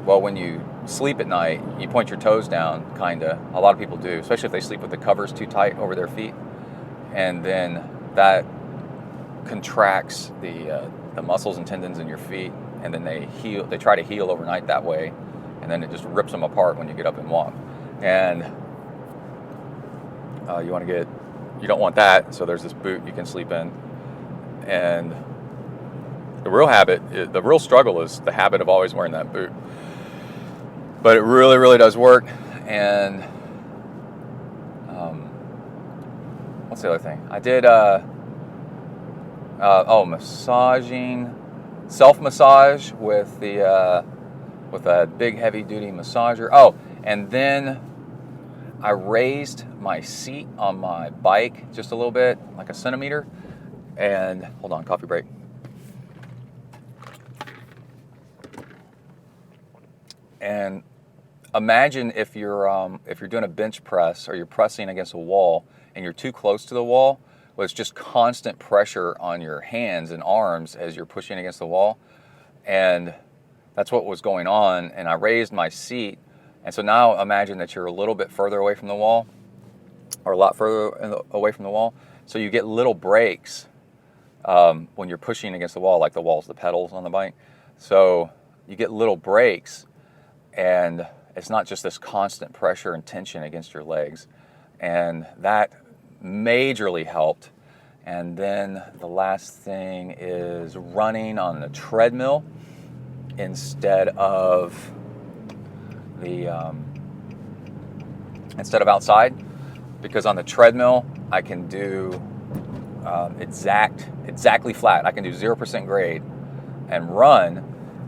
Well, when you sleep at night, you point your toes down, kinda. A lot of people do, especially if they sleep with the covers too tight over their feet. And then that contracts the muscles and tendons in your feet, and then they try to heal overnight that way, and then it just rips them apart when you get up and walk. And you don't want that, so there's this boot you can sleep in. And the real struggle is the habit of always wearing that boot. But it really, really does work. And what's the other thing? I did massaging, self-massage with a big heavy-duty massager. Oh, and then I raised my seat on my bike just a little bit, like a centimeter. And hold on, coffee break. And imagine if you're doing a bench press or you're pressing against a wall and you're too close to the wall. Well, it's just constant pressure on your hands and arms as you're pushing against the wall. And that's what was going on. And I raised my seat. And so now imagine that you're a little bit further away from the wall, or a lot further away from the wall. So you get little breaks when you're pushing against the wall, like the wall's the pedals on the bike. So you get little breaks, and it's not just this constant pressure and tension against your legs. And that majorly helped. And then the last thing is running on the treadmill instead of outside, because on the treadmill I can do exactly flat. I can do 0% grade and run.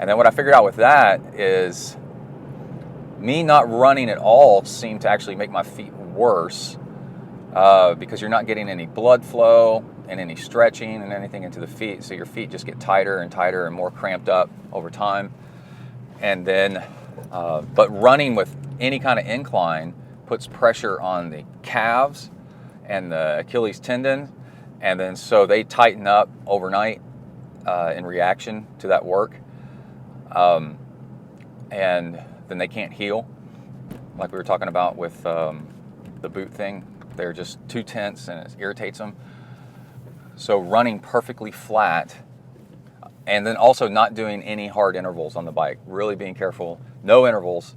And then what I figured out with that is me not running at all seemed to actually make my feet worse, because you're not getting any blood flow and any stretching and anything into the feet. So your feet just get tighter and tighter and more cramped up over time. And then, but running with any kind of incline puts pressure on the calves and the Achilles tendon. And then so they tighten up overnight in reaction to that work. And then they can't heal, like we were talking about with the boot thing. They're just too tense and it irritates them. So running perfectly flat, and then also not doing any hard intervals on the bike, really being careful, no intervals.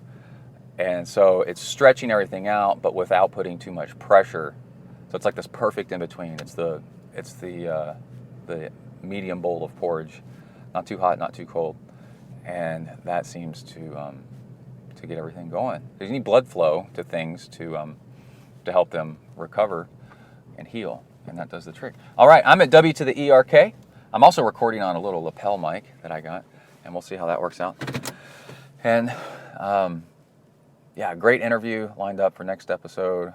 And so it's stretching everything out, but without putting too much pressure. So it's like this perfect in between. It's the medium bowl of porridge, not too hot, not too cold, and that seems to get everything going. You need blood flow to things to help them recover and heal, and that does the trick. All right, I'm at W to the ERK. I'm also recording on a little lapel mic that I got, and we'll see how that works out. And yeah, great interview lined up for next episode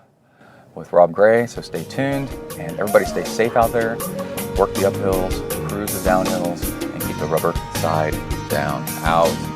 with Rob Gray, so stay tuned, and everybody stay safe out there. Work the uphills, cruise the downhills, and keep the rubber side down. Out.